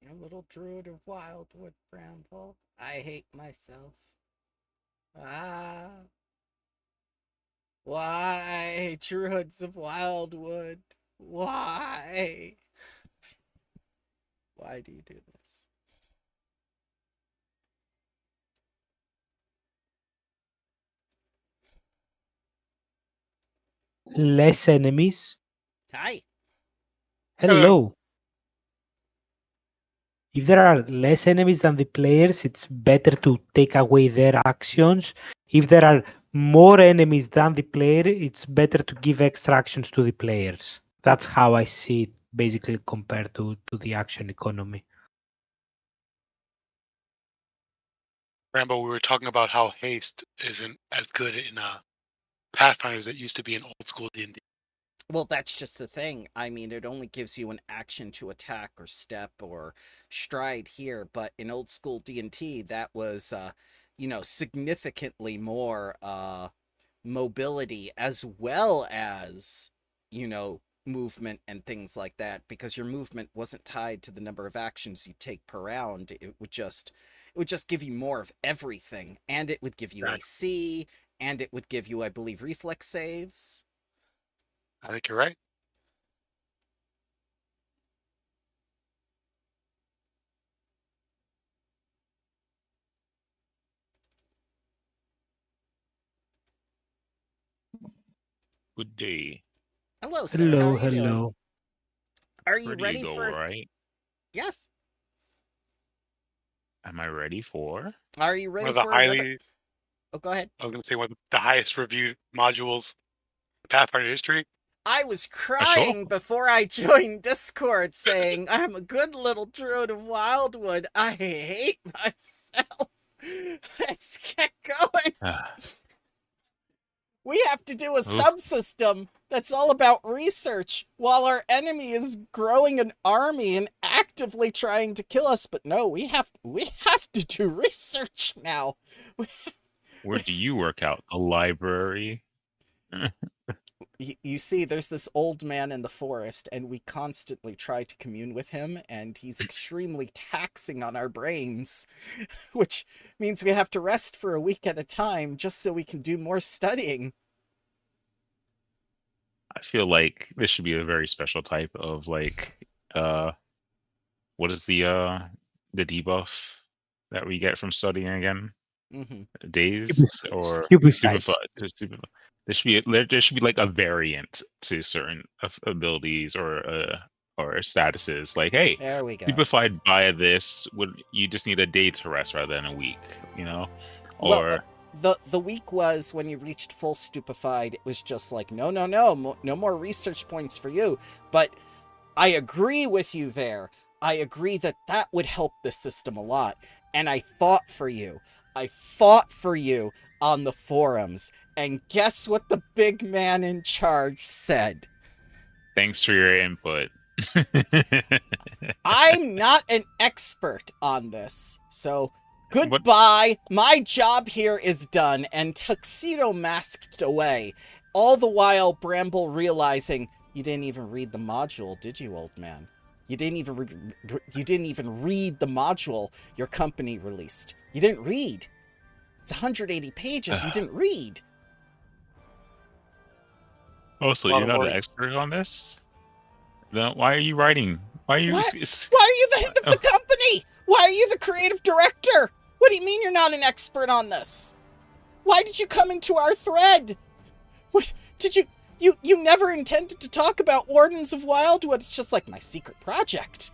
A little druid of Wildwood, Bramble. I hate myself. Ah. Why, druids of Wildwood? Why? Why do you do this? Less enemies. Hi. Hello. Hello. If there are less enemies than the players, it's better to take away their actions. If there are more enemies than the player, it's better to give extra actions to the players. That's how I see it, basically, compared to the action economy. Rambo, we were talking about how haste isn't as good in Pathfinder as it used to be in old school D&D. Well, that's just the thing. I mean, it only gives you an action to attack or step or stride here, but in old school D&T, that was, significantly more mobility as well as, movement and things like that, because your movement wasn't tied to the number of actions you take per round. It would just give you more of everything, and it would give you AC, and it would give you, I believe, reflex saves. I think you're right. Good day. Hello, sir. How are you doing? Hello. Are you Where do ready you go, for? right? Yes. Am I ready for? Are you One ready of the for another? highly, Oh, go ahead. I was going to say one of the highest reviewed modules in Pathfinder history. I was Sure. crying before I joined Discord saying, I'm a good little druid of Wildwood. I hate myself. Let's get going. We have to do a subsystem that's all about research while our enemy is growing an army and actively trying to kill us. But no, we have to do research now. Where do you work out? The library? You see, there's this old man in the forest, and we constantly try to commune with him, and he's extremely taxing on our brains, which means we have to rest for a week at a time just so we can do more studying. I feel like this should be a very special type of what is the debuff that we get from studying again? Mm-hmm. Days or Stupid. there should be like a variant to certain abilities or statuses. Like, hey, There we go. stupefied by this, would you just need a day to rest rather than a week, Well, or the week was when you reached full stupefied. It was just like, no, no more research points for you. But I agree with you there. I agree that would help the system a lot. And I fought for you. I fought for you on the forums. And guess what the big man in charge said? thanks for your input. I'm not an expert on this. So goodbye. My job here is done. And Tuxedo masked away. All the while Bramble realizing, you didn't even read the module, did you, old man? You didn't even read the module your company released. You didn't read. It's 180 pages you didn't read. Oh, so you're not an expert on this? Then why are you writing? Why are you? Why are you the head of the company? Why are you the creative director? What do you mean you're not an expert on this? Why did you come into our thread? What did you? You never intended to talk about Wardens of Wildwood. It's just like my secret project.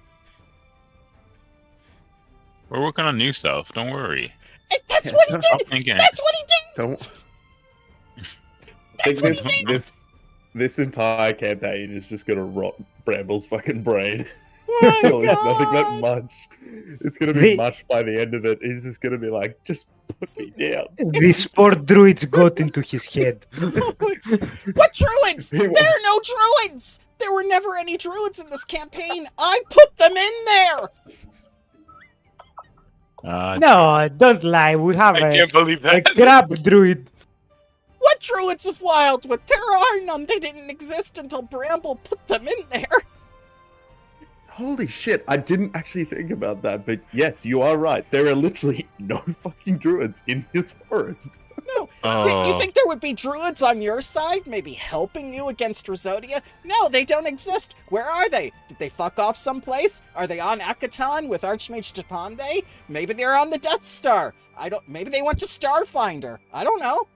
We're working on new stuff. Don't worry. That's what he did. That's what he did. Don't. That's what he did. This entire campaign is just gonna rot Bramble's fucking brain. Oh my Nothing but much. It's gonna be much by the end of it. He's just gonna be like, just put me down. These poor druids got into his head. What druids? There are no druids! There were never any druids in this campaign. I put them in there! No, don't lie. We have I can't believe that. a crab druid. What druids of Wildwood? There are none. They didn't exist until Bramble put them in there. Holy shit, I didn't actually think about that, but yes, you are right. There are literally no fucking druids in this forest. No, you think there would be druids on your side, maybe helping you against Rhododia? No, they don't exist. Where are they? Did they fuck off someplace? Are they on Akaton with Archmage Japande? Maybe they're on the Death Star. Maybe they went to Starfinder. I don't know.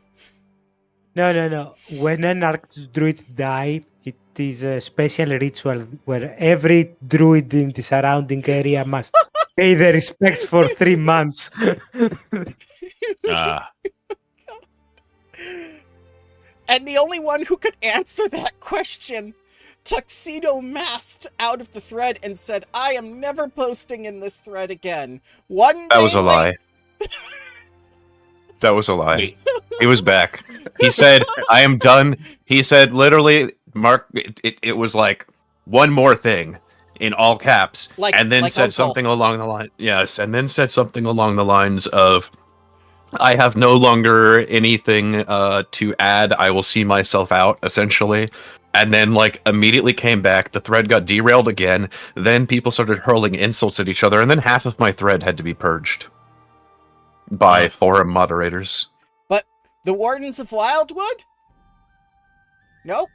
No. When an Archdruid die, it is a special ritual where every druid in the surrounding area must pay their respects for 3 months. And the only one who could answer that question, Tuxedo masked out of the thread and said, I am never posting in this thread again. That was a lie. That was a lie. Wait. He was back. He said, I am done. He said, literally, Mark, it was like, one more thing in all caps. And then said something along the line. Yes, and then said something along the lines of, I have no longer anything to add. I will see myself out, essentially. And then, like, immediately came back. The thread got derailed again. Then people started hurling insults at each other. And then half of my thread had to be purged by forum moderators. But the Wardens of Wildwood? Nope.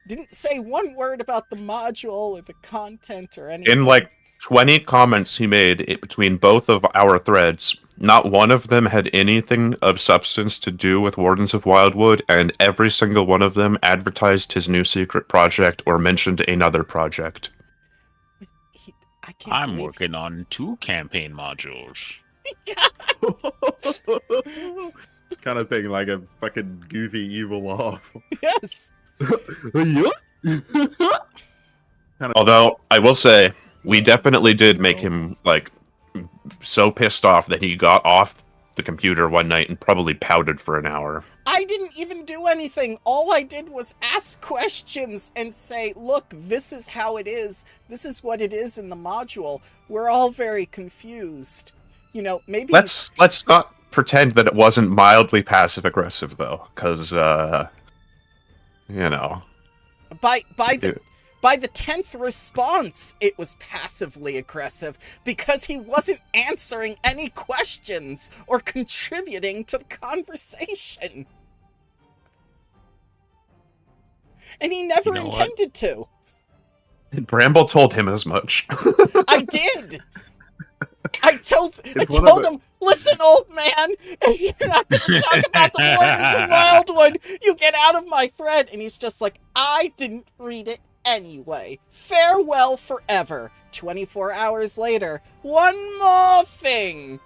Didn't say one word about the module or the content or anything. In, like, 20 comments he made between both of our threads, not one of them had anything of substance to do with Wardens of Wildwood, and every single one of them advertised his new secret project or mentioned another project. I'm working on 2 campaign modules. Kind of thing, like a fucking goofy evil laugh. Yes. Although, I will say, we definitely did make him, like, so pissed off that he got off the computer one night and probably pouted for an hour. I didn't even do anything. All I did was ask questions and say, look, this is how it is. This is what it is in the module. We're all very confused. You know, maybe... Let's not pretend that it wasn't mildly passive-aggressive, though, because, you know... By the 10th response, it was passively aggressive because he wasn't answering any questions or contributing to the conversation. And he never intended to. And Bramble told him as much. I did! I told him, listen, old man, if you're not going to talk about the Wardens of Wildwood, you get out of my thread. And he's just like, I didn't read it anyway. Farewell forever. 24 hours later, one more thing.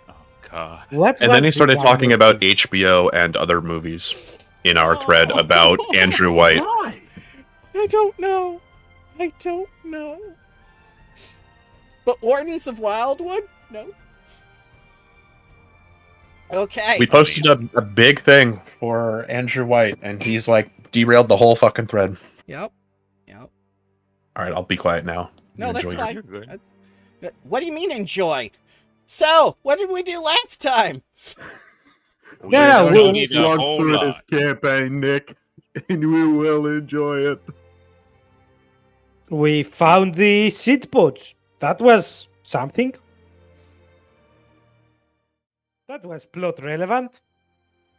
Oh, God. And then he started talking about HBO and other movies in our thread about Andrew White. Why? I don't know. But Wardens of Wildwood? No. Okay. We posted a big thing for Andrew White, and he's like derailed the whole fucking thread. Yep. All right, I'll be quiet now. No, that's Enjoy fine. You're good. What do you mean enjoy? So, what did we do last time? Yeah, We'll we'll need a slog whole through lot. this campaign, Nick, and we will enjoy it. We found the seed pods. That was something. That was plot relevant.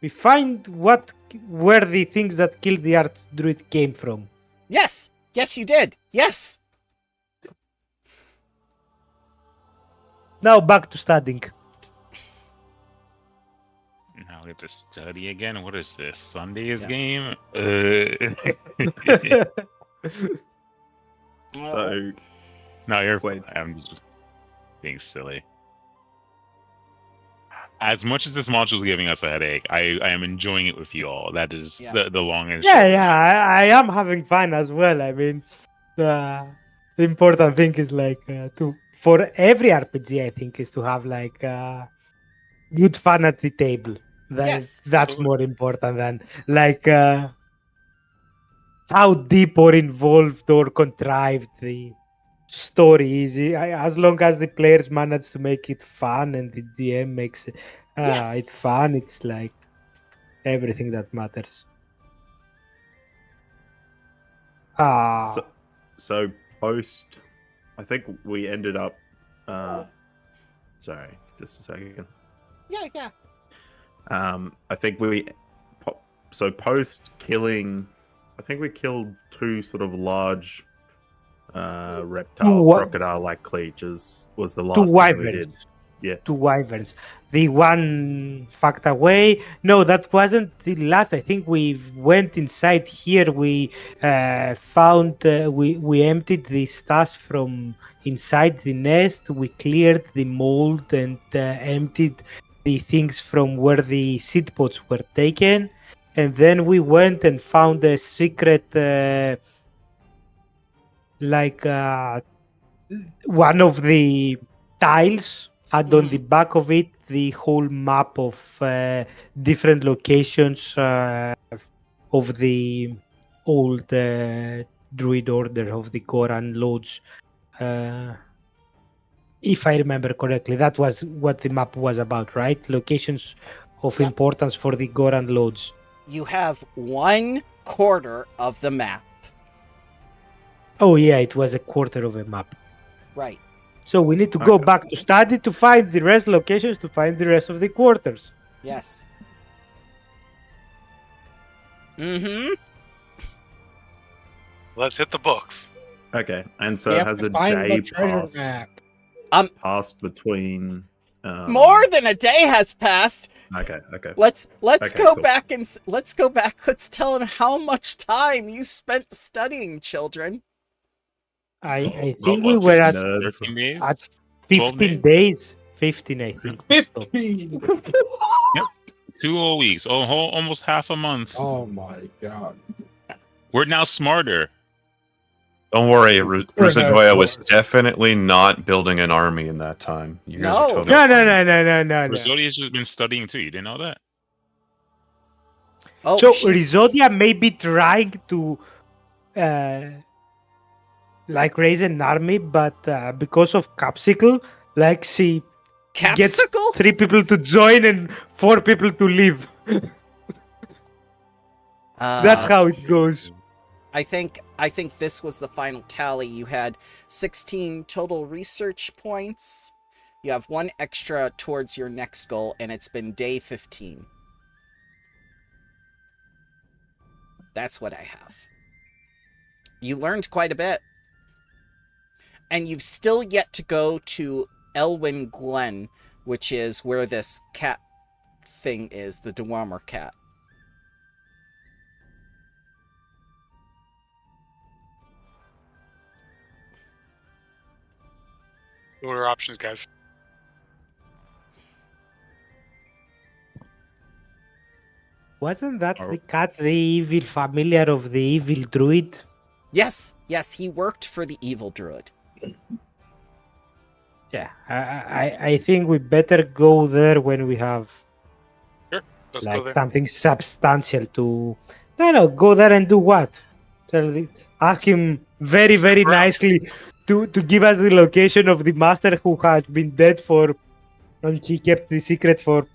We find what were the things that killed the Archdruid came from. Yes, you did. Yes. Now back to studying. Now we have to study again. What is this? Sunday's game? So, No, you're Wait. I'm just being silly. As much as this module is giving us a headache, I am enjoying it with you all. That is the longest. I am having fun as well. I mean, the important thing is like for every RPG, I think, is to have like good fun at the table. That's absolutely. more important than like how deep or involved or contrived the story is. As long as the players manage to make it fun and the DM makes it fun, it's like everything that matters. So post, I think we ended up. Sorry, just a second. Yeah. I think post killing, I think we killed 2 sort of large, reptile crocodile-like creatures. Was the last thing we did. Yeah. 2 wyverns. The one fucked away. No, that wasn't the last. I think we went inside here. We found, we emptied the stuff from inside the nest. We cleared the mold and emptied the things from where the seed pods were taken. And then we went and found a secret, one of the tiles had on the back of it the whole map of different locations of the old druid order of the Goran Lodge. If I remember correctly, that was what the map was about, right? Locations of importance for the Goran Lodge. You have 1/4 of the map. Oh yeah, it was a quarter of a map. Right. So we need to go back to study to find the rest locations, to find the rest of the quarters. Yes. Mm-hmm. Let's hit the books. Okay, and so has a day passed between? More than a day has passed. Okay. Let's Okay, go cool. back and let's go back. Let's tell him how much time you spent studying, children. I think we were at 13 days? 15 days. 15, I think. 15. 2 whole weeks. Almost half a month. Oh my god. We're now smarter. Don't worry, Rusagoya was smart. definitely not building an army in that time. You guys are No. totally No. Rizodia's just been studying too. You didn't know that? Oh, So Rizodia may be trying to raise an army, but because of Capsicle, she gets Capsicle? 3 people to join and 4 people to leave. That's how it goes. I think this was the final tally. You had 16 total research points. You have 1 extra towards your next goal, and it's been day 15. That's what I have. You learned quite a bit. And you've still yet to go to Elwyn Glen, which is where this cat thing is, the Dwemer cat. What are our options, guys? Wasn't that the cat, the evil familiar of the evil druid? Yes, he worked for the evil druid. Yeah, I think we better go there when we have Let's go there. something substantial to. No, go there and do what? Ask him very, very nicely to give us the location of the master who has been dead and he kept the secret for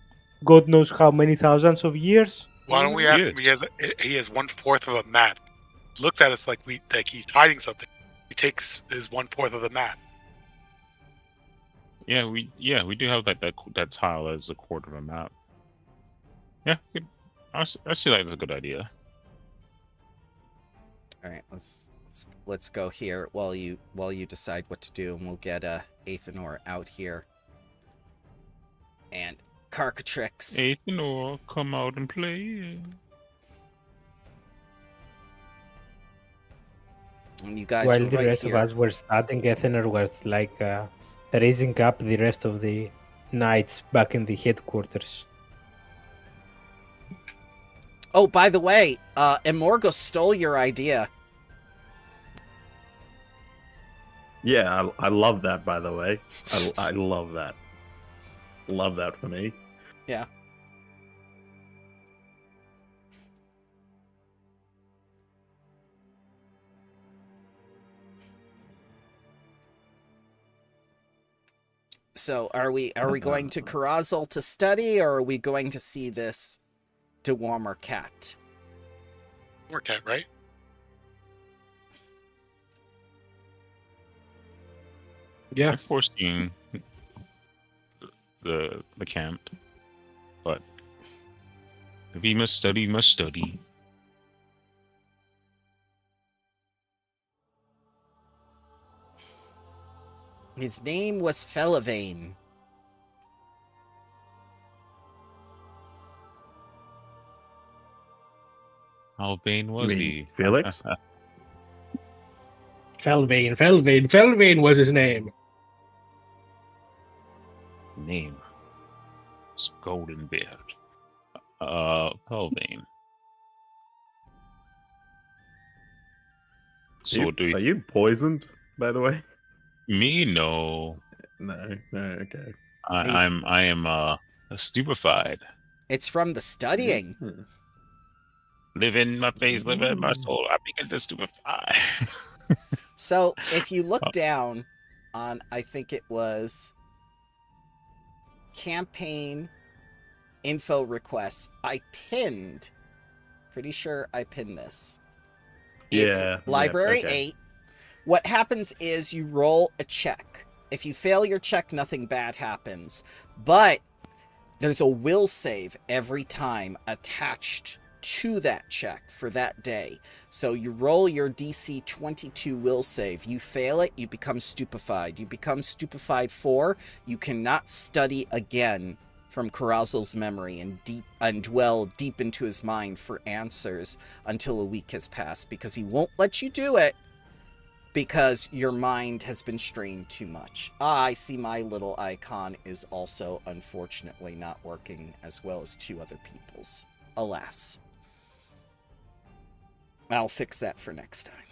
God knows how many thousands of years. Why don't we ask him? He has 1/4 of a map. Looked at us like he's hiding something. He takes his 1/4 of the map. Yeah, we do have that tile as a quarter of a map. Yeah, I see that as a good idea. All right, let's go here while you decide what to do, and we'll get Athenor out here. And Carcatrix. Athenor, come out and play. And you guys While were the right rest here. of us were studying, Athenor was raising up the rest of the knights back in the headquarters. Oh, by the way, Emorgo stole your idea. Yeah, I love that, by the way. I love that. Love that for me. Yeah. So, are we going to Karazal to study, or are we going to see this Dwemer cat? More cat, right? I'm foreseeing the camp, but if he must study, must study. His name was Felivane. How vain was he? Felix? Felvane was his name. Name. It's Golden Beard. Pelvane. So Are you poisoned, by the way? Me? No. No, okay. I am stupefied. It's from the studying. Live in my face, live in my soul. I begin to stupefy. So if you look down on, I think it was campaign info requests, I pinned, pretty sure I pinned this. It's library 8. What happens is you roll a check. If you fail your check, nothing bad happens. But there's a will save every time attached to that check for that day. So you roll your DC 22 will save. You fail it, you become stupefied. You become stupefied 4, you cannot study again from Carousel's memory and dwell deep into his mind for answers until a week has passed, because he won't let you do it because your mind has been strained too much. I see my little icon is also unfortunately not working as well as 2 other people's. Alas. I'll fix that for next time.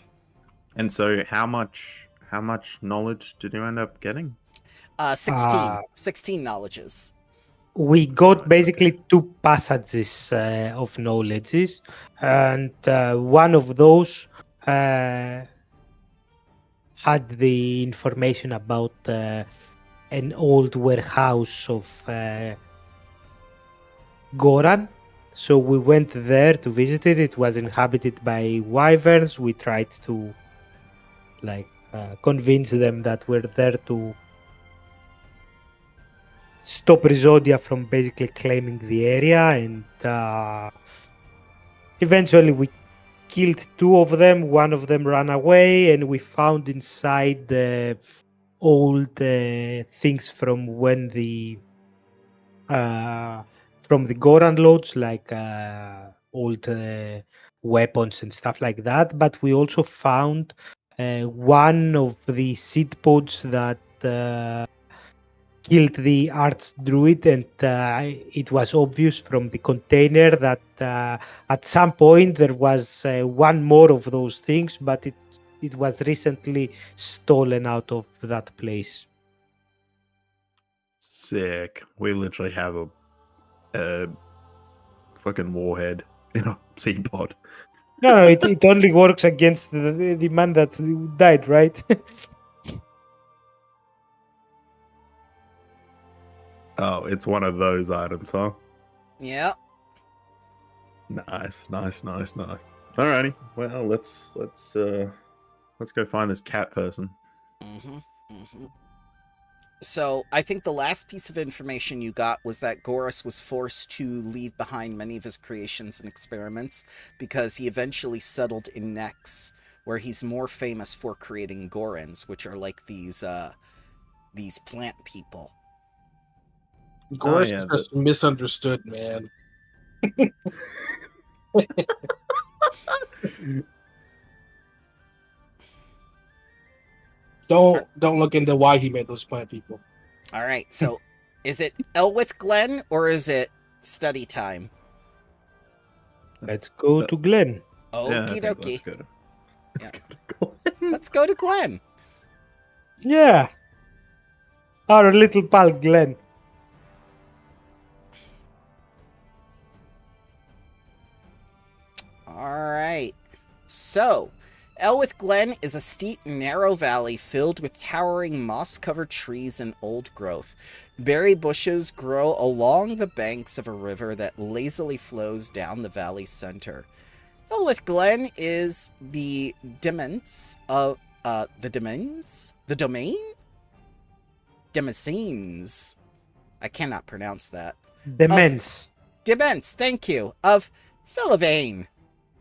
And so how much knowledge did you end up getting? 16 knowledges. We got basically 2 passages of knowledges, and one of those had the information about an old warehouse of Goran. So we went there to visit it. It was inhabited by wyverns. We tried to convince them that we're there to stop Rizodia from basically claiming the area, and eventually we killed 2 of them. One of them ran away, and we found inside the old things from when the Goran lords, like old weapons and stuff like that. But we also found one of the seed pods that killed the archdruid, and it was obvious from the container that at some point there was one more of those things, but it was recently stolen out of that place. Sick. We literally have a fucking warhead in a seed pod. No, it only works against the man that died, right? Oh, it's one of those items, huh? Yep. Nice. Alrighty. Well, let's go find this cat person. So I think the last piece of information you got was that Goras was forced to leave behind many of his creations and experiments because he eventually settled in Nex, where he's more famous for creating Gorons, which are like these plant people. Goras is just misunderstood, man. Don't look into why he made those plant people. All right, so is it Elwith Glen or is it study time? Let's go to Glen. Okie dokie. Let's go to Glen. Yeah. Our little pal Glen. Alright. So, Elwith Glen is a steep, narrow valley filled with towering, moss-covered trees and old growth. Berry bushes grow along the banks of a river that lazily flows down the valley's center. Elwith Glen is the domain Demesnes. I cannot pronounce that. Demens. Demens, thank you. Of Felivane,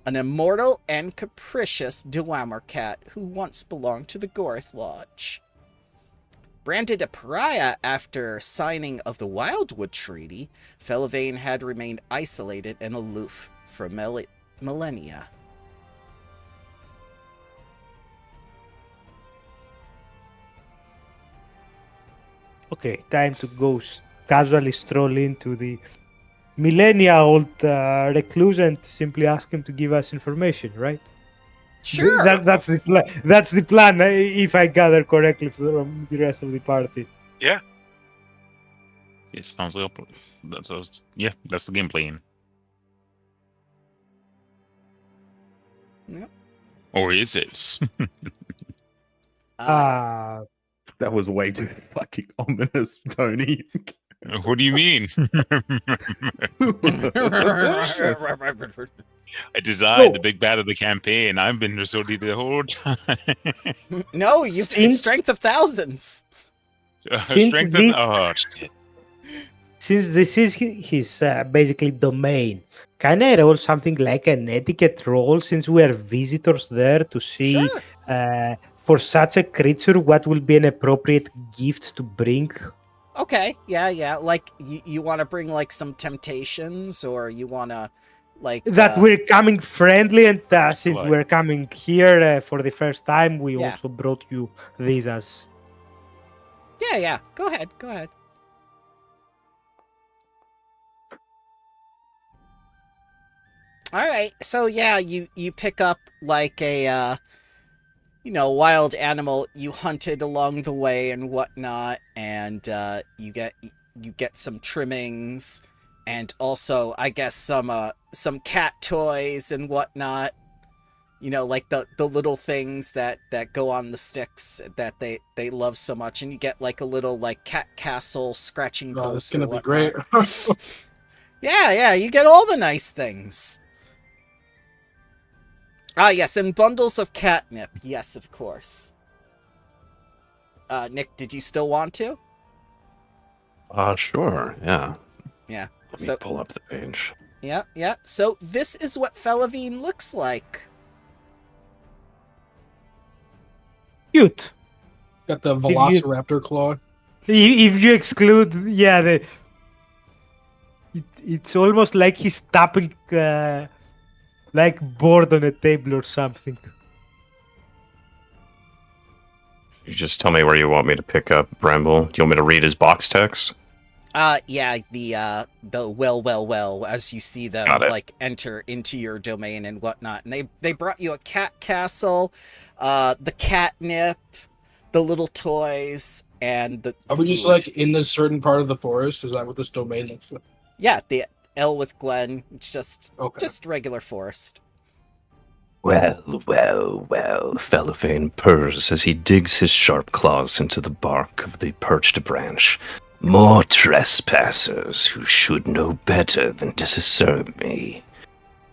an immortal and capricious Dwemer cat who once belonged to the Gorth Lodge. Branded a pariah after signing of the Wildwood Treaty, Felivane had remained isolated and aloof for millennia. Okay, time to go casually stroll into the millennia-old recluse and simply ask him to give us information, right? Sure. That's the plan. That's the plan, if I gather correctly from the rest of the party. Yeah. It sounds like that's the game plan. Yep. Or is it? That was way too fucking ominous, Tony. What do you mean? I designed the big bad of the campaign. I've been resorting the whole time. No, it's strength of thousands. Strength of... Oh, shit. Since this is his basically domain, can I roll something like an etiquette roll since we are visitors there to see for such a creature what will be an appropriate gift to bring? Okay, yeah. Like, you want to bring, like, some temptations, or you want to, like... That we're coming friendly, and since we're coming here for the first time, we also brought you these as... Yeah, go ahead. Alright, so yeah, you pick up, like, a, wild animal you hunted along the way and whatnot, and you get some trimmings, and also, I guess, some cat toys and whatnot. Like the little things that go on the sticks that they love so much, and you get like a little like cat castle scratching post. Oh, it's gonna be great. Yeah, you get all the nice things. Ah, yes, and bundles of catnip. Yes, of course. Nick, did you still want to? Sure, yeah. Yeah. Let me pull up the page. Yeah. So this is what Felivane looks like. Cute. Got the Velociraptor claw. If you exclude, it's almost like he's tapping like board on a table or something. You just tell me where you want me to pick up Bramble. Do you want me to read his box text? Yeah, the well, as you see them, like, enter into your domain and whatnot. And they brought you a cat castle, the catnip, the little toys, and the Are we just, like, in a certain part of the forest? Is that what this domain looks like? Yeah, the Elwith Glen. It's just regular forest. Well, Felivane purrs as he digs his sharp claws into the bark of the perched branch. More trespassers who should know better than to disturb me.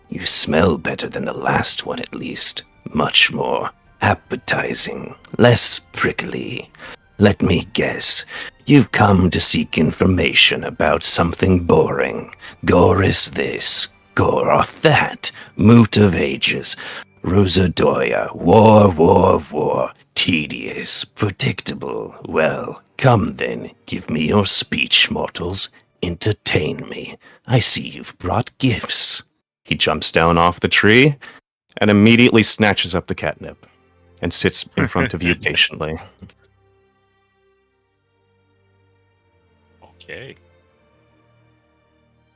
You smell better than the last one, at least. Much more appetizing, less prickly. Let me guess. You've come to seek information about something boring. Goris this, Goroth that, moot of ages. Rosadoya, war. Tedious, predictable. Well, come then, give me your speech, mortals. Entertain me. I see you've brought gifts. He jumps down off the tree and immediately snatches up the catnip and sits in front of you patiently. Okay.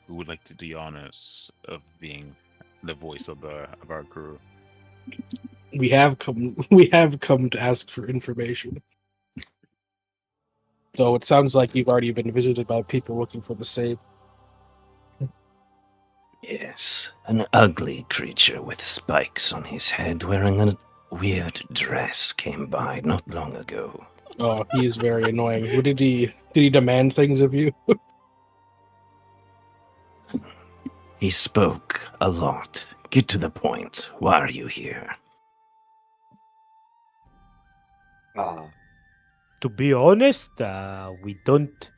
Who would like to do the honors of being the voice of our crew? We have come to ask for information. Though it sounds like you've already been visited by people looking for the same. Yes, an ugly creature with spikes on his head wearing a weird dress came by not long ago. Oh, he is very annoying. What did he demand things of you? He spoke a lot. Get to the point. Why are you here? To be honest, we don't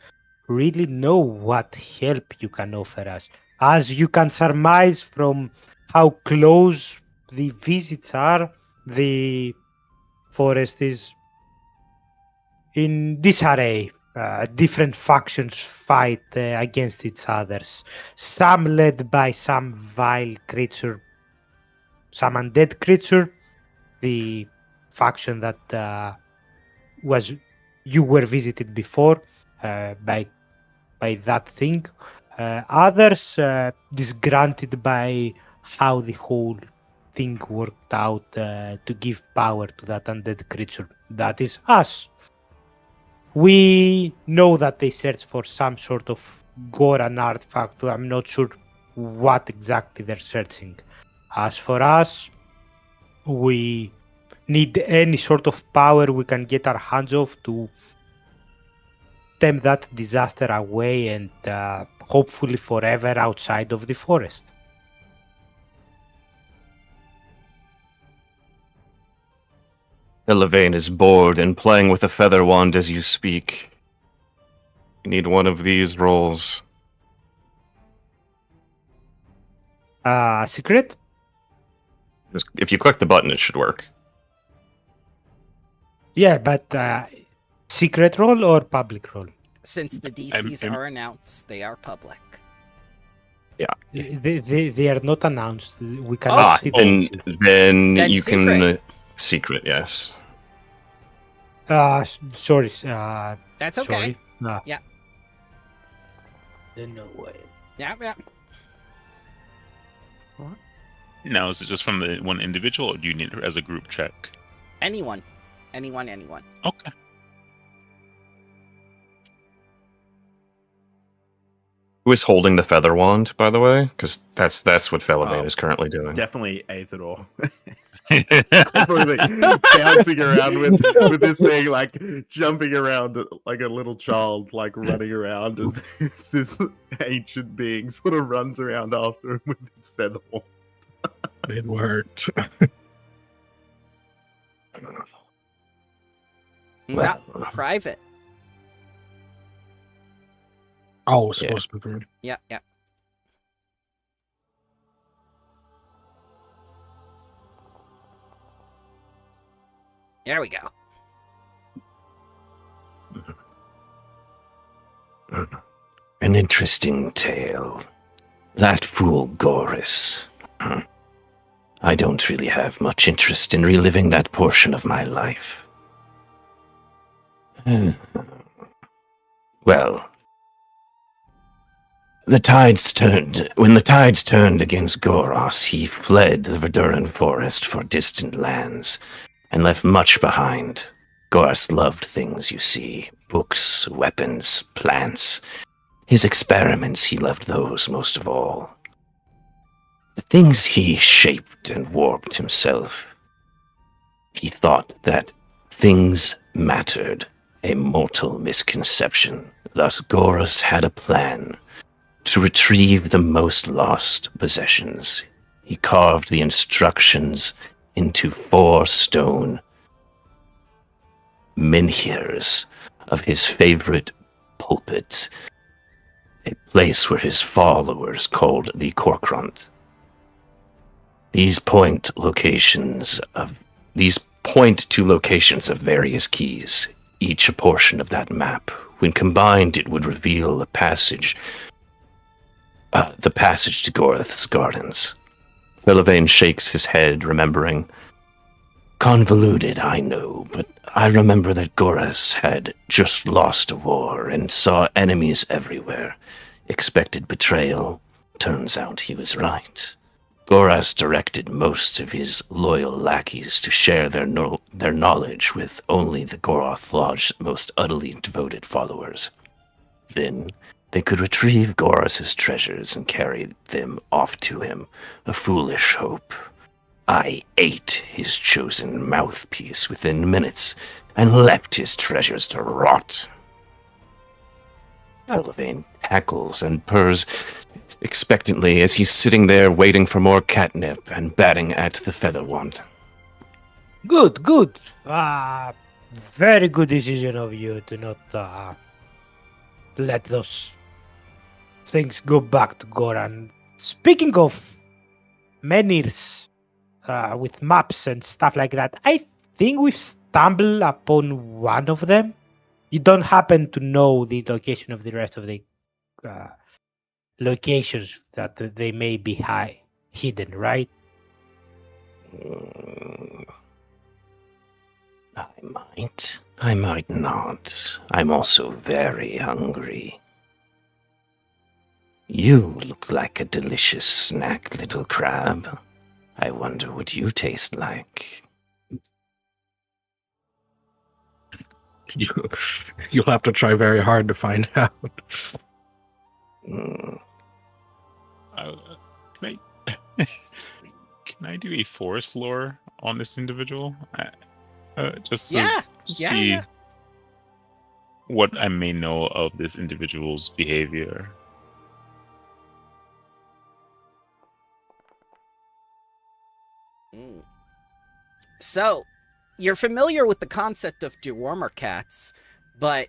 really know what help you can offer us. As you can surmise from how close the visits are, the forest is in disarray. Different factions fight against each others. Some led by some vile creature, some undead creature. The faction that you were visited before by that thing. Others disgruntled by how the whole thing worked out to give power to that undead creature. That is us. We know that they search for some sort of Goran artifact. I'm not sure what exactly they're searching. As for us, we need any sort of power we can get our hands off to stem that disaster away and hopefully forever outside of the forest. Elevane is bored and playing with a feather wand as you speak. You need one of these rolls. Secret? Just, if you click the button, it should work. Yeah, but secret roll or public roll? Since the DCs are announced, they are public. Yeah. They are not announced. We cannot see them. Then you secret. can... secret, yes. Sorry. That's okay. Sorry. Yeah. No way. Yeah. Now, is it just from the one individual, or do you need it as a group check? Anyone. Okay. Who is holding the feather wand, by the way? Because that's what Felivane is currently doing. Definitely Aethador. Definitely bouncing around with this thing, like jumping around like a little child, like running around as this ancient being sort of runs around after him with his feather wand. It worked. Well, private. Oh, it's supposed to be rude. Yeah. There we go. An interesting tale. That fool Goris. I don't really have much interest in reliving that portion of my life. Well, when the tides turned against Goros, he fled the Verduran forest for distant lands and left much behind. Goros loved things, you see. Books, weapons, plants. His experiments, he loved those most of all. The things he shaped and warped himself. He thought that things mattered, a mortal misconception. Thus Goros had a plan to retrieve the most lost possessions. He carved the instructions into 4 stone menhirs of his favorite pulpit, a place where his followers called the Corkrant. These point to locations of various keys, each a portion of that map. When combined, it would reveal the passage to Gorth's gardens. Felivane shakes his head, remembering. Convoluted, I know, but I remember that Goras had just lost a war and saw enemies everywhere. Expected betrayal. Turns out he was right. Goras directed most of his loyal lackeys to share their knowledge with only the Goroth Lodge's most utterly devoted followers. Then they could retrieve Goras's treasures and carry them off to him, a foolish hope. I ate his chosen mouthpiece within minutes and left his treasures to rot. Felivane cackles and purrs expectantly as he's sitting there waiting for more catnip and batting at the feather wand. Good. Very good decision of you to not let those things go back to Goran. Speaking of menhirs with maps and stuff like that, I think we've stumbled upon one of them. You don't happen to know the location of the rest of the locations that they may be hidden, right? I might not. I'm also very hungry. You look like a delicious snack, little crab. I wonder what you taste like. You'll have to try very hard to find out. Mm. Can I do a forest lore on this individual? Just to see what I may know of this individual's behavior. So, you're familiar with the concept of dewormer cats, but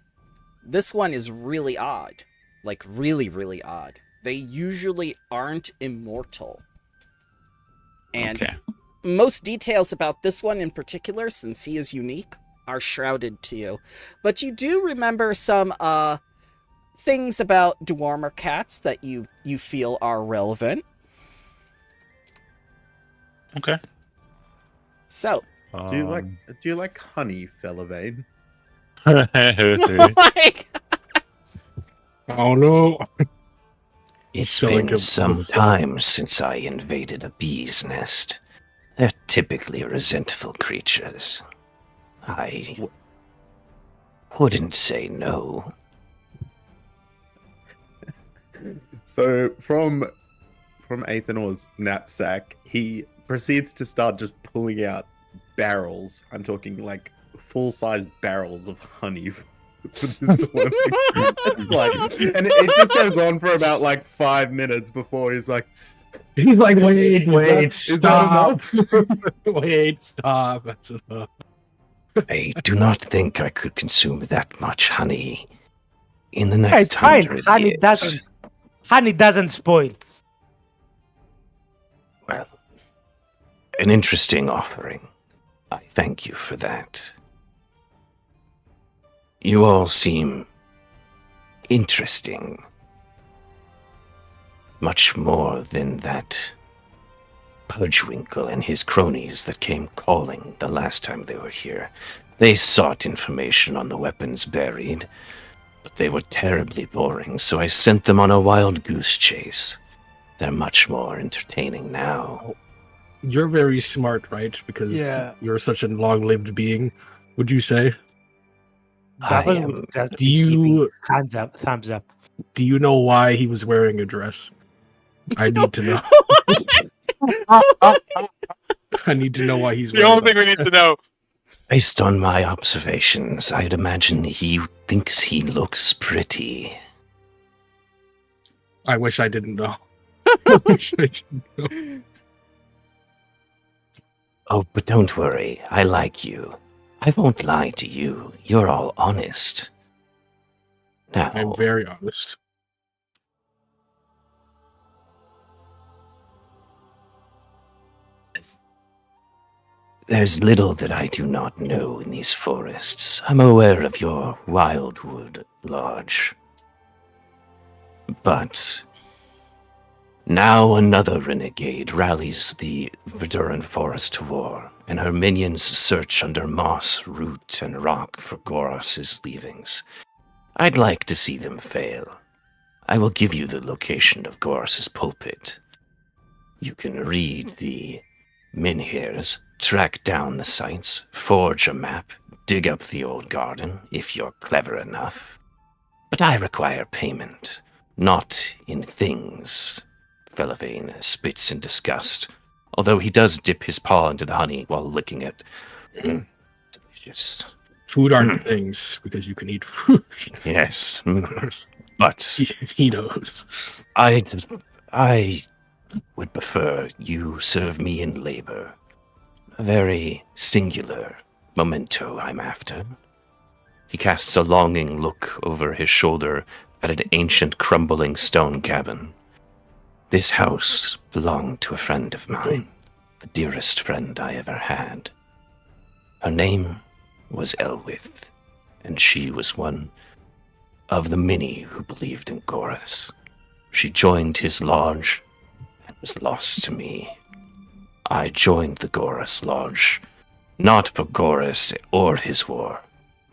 this one is really odd. Like, really, really odd. They usually aren't immortal. And most details about this one in particular, since he is unique, are shrouded to you. But you do remember some things about dewormer cats that you feel are relevant. Okay. So, do you like honey, Fellavane? Oh no. It's been some time since I invaded a bee's nest. They're typically resentful creatures. I wouldn't say no. So from Athanor's knapsack, he proceeds to start just pulling out barrels. I'm talking like full-size barrels of honey for this dwarf. And it just goes on for about like 5 minutes before he's like, wait, stop. Wait, stop. That's enough. I do not think I could consume that much honey in the next It's fine. 100 years. Honey doesn't spoil. Well, an interesting offering. I thank you for that. You all seem interesting. Much more than that Pudgewinkle and his cronies that came calling the last time they were here. They sought information on the weapons buried, but they were terribly boring, so I sent them on a wild goose chase. They're much more entertaining now. You're very smart, right? Because you're such a long-lived being, would you say? Do you thumbs up? Do you know why he was wearing a dress? I need to know. I need to know why he's wearing the only thing we need to know. Based on my observations, I'd imagine he thinks he looks pretty. I wish I didn't know. I wish I didn't know. Oh, but don't worry. I like you. I won't lie to you. You're all honest. Now, I'm very honest. there's little that I do not know in these forests. I'm aware of your Wildwood Lodge. But now another renegade rallies the Verduran forest to war, and her minions search under moss, root, and rock for Goros's leavings. I'd like to see them fail. I will give you the location of Goros's pulpit. You can read the menhirs, track down the sites, forge a map, dig up the old garden, if you're clever enough. But I require payment, not in things. Fellavane spits in disgust, although he does dip his paw into the honey while licking it. Delicious. Food aren't things, because you can eat food. Yes, but he knows. I would prefer you serve me in labor. A very singular memento I'm after. He casts a longing look over his shoulder at an ancient crumbling stone cabin. This house belonged to a friend of mine, the dearest friend I ever had. Her name was Elwith, and she was one of the many who believed in Gorus. She joined his lodge and was lost to me. I joined the Gorus Lodge, not for Gorus or his war,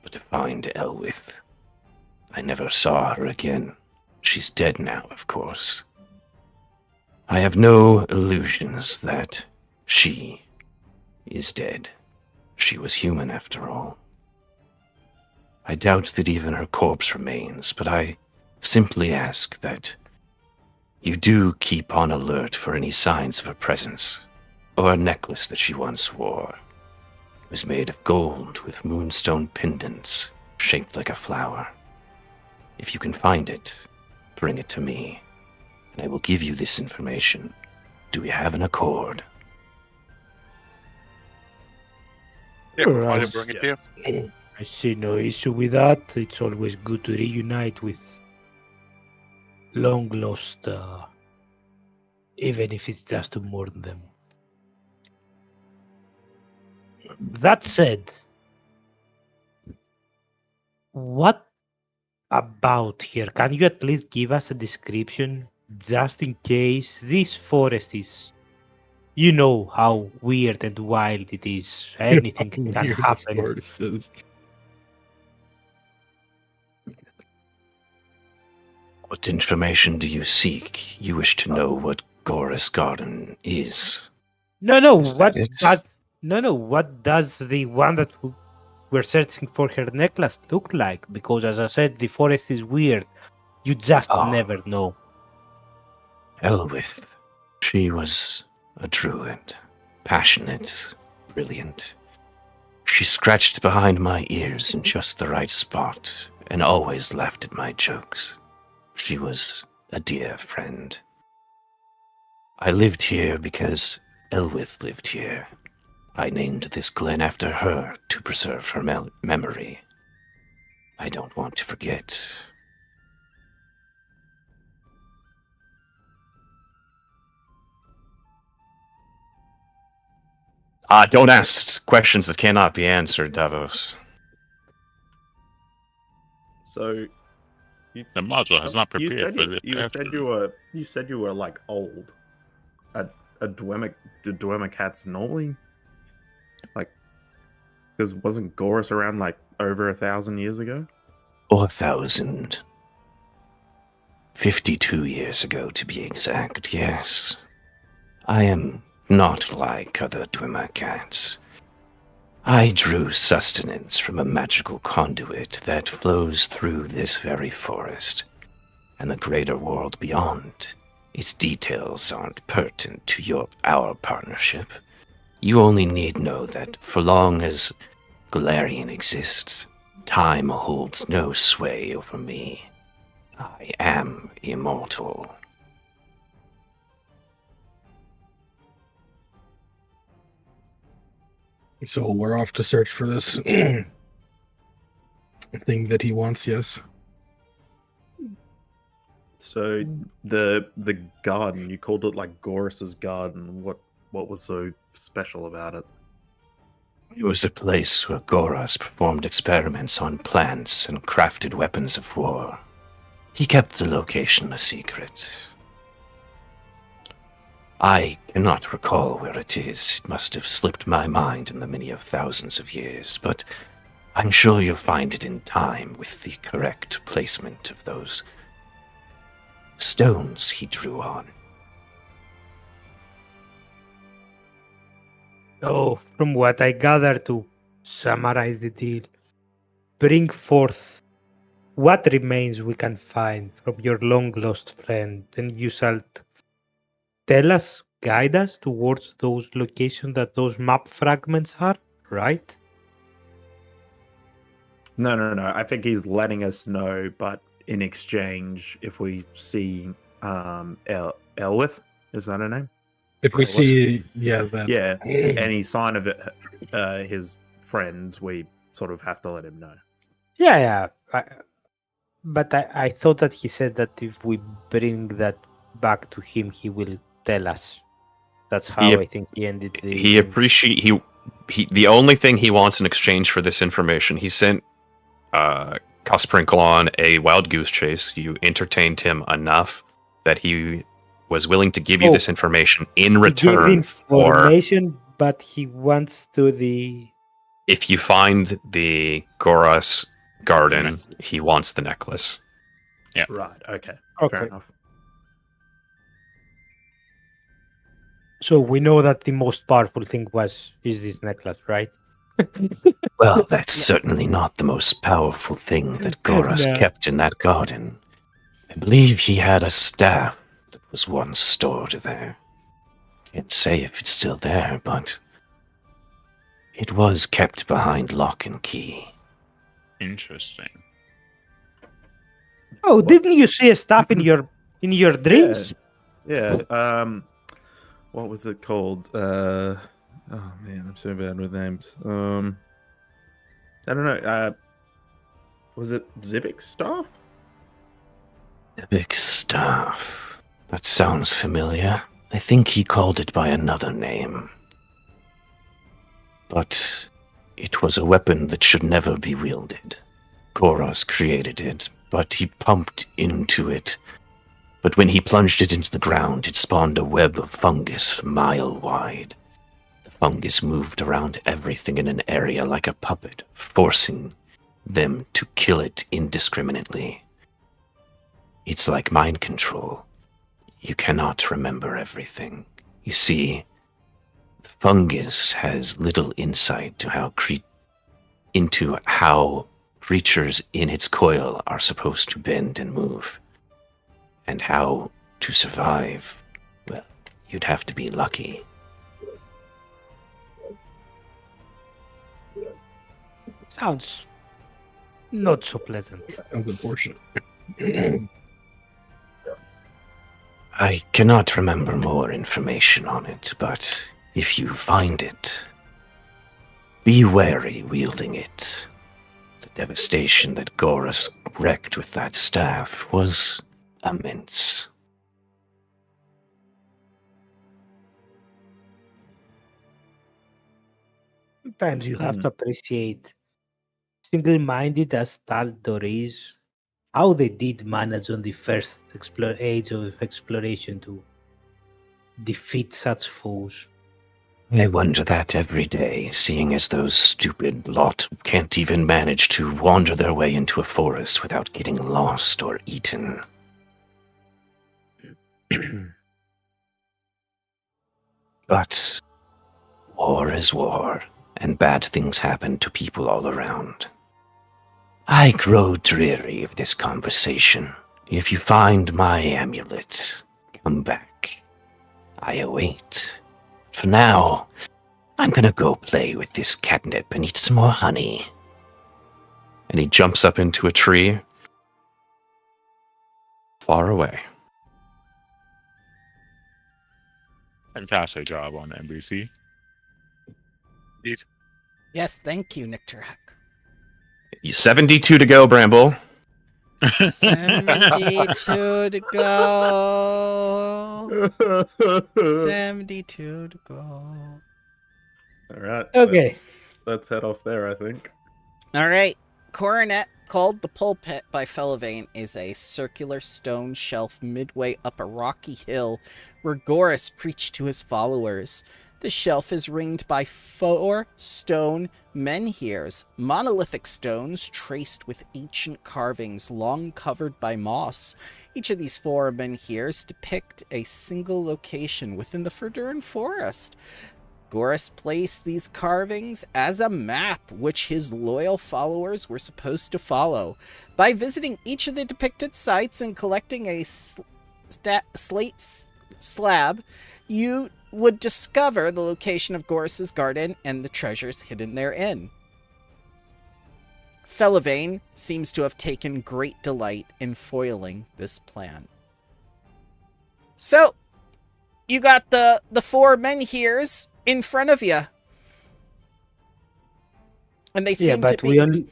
but to find Elwith. I never saw her again. She's dead now, of course. I have no illusions that she is dead. She was human after all. I doubt that even her corpse remains, but I simply ask that you do keep on alert for any signs of her presence, or a necklace that she once wore. It was made of gold with moonstone pendants shaped like a flower. If you can find it, bring it to me, and I will give you this information. Do we have an accord? Yeah, we'll probably bring it to you. I see no issue with that. It's always good to reunite with long lost, even if it's just to mourn them. That said, what about here? Can you at least give us a description, just in case this forest is, you know how weird and wild it is. Anything can happen. Forest is. What information do you seek? You wish to know what Gorus Garden is? No. Is What that it? does What does the one that we're searching for her necklace look like? Because as I said, the forest is weird. You just never know. Elwith. She was a druid. Passionate, brilliant. She scratched behind my ears in just the right spot and always laughed at my jokes. She was a dear friend. I lived here because Elwith lived here. I named this glen after her to preserve her memory. I don't want to forget. Don't ask questions that cannot be answered, Davos. So, The module has not prepared for this. You said you were like old. Do Dwemer cats normally like? Because wasn't Gorus around like over 1,000 years ago? 4,000. 52 years ago, to be exact. Yes, I am not like other Dwemer cats. I drew sustenance from a magical conduit that flows through this very forest and the greater world beyond. Its details aren't pertinent to our partnership. You only need know that for long as Galarian exists, time holds no sway over me. I am immortal. So we're off to search for this thing that he wants, yes? So the garden, you called it like Gorus's garden. What was so special about it? It was a place where Gorus performed experiments on plants and crafted weapons of war. He kept the location a secret. I cannot recall where it is. It must have slipped my mind in the many of thousands of years, but I'm sure you'll find it in time with the correct placement of those stones he drew on. Oh, from what I gather, to summarize the deal, bring forth what remains we can find from your long-lost friend, and you shall tell us, guide us towards those locations that those map fragments are, right? No. I think he's letting us know, but in exchange, if we see Elwith, is that her name? If we see, any sign of it, his friends, we sort of have to let him know. Yeah. But I thought that he said that if we bring that back to him, he will tell us. That's how I think he ended the. The only thing he wants in exchange for this information, he sent Cosprinkle on a wild goose chase. You entertained him enough that he was willing to give you this information in return information, but he wants to the. If you find the Goras garden, he wants the necklace. Yeah. Right. Okay. Fair enough. So we know that the most powerful thing is this necklace, right? Well, that's certainly not the most powerful thing that Goras kept in that garden. I believe he had a staff that was once stored there. Can't say if it's still there, but it was kept behind lock and key. Interesting. Oh, didn't you see a staff in your dreams? Yeah. What was it called? Oh man, I'm so bad with names. I don't know. Was it Zibik's staff? Zibik's staff. That sounds familiar. I think he called it by another name. But it was a weapon that should never be wielded. Goras created it, but he pumped into it. But when he plunged it into the ground, it spawned a web of fungus a mile wide. The fungus moved around everything in an area like a puppet, forcing them to kill it indiscriminately. It's like mind control. You cannot remember everything. You see, the fungus has little insight to into how creatures in its coil are supposed to bend and move. And how to survive, well, you'd have to be lucky. Sounds not so pleasant. Sounds unfortunate. I cannot remember more information on it, but if you find it, be wary wielding it. The devastation that Goras wreaked with that staff was immense. Sometimes you have to appreciate, single-minded as Taldor is, how they did manage on the first age of exploration to defeat such foes. I wonder that every day, seeing as those stupid lot can't even manage to wander their way into a forest without getting lost or eaten. But war is war, and bad things happen to people all around. I grow dreary of this conversation. If you find my amulet, come back. I await. For now, I'm gonna go play with this catnip and eat some more honey. And he jumps up into a tree far away. Fantastic job on NBC. Indeed. Yes, thank you, Nictorak. 72 to go, Bramble. 72 to go. 72 to go. All right. Okay. Let's head off there, I think. All right. Coronet, called the Pulpit by Felivane, is a circular stone shelf midway up a rocky hill where Goras preached to his followers. The shelf is ringed by 4 stone menhirs, monolithic stones traced with ancient carvings long covered by moss. Each of these 4 menhirs depict a single location within the Verduran forest. Goras placed these carvings as a map which his loyal followers were supposed to follow. By visiting each of the depicted sites and collecting a slate slab, you would discover the location of Goras's garden and the treasures hidden therein. Felivane seems to have taken great delight in foiling this plan. So, you got the 4 menhirs in front of you. And they seem to be...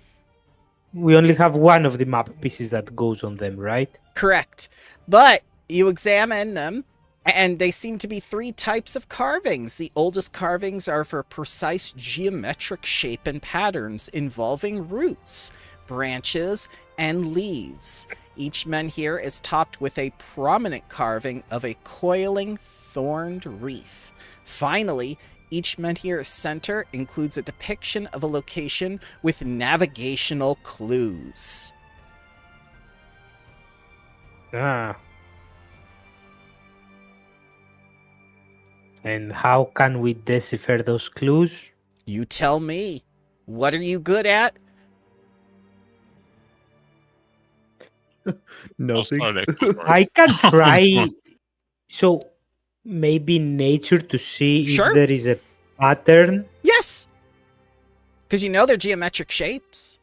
we only have one of the map pieces that goes on them, right? Correct. But you examine them, and they seem to be 3 types of carvings. The oldest carvings are for precise geometric shape and patterns involving roots, branches, and leaves. Each menhir is topped with a prominent carving of a coiling thorned wreath. Finally, each menhir's center includes a depiction of a location with navigational clues. Ah. And how can we decipher those clues? You tell me. What are you good at? Nothing. I can try. So maybe nature to see Sure. if there is a pattern. Yes. Because you know they're geometric shapes.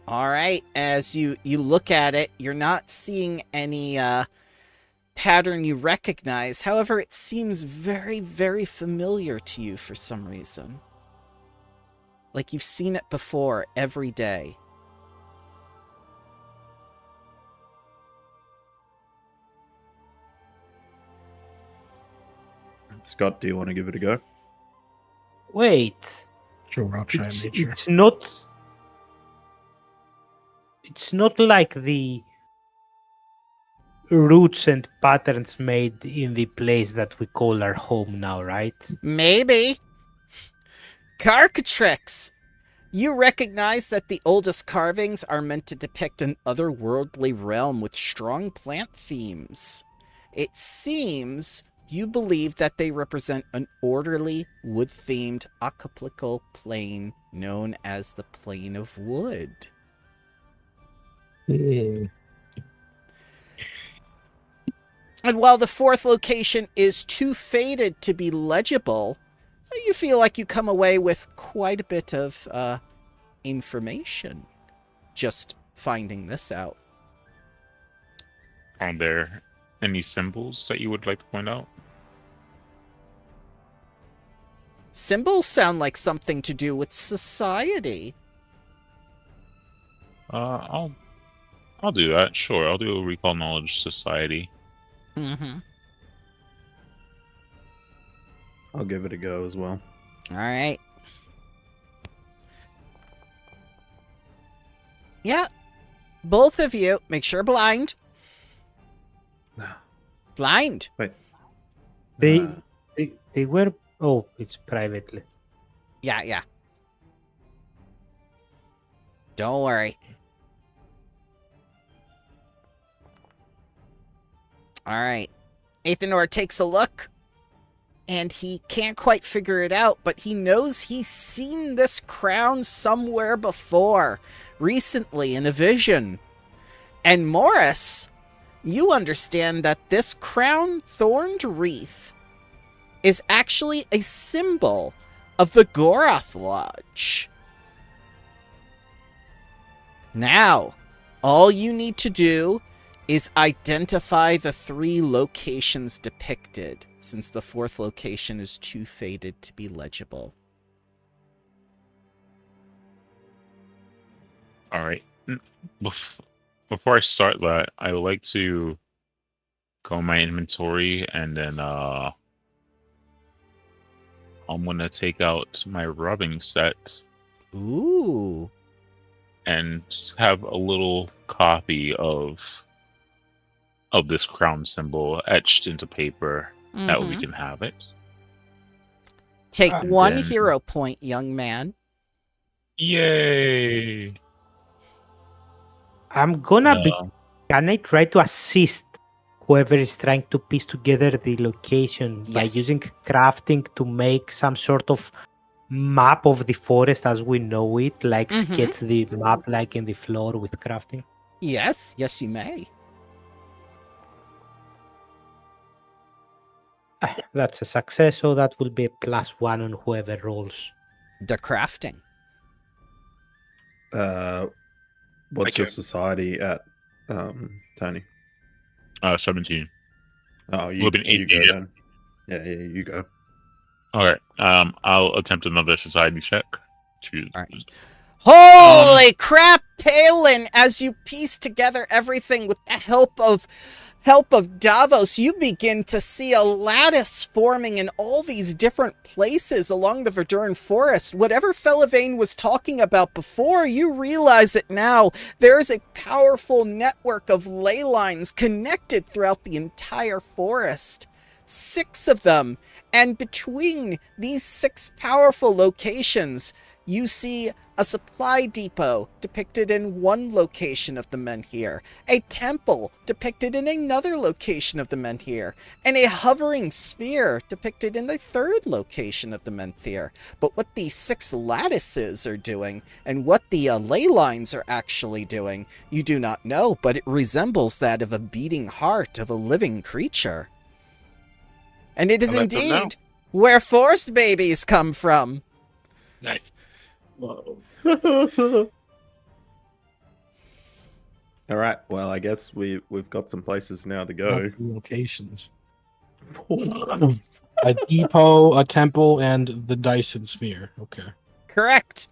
All right. As you look at it, you're not seeing any pattern you recognize. However, it seems very, very familiar to you for some reason. Like you've seen it before every day. Scott, do you want to give it a go? Wait. Sure, I'll try nature. It's not like the roots and patterns made in the place that we call our home now, right? Maybe. Carcatrix, you recognize that the oldest carvings are meant to depict an otherworldly realm with strong plant themes. It seems you believe that they represent an orderly, wood-themed acapulco plane known as the Plane of Wood. Hmm. And while the 4th location is too faded to be legible, you feel like you come away with quite a bit of information just finding this out. Are there any symbols that you would like to point out? Symbols sound like something to do with society. I'll do that. Sure, I'll do a recall knowledge society. Mm-hmm. I'll give it a go as well. All right. Yeah. Both of you, make sure blind. Blind. Wait. They were. Oh, it's privately. Yeah. Don't worry. All right. Athanor takes a look, and he can't quite figure it out, but he knows he's seen this crown somewhere before, recently in a vision. And Morris, you understand that this crown-thorned wreath is actually a symbol of the Goroth Lodge. Now, all you need to do is identify the 3 locations depicted, since the 4th location is too faded to be legible. All right. Before I start that, I would like to go in my inventory, and then I'm gonna take out my rubbing set. Ooh. And just have a little copy of this crown symbol etched into paper that we can have it. Take 1 hero point, young man. Yay! I'm gonna be. Can I try to assist whoever is trying to piece together the location by using crafting to make some sort of map of the forest as we know it, like sketch the map like in the floor with crafting? Yes, you may. That's a success, so that will be a +1 on whoever rolls. The crafting. What's the society at, Tony? 17. Oh, you go then. Yeah, you go. All right. I'll attempt another society check to. All right. Holy crap, Palin! As you piece together everything with the help of Davos, you begin to see a lattice forming in all these different places along the Verduran forest. Whatever Felivane was talking about before, you realize it now. There is a powerful network of ley lines connected throughout the entire forest. 6 of them. And between these 6 powerful locations, you see a supply depot depicted in one location of the Menhir, a temple depicted in another location of the Menhir, and a hovering sphere depicted in the 3rd location of the Menhir. But what these 6 lattices are doing, and what the ley lines are actually doing, you do not know, but it resembles that of a beating heart of a living creature. And it is indeed where forest babies come from. Nice. Whoa. All right. Well, I guess we've got some places now to go. Locations. A depot, a temple, and the Dyson sphere. Okay. Correct.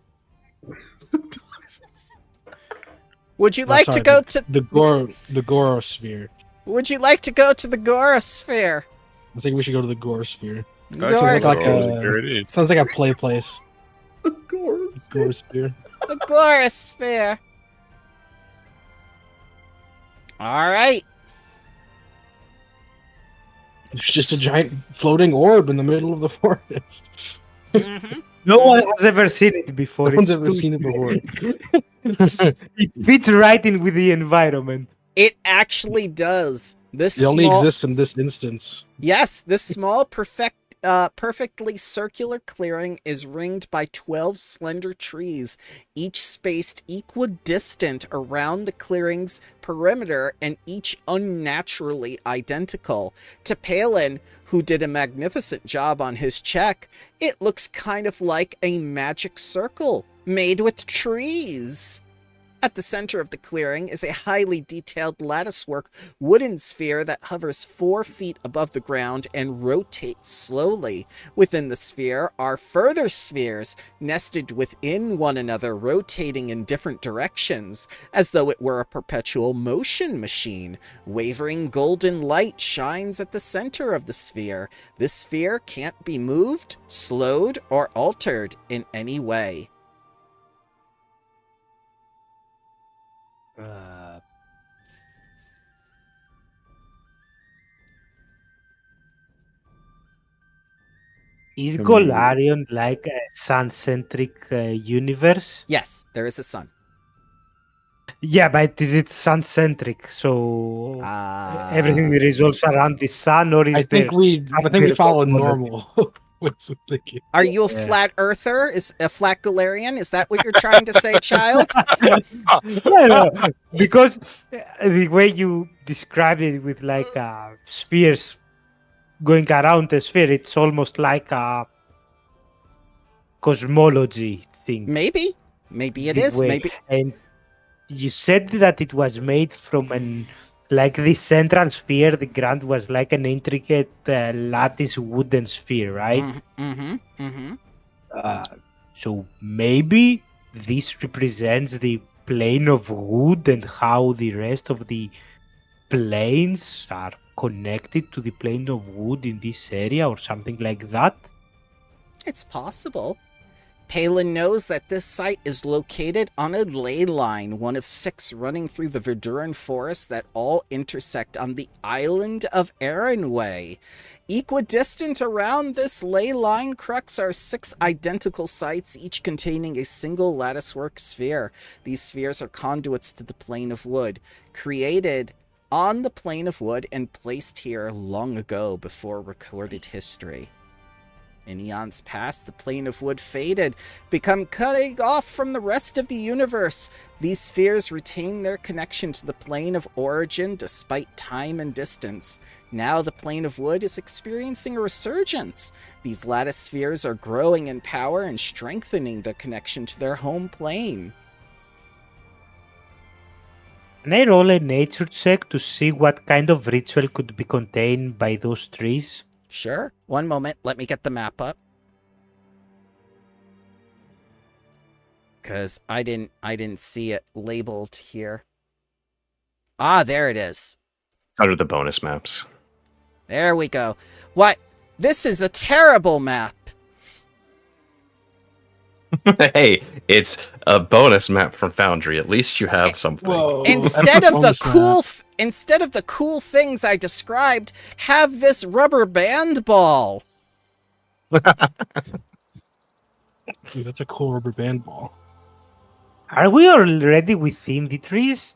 Would you like to go to the Gorosphere? Would you like to go to the Gorosphere? I think we should go to the Gorosphere. Sounds like a play place. The Gorosphere. The Gorosphere. All right. It's just a giant floating orb in the middle of the forest. Mm-hmm. No one has ever seen it before. No one's ever seen it before. It fits right in with the environment. It actually does. It only exists in this instance. Yes, this small, perfectly circular clearing is ringed by 12 slender trees, each spaced equidistant around the clearing's perimeter and each unnaturally identical. To Palin, who did a magnificent job on his check, it looks kind of like a magic circle made with trees. At the center of the clearing is a highly detailed latticework wooden sphere that hovers 4 feet above the ground and rotates slowly. Within the sphere are further spheres nested within one another, rotating in different directions, as though it were a perpetual motion machine. Wavering golden light shines at the center of the sphere. This sphere can't be moved, slowed, or altered in any way. Is Golarion like a sun-centric universe? Yes, there is a sun. Yeah, but is it sun-centric? So everything revolves around the sun, or is I think we follow normal. Are you a flat earther? Is a flat Golarion? Is that what you're trying to say, child? No, because the way you described it with like spheres going around the sphere, it's almost like a cosmology thing. Maybe it is. Way. Maybe. And you said that it was made from like the central sphere. The ground was like an intricate lattice wooden sphere, right? So maybe this represents the plane of wood and how the rest of the planes are connected to the plane of wood in this area or something like that? It's possible. Palin knows that this site is located on a ley line, one of 6 running through the Verduran forest that all intersect on the island of Erinway. Equidistant around this ley line crux are 6 identical sites, each containing a single latticework sphere. These spheres are conduits to the plane of wood, created on the plane of wood and placed here long ago before recorded history. In eons past, the plane of wood faded, become cutting off from the rest of the universe. These spheres retain their connection to the plane of origin despite time and distance. Now the plane of wood is experiencing a resurgence. These lattice spheres are growing in power and strengthening their connection to their home plane. Can I roll a nature check to see what kind of ritual could be contained by those trees? Sure. One moment. Let me get the map up. Because I didn't see it labeled here. Ah, there it is. Under the bonus maps. There we go. What? This is a terrible map. Hey, it's a bonus map from Foundry. At least you have something. Whoa. Instead of the Bonus map. cool things I described, have this rubber band ball. Dude, that's a cool rubber band ball. Are we already within the trees?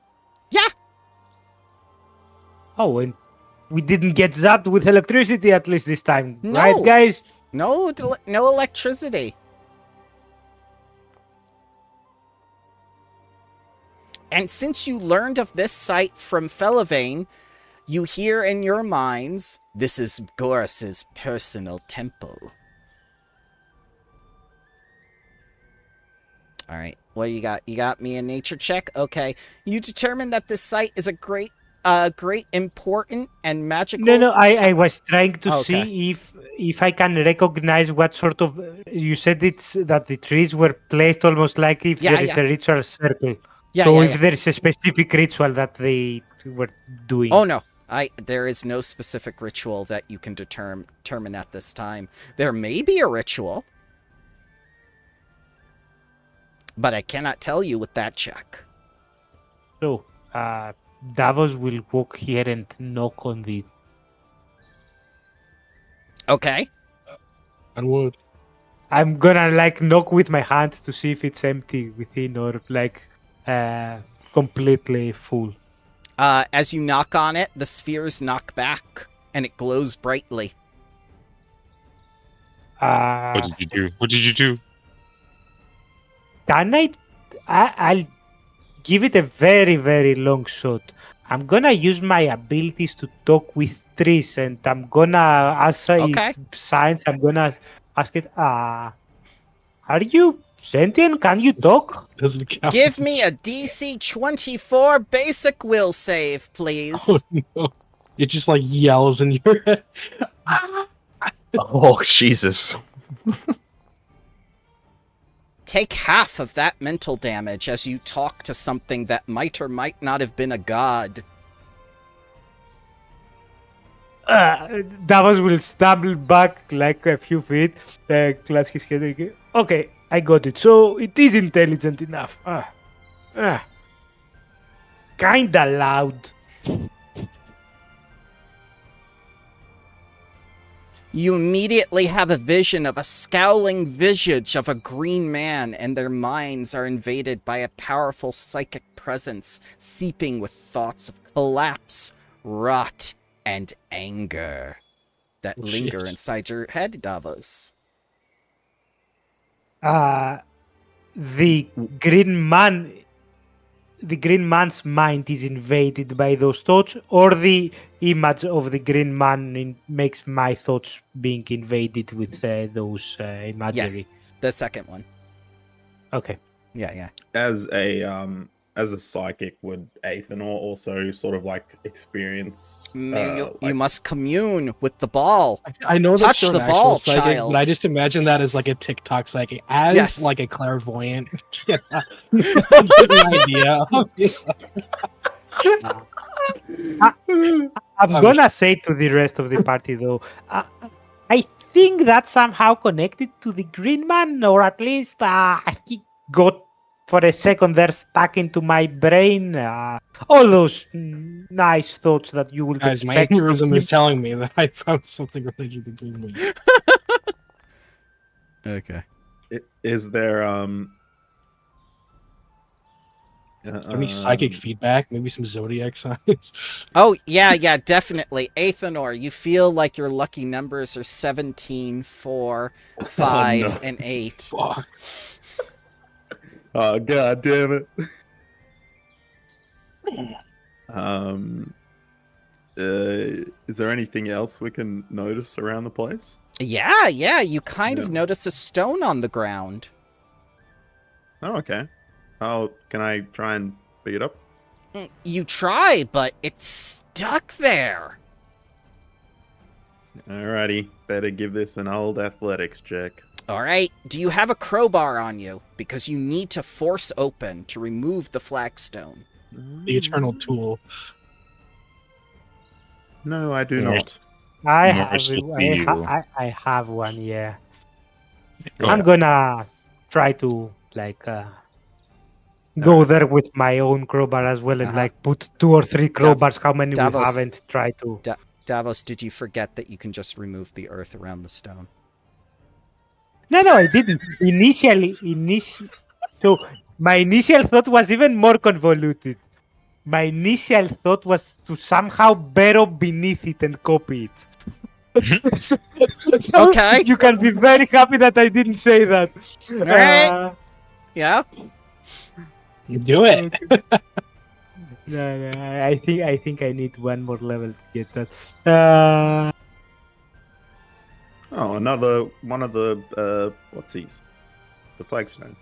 Yeah. Oh, and we didn't get zapped with electricity at least this time, No. right, guys? No electricity. And since you learned of this site from Felivane, you hear in your minds, this is Goros's personal temple. All right, what do you got? You got me a nature check? Okay. You determine that this site is a great, important and magical... No, I was trying to Okay. see if I can recognize what sort of... You said it's that the trees were placed almost like if there is a ritual circle. So if there is a specific ritual that they were doing. Oh, no. There is no specific ritual that you can determine at this time. There may be a ritual, but I cannot tell you with that check. So, Davos will walk here and knock on the... Okay. And wood. I'm gonna, knock with my hand to see if it's empty within or, completely full. As you knock on it, the spheres knock back, and it glows brightly. What did you do? What did you do? Can I'll give it a very, very long shot. I'm gonna use my abilities to talk with trees, and I'm gonna, as it's science, I'm gonna ask it, are you sentient? Can you talk? Doesn't count. Give me a DC 24 basic will save, please. Oh, no. It just yells in your head. Oh, Jesus. Take half of that mental damage as you talk to something that might or might not have been a god. Davos will stumble back a few feet, clutch his head again. Okay, I got it. So it is intelligent enough. Kinda loud. You immediately have a vision of a scowling visage of a green man, and their minds are invaded by a powerful psychic presence, seeping with thoughts of collapse, rot, and anger that linger inside your head, Davos. The green man's mind is invaded by those thoughts, or the image of the green man makes my thoughts being invaded with those imagery. Yes, the second one. Okay. Yeah. As a psychic, would Athanor also sort of experience? You must commune with the ball. I know touch that's the an ball, actual psychic, child. but I just imagine that as a TikTok psychic, as a clairvoyant. Get an idea. I'm gonna say to the rest of the party though, I think that's somehow connected to the green man, or at least he got for a second there stuck into my brain. All those nice thoughts that you would Guys, expect. my aneurysm is telling me that I found something related to the green man. Okay. Is there any psychic feedback? Maybe some zodiac signs? Oh, yeah, definitely. Athanor, you feel like your lucky numbers are 17, 4, 5, and 8. Fuck. Oh, god damn it. Is there anything else we can notice around the place? Yeah, you kind of notice a stone on the ground. Oh, okay. Can I try and pick it up? You try, but it's stuck there. Alrighty, better give this an old athletics check. All right. Do you have a crowbar on you? Because you need to force open to remove the flagstone. The eternal tool. No, I do Yeah. not. I More have, restricted to you. I have one, yeah. Go I'm ahead. gonna try to go there with my own crowbar as well and Uh-huh. put 2 or 3 crowbars. How many we Davos. haven't tried to? Davos, did you forget that you can just remove the earth around the stone? No, I didn't. So my initial thought was even more convoluted. My initial thought was to somehow burrow beneath it and copy it. so Okay. You can be very happy that I didn't say that. All right. Yeah. Do it. No, I think I need one more level to get that. Oh, another one of the what's these? The flagstones.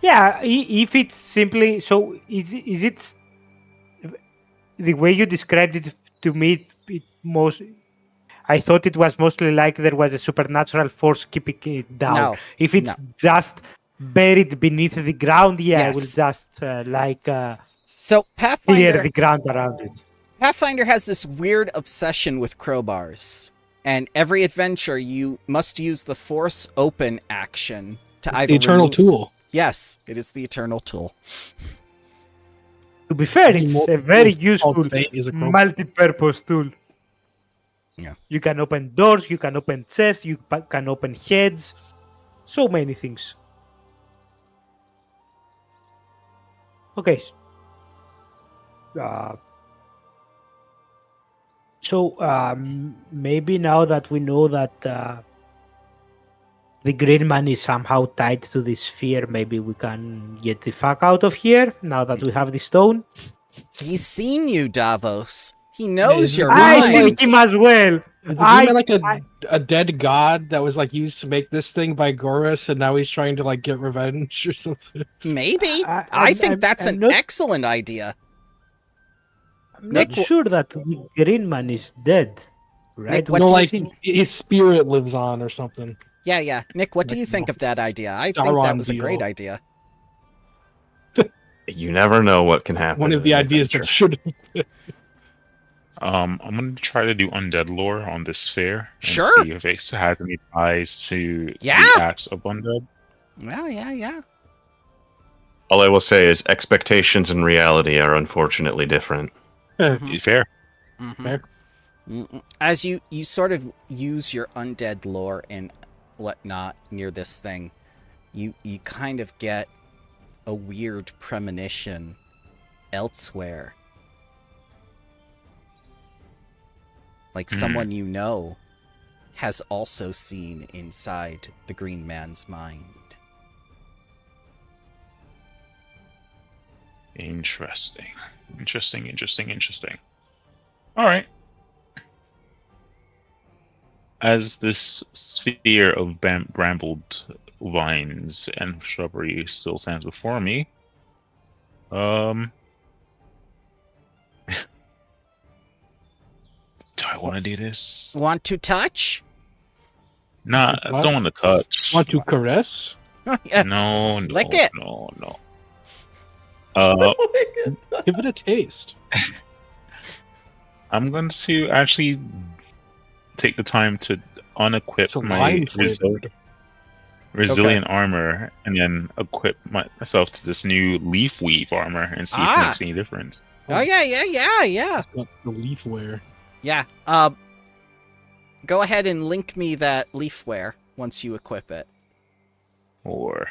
Yeah, if it's simply so, is it the way you described it to me? I thought it was mostly like there was a supernatural force keeping it down. No. If it's just buried beneath the ground, I will Yes. just So clear Pathfinder, the ground around it. Pathfinder has this weird obsession with crowbars, and every adventure you must use the force open action to either The eternal remove- tool. Yes, it is the eternal tool. To be fair, it's a very useful Is a crowbar. multi-purpose tool. Yeah. You can open doors, you can open chests, you can open heads, so many things. Okay. Maybe now that we know that the green man is somehow tied to the sphere, maybe we can get the fuck out of here now that we have the stone. He's seen you, Davos. He knows Is your it I mind. see him as well. Is the demon like a dead god that was used to make this thing by Gorus, and now he's trying to get revenge or something? Maybe. I think that's an excellent idea. I'm not sure that the green man is dead, right? Nick, what do you think? His spirit lives on or something. Yeah. Nick, what do you think of that idea? I think that Sauron was a great deal. idea. You never know what can happen. One of the ideas that should. I'm gonna try to do undead lore on this sphere and Sure. see if it has any ties to Yeah. the acts of undead. Well, yeah. All I will say is expectations and reality are unfortunately different. Fair. Fair. As you sort of use your undead lore and whatnot near this thing, you kind of get a weird premonition elsewhere. Like someone you know has also seen inside the green man's mind. Interesting. All right. As this sphere of brambled vines and shrubbery still stands before me, do I want to do this? Want to touch? Nah, I don't want to touch. Want to caress? Yeah. No. Lick it. No. Give it a taste. I'm going to actually take the time to unequip It's a my lime flavored. resilient armor and then equip myself to this new leaf weave armor and see if it makes any difference. Oh yeah. That's not the leafware. Yeah. Go ahead and link me that leafware once you equip it. Or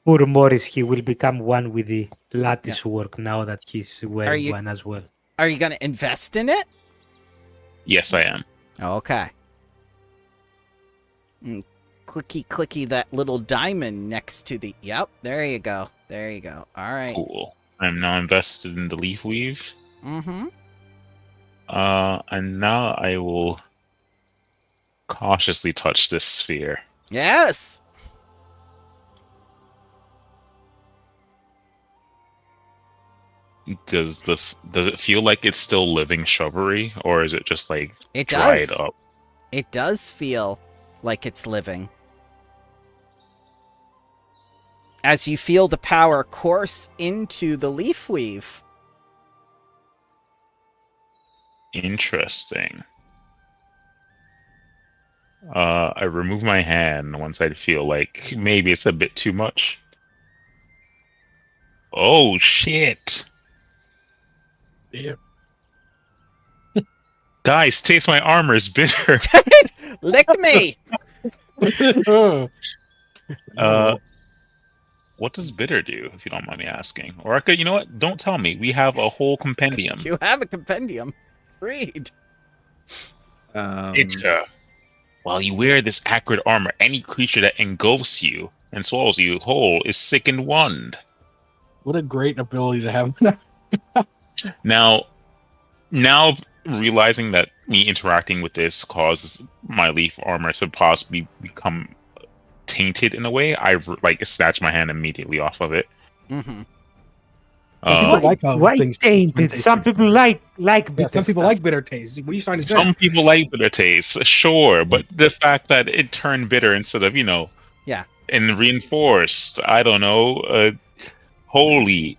Poor Morris, he will become one with the lattice work now that he's wearing one as well. Are you gonna invest in it? yes, I am. Okay. Clicky that little diamond next to the... Yep, there you go. All right. Cool. I'm now invested in the leaf weave. Mm-hmm. And now I will cautiously touch this sphere. Yes! does it feel like it's still living shrubbery, or is it just like It dried does. up? It does feel like it's living. As you feel the power course into the leaf weave. Interesting. I remove my hand once I feel like maybe it's a bit too much. Oh shit! Yeah. Guys, taste my armor. It's bitter. Lick me! What does bitter do, if you don't mind me asking? Or I could, you know what? Don't tell me. We have a whole compendium. You have a compendium. Read. Bitter. While you wear this acrid armor, any creature that engulfs you and swallows you whole is sick and wand. What a great ability to have. Now realizing that me interacting with this causes my leaf armor to possibly become tainted in a way, I've like snatched my hand immediately off of it. Mm-hmm. Why tainted? Some people like bitter some people stuff. like bitter taste. What are you trying to say? Some people like bitter taste, sure, but the fact that it turned bitter instead of, Yeah. and reinforced, I don't know, holy,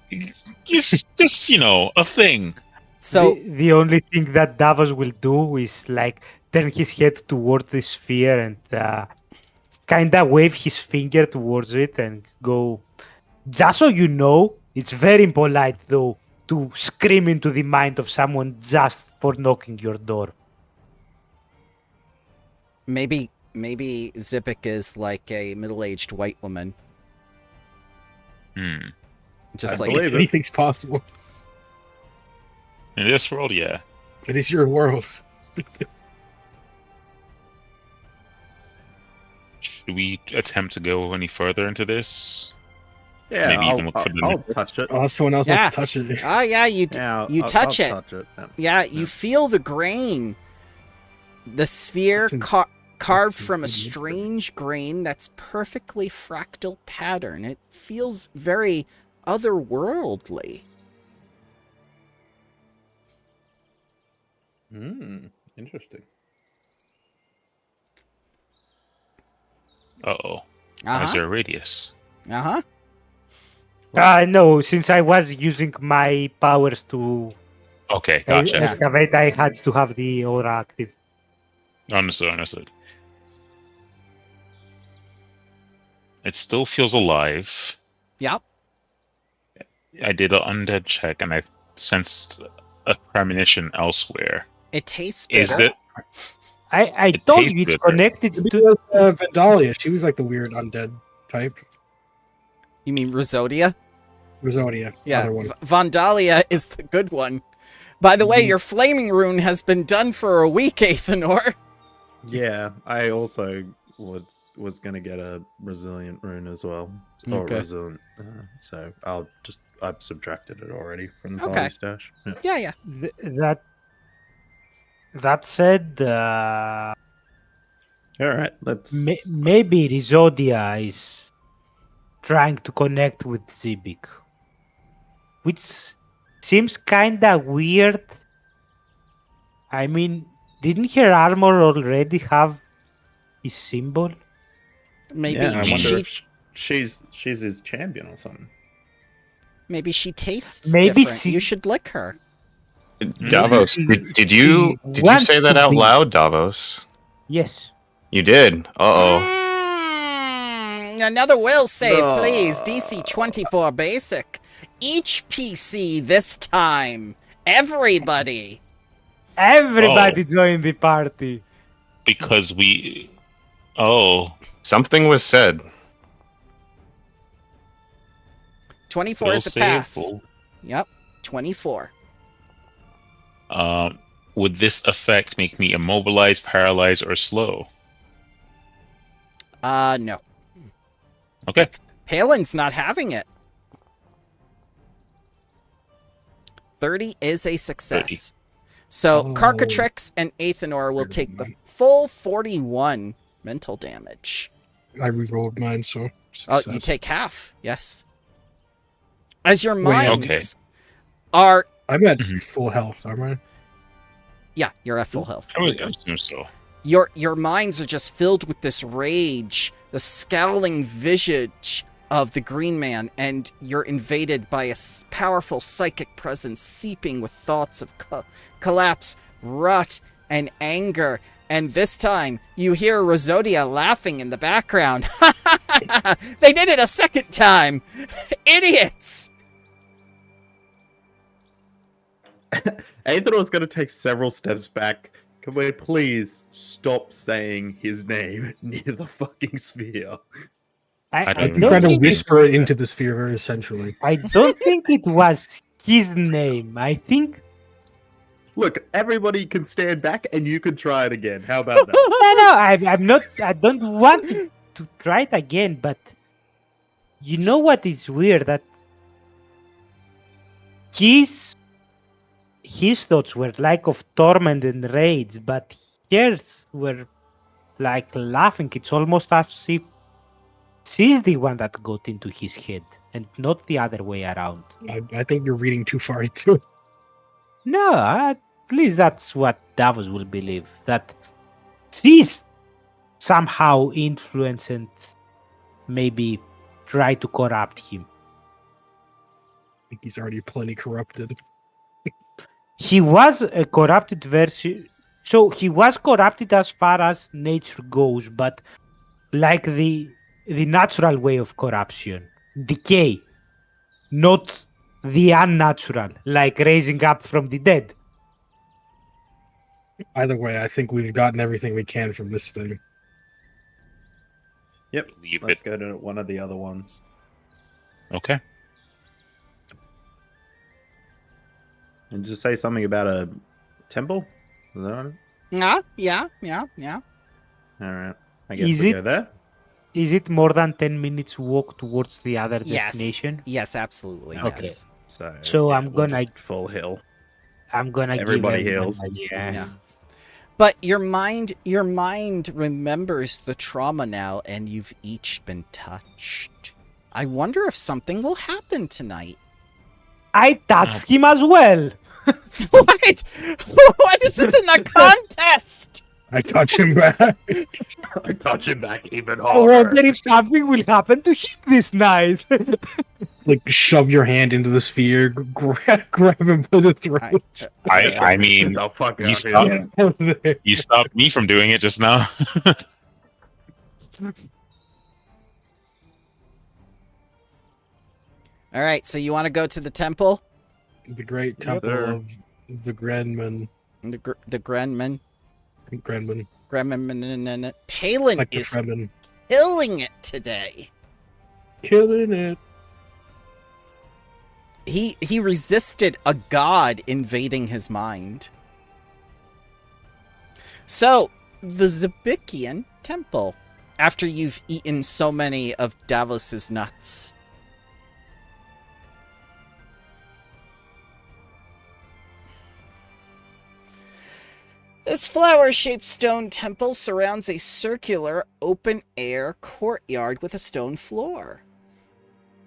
just a thing. So the only thing that Davos will do is like turn his head towards the sphere and kind of wave his finger towards it and go. Just so you know, it's very impolite though to scream into the mind of someone just for knocking your door. maybe Zipic is like a middle-aged white woman. Just I like believe it. Anything's possible. In this world, yeah. It is your world. Should we attempt to go any further into this? Yeah, Maybe even look for the I'll next- touch it. Oh, someone else Yeah. wants to touch it. ah, yeah, you Yeah, you touch I'll it. Touch it. Yeah. Yeah, you feel the grain. The sphere carved from a strange grain that's perfectly fractal pattern. It feels very otherworldly. Interesting. Uh-oh. Is there a radius? Uh-huh. No, since I was using my powers to Okay, gotcha. excavate, I had to have the aura active. Understood. It still feels alive. Yep. I did an undead check and I sensed a premonition elsewhere. It tastes bitter. Is it? I It told tastes you it's bitter. connected Maybe to. it was, Vandalia. She was like the weird undead type. You mean Rosodia? Rosodia. Yeah. Other one. Vandalia is the good one. By the way, your flaming rune has been done for a week, Athanor. Yeah, I also was gonna get a resilient rune as well. Or Okay. resilient. So I've subtracted it already from the Okay. party stash. Yeah. Yeah. That said, All right, let's. maybe Rizodia is trying to connect with Zibic, which seems kinda weird. I mean, didn't her armor already have his symbol? Maybe Yeah, I wonder she if she's his champion or something. maybe she tastes Maybe different. she- You should lick her. Davos, did you wants say that to out be- loud, Davos? Yes. You did. Uh-oh. Another will save, No. please. DC 24 basic. Each PC this time. Everybody. Everybody join the party. Because we... Oh. Something was said. 24 will is a save, pass. will- Yep. 24. Would this effect make me immobilized, paralyzed, or slow? No. Okay. Palin's not having it. 30 is a success. So Oh. Carcatrix and Athanor will take the full 41 mental damage. I rerolled mine, so. Oh, success. you take half. Yes. As your Wait, minds are... I'm at full health, aren't I? Yeah, you're at full health. I would assume so. Your minds are just filled with this rage, the scowling visage of the Green Man, and you're invaded by a powerful psychic presence seeping with thoughts of collapse, rot, and anger. And this time, you hear Rosodia laughing in the background. They did it a second time! Idiots! Aether was going to take several steps back. Can we please stop saying his name near the fucking sphere? I'm trying to whisper it into the sphere very essentially. I don't think it was his name. I think... Look, everybody can stand back and you can try it again. How about that? No, I'm not... I don't want to try it again, but... You know what is weird? That... His thoughts were like of torment and rage, but hers were like laughing. It's almost as if she's the one that got into his head and not the other way around. I think you're reading too far into it. No, at least that's what Davos will believe. That she's somehow influenced and maybe try to corrupt him. I think he's already plenty corrupted. He was a corrupted version. So he was corrupted as far as nature goes, but like the natural way of corruption, decay, not the unnatural, like raising up from the dead. Either way, I think we've gotten everything we can from this thing. Yep. Let's go to one of the other ones. Okay. And just say something about a temple? Is that on it? Yeah. Alright. I guess we go there. Is it more than 10 minutes walk towards the other destination? Yes, absolutely. Okay. Yes. So I'm gonna full hill. I'm gonna everybody give heals. Yeah. But your mind remembers the trauma now, and you've each been touched. I wonder if something will happen tonight. I touched him as well. What? Why is this in a contest? I touch him back. I touch him back even I harder. wonder if something will happen to him this night. Like, shove your hand into the sphere, grab him by the throat. I mean, the fuck you out stopped, here. you stopped me from doing it just now. All right, so you want to go to the temple? The great temple of the Grenman. The Grenman. Grenman. Grenman. Palin Like the is Fremen. killing it today. Killing it. He resisted a god invading his mind. So, the Zabikian temple. After you've eaten so many of Davos's nuts. This flower-shaped stone temple surrounds a circular, open-air courtyard with a stone floor.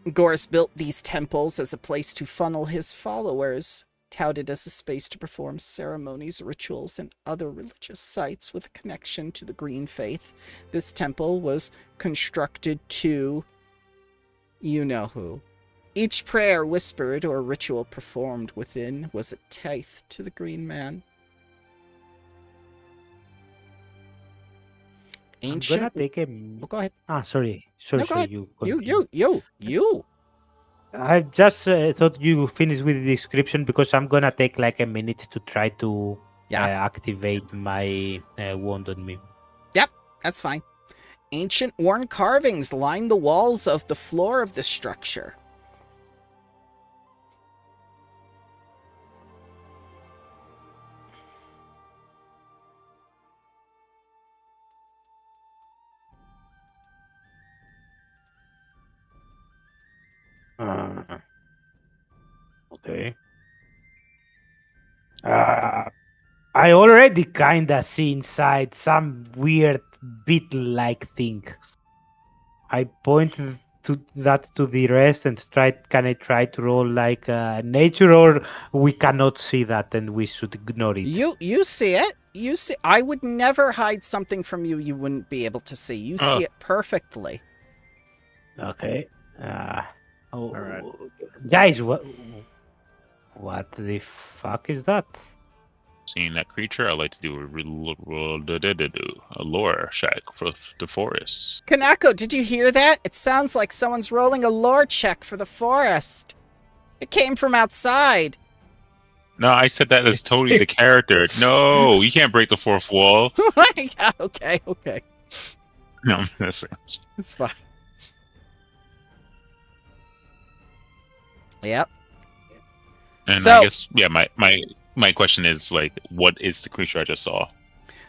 Goris built these temples as a place to funnel his followers, touted as a space to perform ceremonies, rituals, and other religious sites with a connection to the Green Faith. This temple was constructed to... you know who. Each prayer whispered or ritual performed within was a tithe to the Green Man. Ancient... I'm gonna take a... go ahead. Sorry. No, go ahead. You. I just thought you finished with the description because I'm gonna take like a minute to try to activate my wand on me. Yep, that's fine. Ancient worn carvings line the walls of the floor of the structure. Okay. I already kinda see inside some weird beetle-like thing. I point to the rest and can I try to roll like nature, or we cannot see that and we should ignore it? You see it. You see. I would never hide something from you you wouldn't be able to see. You see it perfectly. Okay. All right. Guys, what the fuck is that? Seeing that creature, I'd like to do a lore check for the forest. Kanako, did you hear that? It sounds like someone's rolling a lore check for the forest. It came from outside. No, I said that as totally the character. No, you can't break the fourth wall. Yeah, okay. No, I'm messing. It's fine. Yep. And So- I guess, yeah, my question is, like, what is the creature I just saw?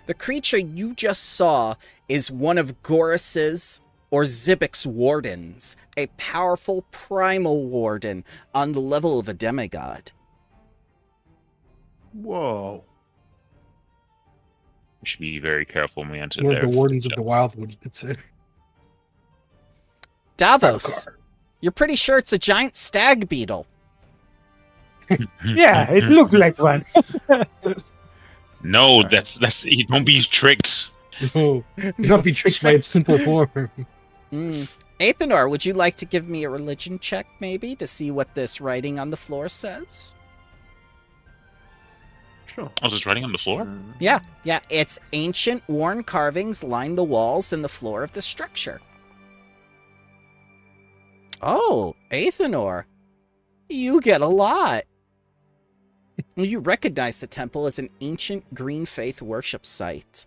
The creature you just saw is one of Goros's or Zibik's wardens, a powerful primal warden on the level of a demigod. Whoa. We should be very careful when we enter One of there. the Wardens of the Wildwood, you could say. Davos, you're pretty sure it's a giant stag beetle. Yeah, it looks like one. No, that's don't be tricked. No, do not be tricked by its simple form. Athenor, would you like to give me a religion check, maybe, to see what this writing on the floor says? Sure. I was just writing on the floor? Yeah. It's ancient, worn carvings line the walls and the floor of the structure. Oh, Athenor, you get a lot. You recognize the temple as an ancient green faith worship site.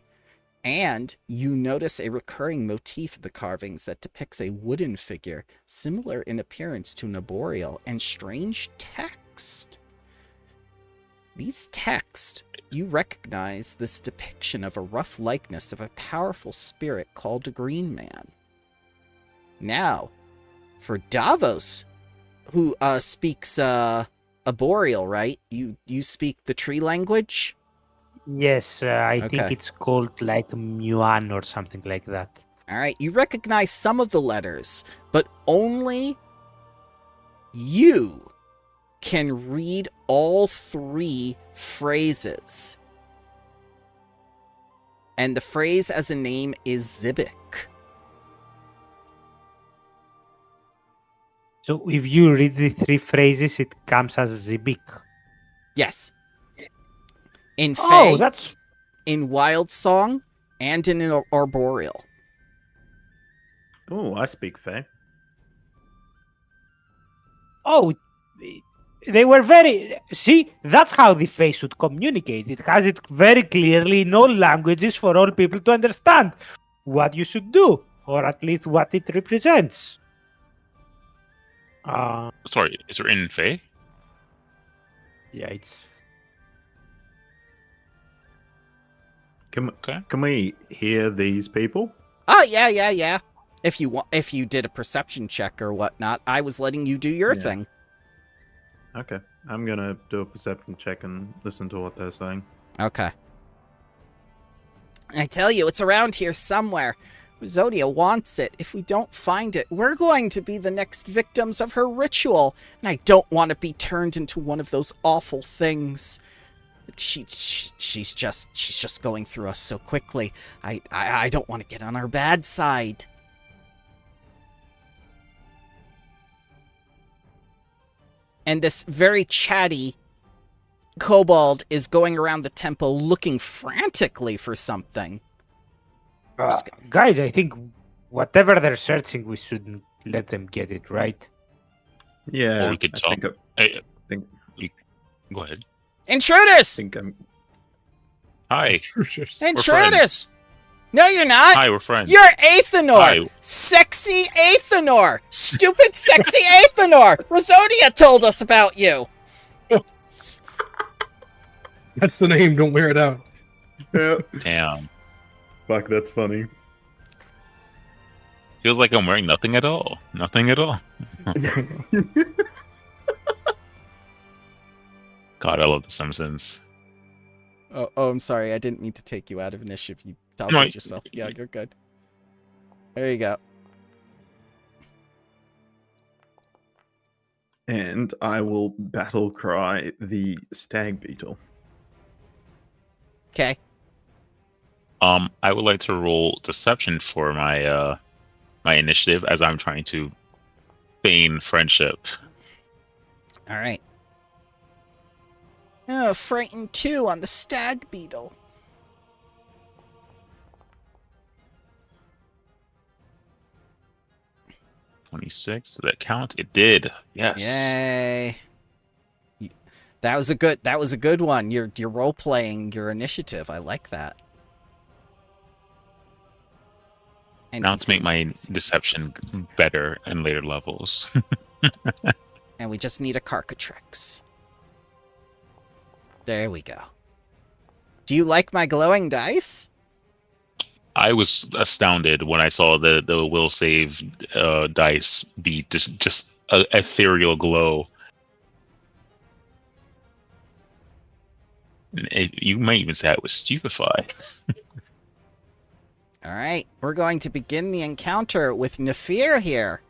And you notice a recurring motif of the carvings that depicts a wooden figure, similar in appearance to an arboreal, and strange text. These texts, you recognize this depiction of a rough likeness of a powerful spirit called a Green Man. Now, for Davos, who speaks arboreal, right? You speak the tree language? Yes, I think Okay. it's called like Muan or something like that. All right, you recognize some of the letters, but only you can read all three phrases. And the phrase as a name is Zibik. So if you read the three phrases, it comes as Zibik. Yes. In Oh, Fae, that's in Wild Song, and in an Arboreal. Oh, I speak Fae. oh. They were very. See, that's how the face should communicate. It has it very clearly in all languages for all people to understand what you should do, or at least what it represents. Sorry, is there in Fae? Yeah, it's. Can we hear these people? Oh, yeah. If you did a perception check or whatnot, I was letting you do your Yeah. thing. Okay. I'm gonna do a perception check and listen to what they're saying. Okay. I tell you, it's around here somewhere. Zodia wants it. If we don't find it, we're going to be the next victims of her ritual, and I don't want to be turned into one of those awful things. She's just going through us so quickly. I don't want to get on her bad side. And this very chatty kobold is going around the temple looking frantically for something. Guys, I think whatever they're searching, we shouldn't let them get it, right? Yeah. Or we could talk. Go ahead. Intruders! Hi. Intruders! No, you're not. Hi, we're friends. You're Athenor. Hi. Sexy Athenor. Stupid sexy Athenor. Rosodia told us about you. That's the name. Don't wear it out. Yeah. Damn. Fuck, that's funny. Feels like I'm wearing nothing at all. Nothing at all. God, I love The Simpsons. Oh, I'm sorry. I didn't mean to take you out of initiative. You doubted yourself. Yeah, you're good. There you go. And I will battle cry the stag beetle. Okay. I would like to roll deception for my my initiative as I'm trying to feign friendship. All right. Oh, frightened 2 on the stag beetle. $26. Did that count? It did. Yes. Yay. That was a good one. You're role playing your initiative. I like that. And Now to make my deception better in later levels. And we just need a Carcatrix. There we go. Do you like my glowing dice? I was astounded when I saw the will save dice be just a ethereal glow. You might even say I was stupefied. All right, we're going to begin the encounter with Nefir here.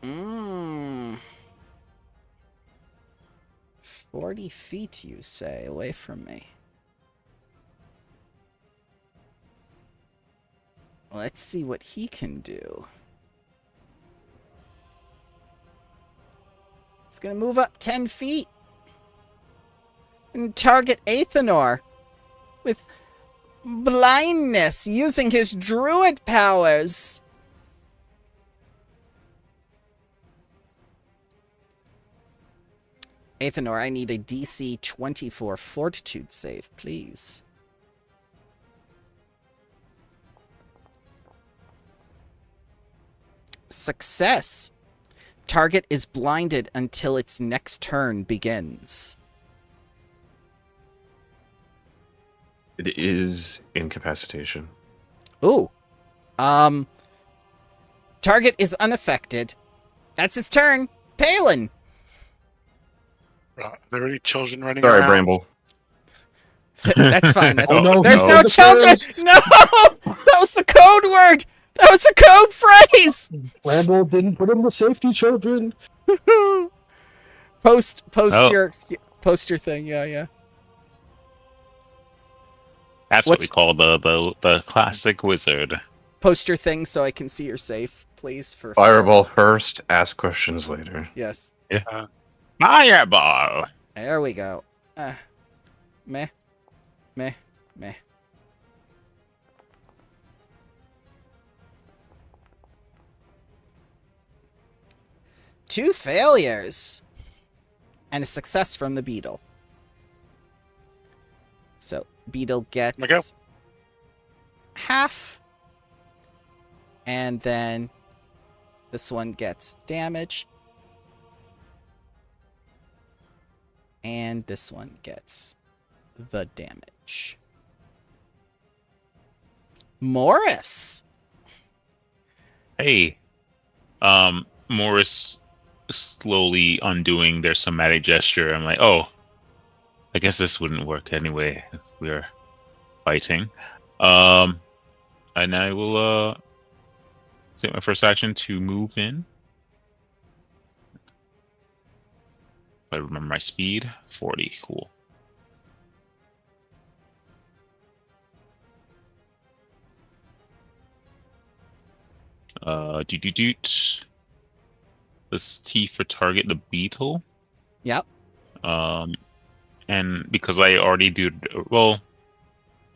Mmm. 40 feet, you say, away from me. Let's see what he can do. He's gonna move up 10 feet and target Athenor with blindness using his druid powers. Athenor, I need a DC 24 fortitude save, please. Success. Target is blinded until its next turn begins. It is incapacitation. Ooh. Target is unaffected. That's his turn. Palin. Are there any children running Sorry, around? Bramble. That's fine. That's no, There's no. no children. No, that was the code word. That was the code phrase. Bramble didn't put in the safety children. Post Oh. your thing. Yeah. That's what we call the classic wizard. Post your thing so I can see you're safe, please. For Fireball first, ask questions later. Yes. Yeah. Fireball. There we go. Meh. 2 failures. And a success from the beetle. So, beetle gets half. And then this one gets damage. And this one gets the damage. Morris. Hey. Morris slowly undoing their somatic gesture. I'm like, oh, I guess this wouldn't work anyway if we're fighting. And I will take my first action to move in. If I remember my speed, 40. Cool. Doot. This T for target the beetle. Yep. And because I already do, well,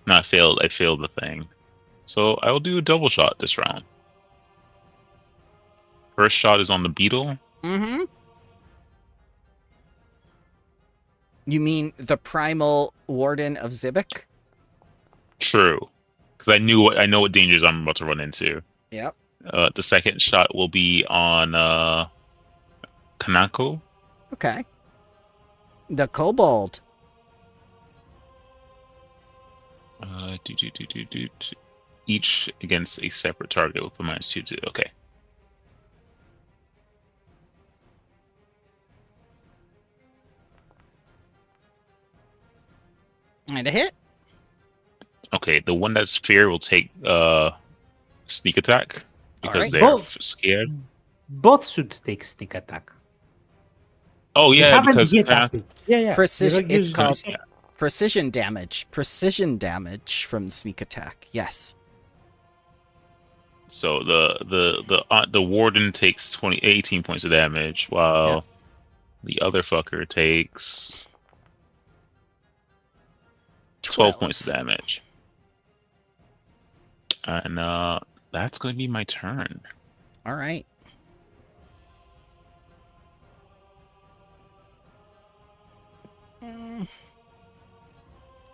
no, I failed the thing. So I will do a double shot this round. First shot is on the beetle. Mm-hmm. You mean the primal warden of Zibik? True. Because I know what dangers I'm about to run into. Yep. The second shot will be on Kanako. Okay. The kobold. Doot. Each against a separate target with a -2. Okay. And a hit. Okay, the one that's fear will take sneak attack because right. they're scared. Both should take sneak attack. Oh You yeah, haven't because yet up it. Yeah. Precision. It's called Yeah. precision damage. Precision damage from sneak attack. Yes. So the warden takes 18 points of damage, while the other fucker takes 12 points of damage. And that's going to be my turn. All right.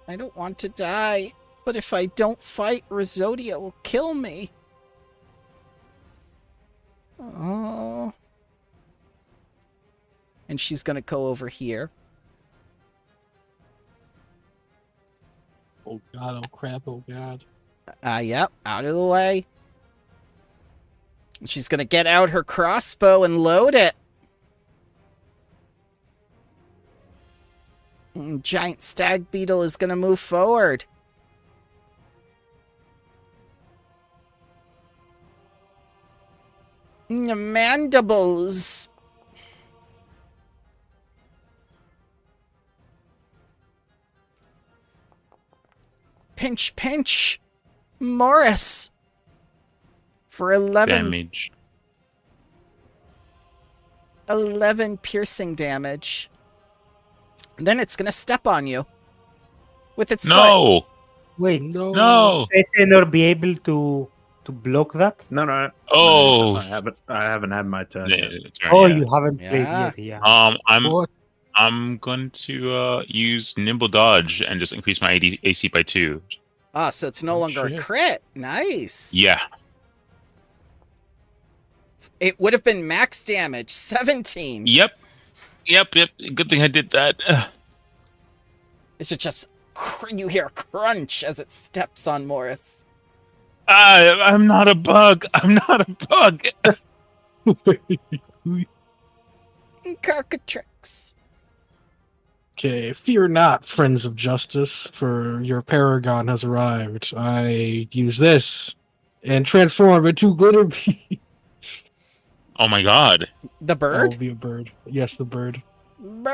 I don't want to die, but if I don't fight, Risodia will kill me. Oh. And she's gonna go over here. Oh god, oh crap, oh god. Yep, out of the way. She's gonna get out her crossbow and load it. Giant stag beetle is gonna move forward. Mandibles. Pinch, pinch. Morris. For 11 damage. 11 piercing damage. And then it's gonna step on you. With its foot. Wait, no. Ethanor be able to block that? No. Oh, I haven't had my turn yet. Oh, you haven't played yet. Yeah. I'm going to use nimble dodge and just increase my AC by 2. Ah, so it's no longer a crit. Nice. Yeah. It would have been max damage, 17. Yep. Good thing I did that. Is it just you hear a crunch as it steps on Morris? I'm not a bug. Carcatrix. Okay, fear not, friends of justice, for your paragon has arrived. I use this and transform into glitter bee. Oh my god. The bird? That will be a bird. Yes, the bird. Bird.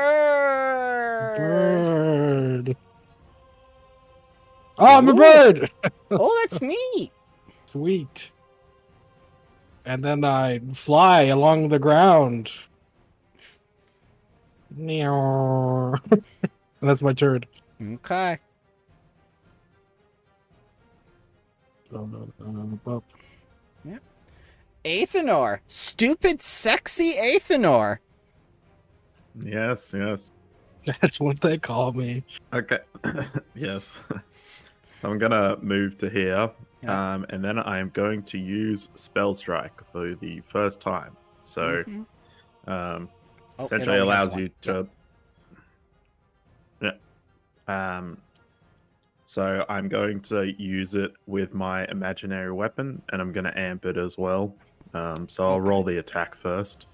Oh, I'm a bird! Oh, that's neat. Sweet. And then I fly along the ground. That's my turn. Okay. Yep. Athanor. Stupid, sexy Athanor. Yes. That's what they call me. Okay. Yes. So I'm gonna move to here, and then I am going to use Spell Strike for the first time. So, essentially allows you to. Yeah. So I'm going to use it with my imaginary weapon, and I'm going to amp it as well. So I'll roll the attack first.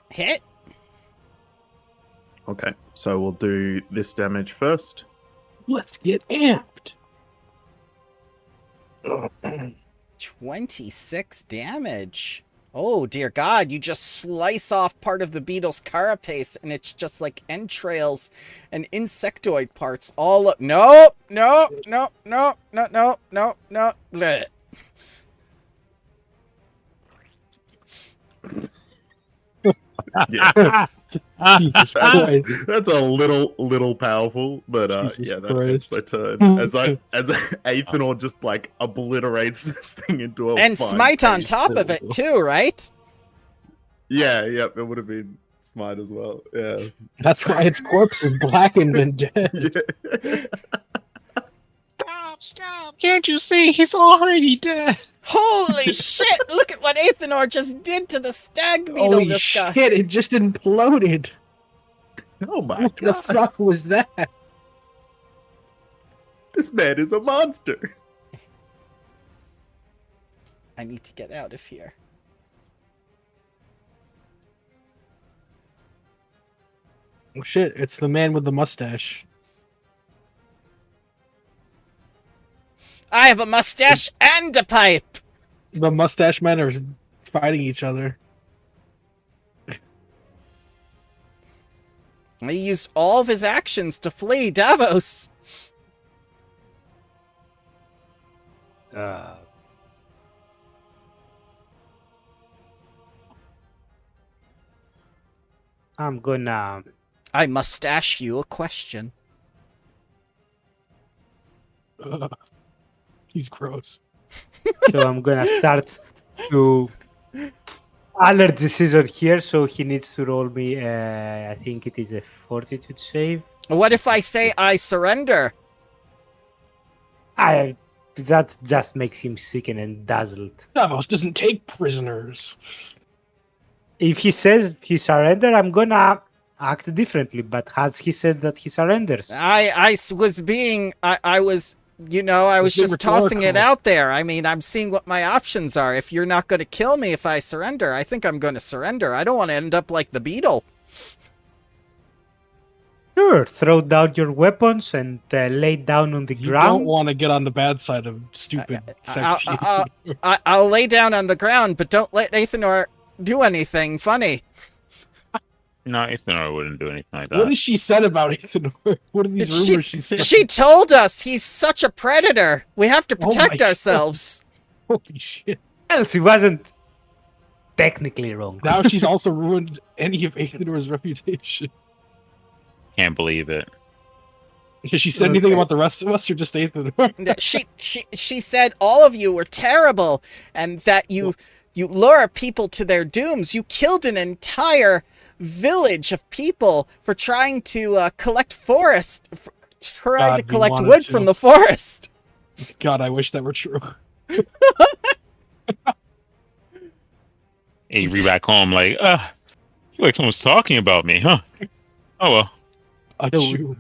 Hit. Okay, so we'll do this damage first. Let's get amped. 26 damage. Oh, dear God, you just slice off part of the beetle's carapace, and it's just like entrails and insectoid parts all up. Nope. Blech. Yeah. Jesus Christ. That's a little powerful, but Jesus yeah, Christ. that's my turn. As Athanor just like obliterates this thing into a And fine smite on paste. top of it too, right? Yeah, it would have been smite as well. Yeah. That's why its corpse is blackened and dead. Yeah. Stop! Can't you see he's already dead? Holy shit! Look at what Athanor just did to the stag beetle. Holy this guy. shit, it just imploded. Oh my What the god. fuck was that? This man is a monster. I need to get out of here. Oh shit, it's the man with the mustache. I have a mustache and a pipe. The mustache men are fighting each other. He used all of his actions to flee Davos. I'm gonna. I mustache you a question. He's gross. So I'm gonna start to alert decision here. So he needs to roll me. I think it is a fortitude save. What if I say I surrender? That just makes him sickened and dazzled. Davos doesn't take prisoners. If he says he surrender, I'm gonna act differently. But has he said that he surrenders? I was being, I was, you know, I was just tossing it out there. I mean, I'm seeing what my options are. If you're not going to kill me if I surrender, I think I'm going to surrender. I don't want to end up like the beetle. Sure, throw down your weapons and lay down on the You ground. don't want to get on the bad side of stupid, sexy. I'll lay down on the ground, but don't let Athenor do anything funny. No, Athenor wouldn't do anything like that. What has she said about Athenor? What are these rumors she said? She told us he's such a predator. We have to protect ourselves. Holy shit. Well, she wasn't technically wrong. Now she's also ruined any of Athenor's reputation. Can't believe it. Has she said anything about the rest of us or just Athenor? She said all of you were terrible and that you lure people to their dooms. You killed an entire village of people for trying to collect forest, trying to collect wood from the forest. God, I wish that were true. And you read back home like, I feel like someone's talking about me, huh? Oh well. So,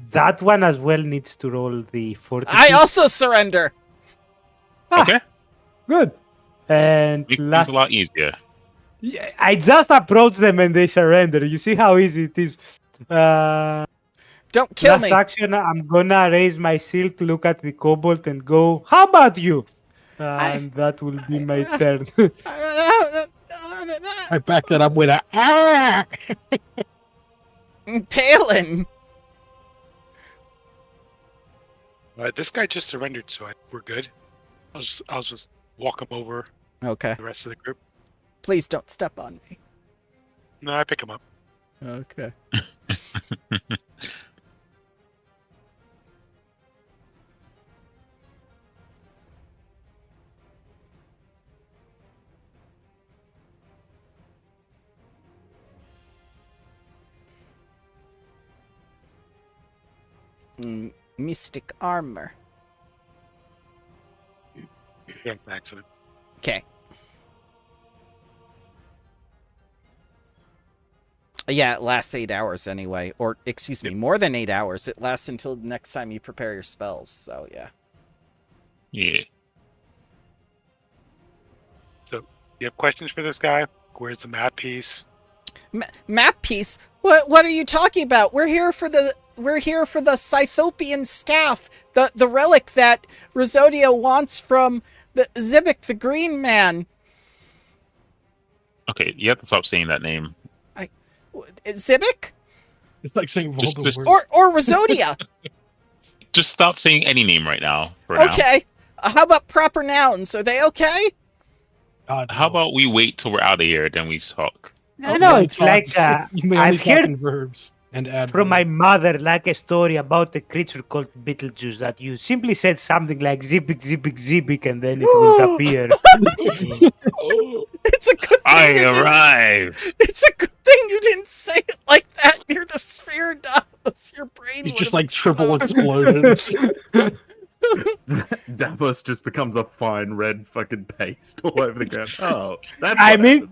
that one as well needs to roll the fortitude. I also surrender. Okay. Good. And Makes things a lot easier. Yeah, I just approach them and they surrender. You see how easy it is. Don't kill me. Last action, I'm gonna raise my shield to look at the kobold and go, how about you? And that will be my turn. I back that up with a Palin. All right, this guy just surrendered, so we're good. I'll just walk him over. Okay. The rest of the group. Please don't step on me. No, I pick him up. Okay. Mystic armor. Yeah, accident. Okay. Yeah, it lasts 8 hours anyway. Or, excuse me, more than 8 hours. It lasts until the next time you prepare your spells, so yeah. Yeah. So, you have questions for this guy? Where's the map piece? Map piece? What are you talking about? We're here for the Scythopian staff, the relic that Rosodia wants from the Zibik, the Green Man. Okay, you have to stop saying that name. Zibik? It's like saying Voldemort. Just or Rosodia. Just stop saying any name right now. Okay. How about proper nouns? Are they okay? No. How about we wait till we're out of here, then we talk? No, it's like I've heard verbs and add from my mother like a story about a creature called Beetlejuice that you simply said something like zibik, zibik, zibik, and then it will appear. It's a good thing I arrived. It's a good thing you didn't say it like that near the sphere, Davos. Your brain It's would just have like triple explosion. Davos just becomes a fine red fucking paste all over the ground. Oh, that's I mean,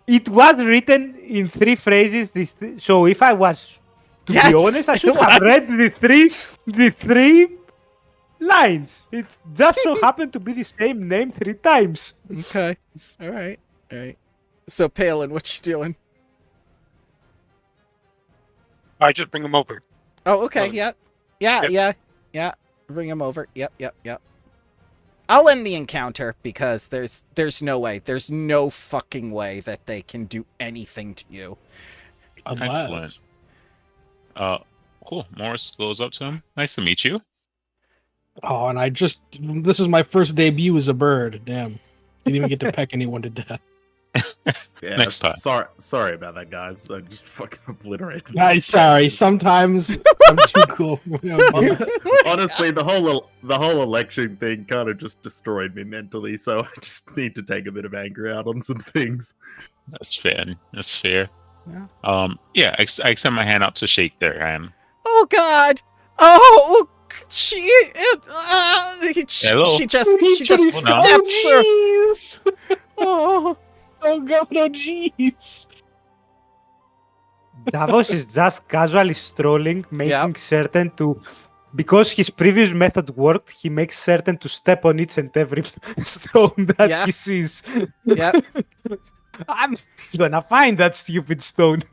it was written in 3 phrases. So if I was to be honest, I should have read the three lines. It just so happened to be the same name 3 times. Okay. All right. So Palin, what you doing? I just bring him over. Oh, okay. Yeah. Bring him over. Yep. I'll end the encounter because there's no way. There's no fucking way that they can do anything to you. Excellent. Cool. Morris goes up to him. Nice to meet you. Oh, and this is my first debut as a bird. Damn. Didn't even get to peck anyone to death. Yeah, Next time. Sorry about that, guys. I just fucking obliterated. Sorry. Sometimes I'm too cool. Honestly, the whole election thing kind of just destroyed me mentally. So I just need to take a bit of anger out on some things. That's fair. That's fair. Yeah. Yeah. I extend my hand up to shake their hand. Oh God! Oh, she just steps through. Oh God! Oh jeez! Davos is just casually strolling, making certain to, because his previous method worked, he makes certain to step on each and every stone that he sees. Yep. I'm gonna find that stupid stone.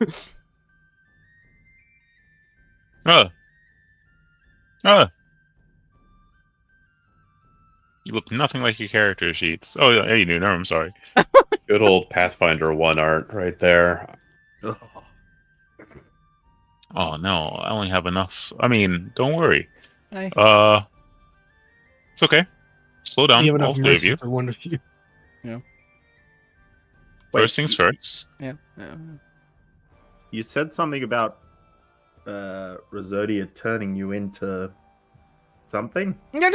You look nothing like your character sheets. Oh, yeah, you do. No, I'm sorry. Good old Pathfinder 1 art right there. Oh, no. I only have enough. I mean, don't worry. Hey. It's okay. Slow down, You have all enough three of mercy you. for one of you. Yeah. First things first. Yeah. You said something about Rosodia turning you into something? From the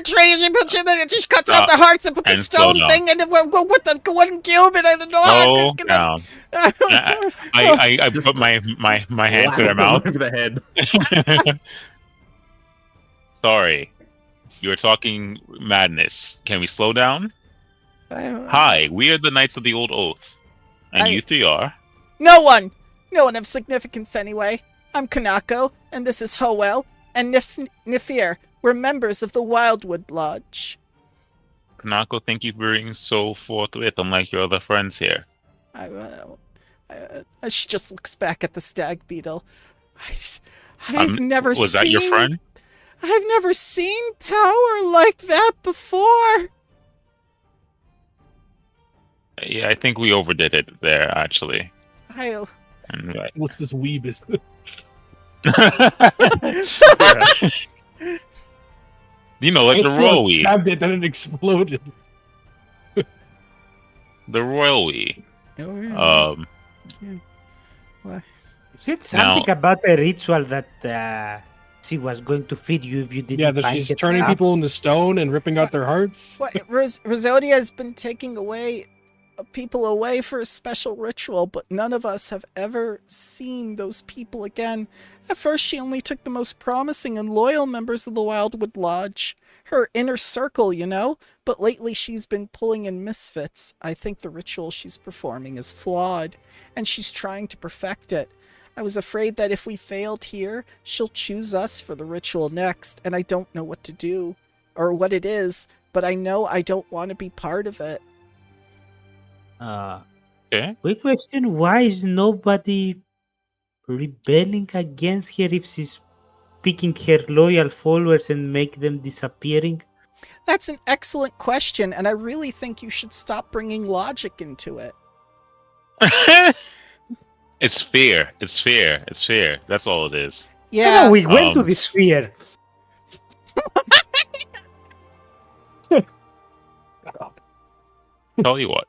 tree, she puts in and just cuts out the hearts and put the stone thing and with the one cube and I don't know. Slow down. I put my hand to their mouth. Over the head. Sorry. You were talking madness. Can we slow down? Hi, we are the Knights of the Old Oath. And you three are? No one of significance anyway. I'm Kanako, and this is Howell, and Nifir. We're members of the Wildwood Lodge. Kanako, thank you for being so forthwith, unlike your other friends here. She just looks back at the stag beetle. I've never Was seen... that your friend? I've never seen power like that before. Yeah, I think we overdid it there, actually. What's this wee business? You know, like the royal wee. Stabbed it, then it exploded. The royal wee. Oh, yeah. What? You said something about a ritual that she was going to feed you if you didn't. Yeah, that she's turning people into stone and ripping out their hearts. What? Rosodia has been taking people away for a special ritual, but none of us have ever seen those people again. At first, she only took the most promising and loyal members of the Wildwood Lodge. Her inner circle, you know? But lately she's been pulling in misfits. I think the ritual she's performing is flawed, and she's trying to perfect it. I was afraid that if we failed here, she'll choose us for the ritual next, and I don't know what to do, or what it is, but I know I don't want to be part of it. Okay. Quick question, why is nobody rebelling against her if she's picking her loyal followers and make them disappearing? That's an excellent question, and I really think you should stop bringing logic into it. It's fear. It's fear. It's fear. That's all it is. Yeah. No, we went to the sphere. Tell you what.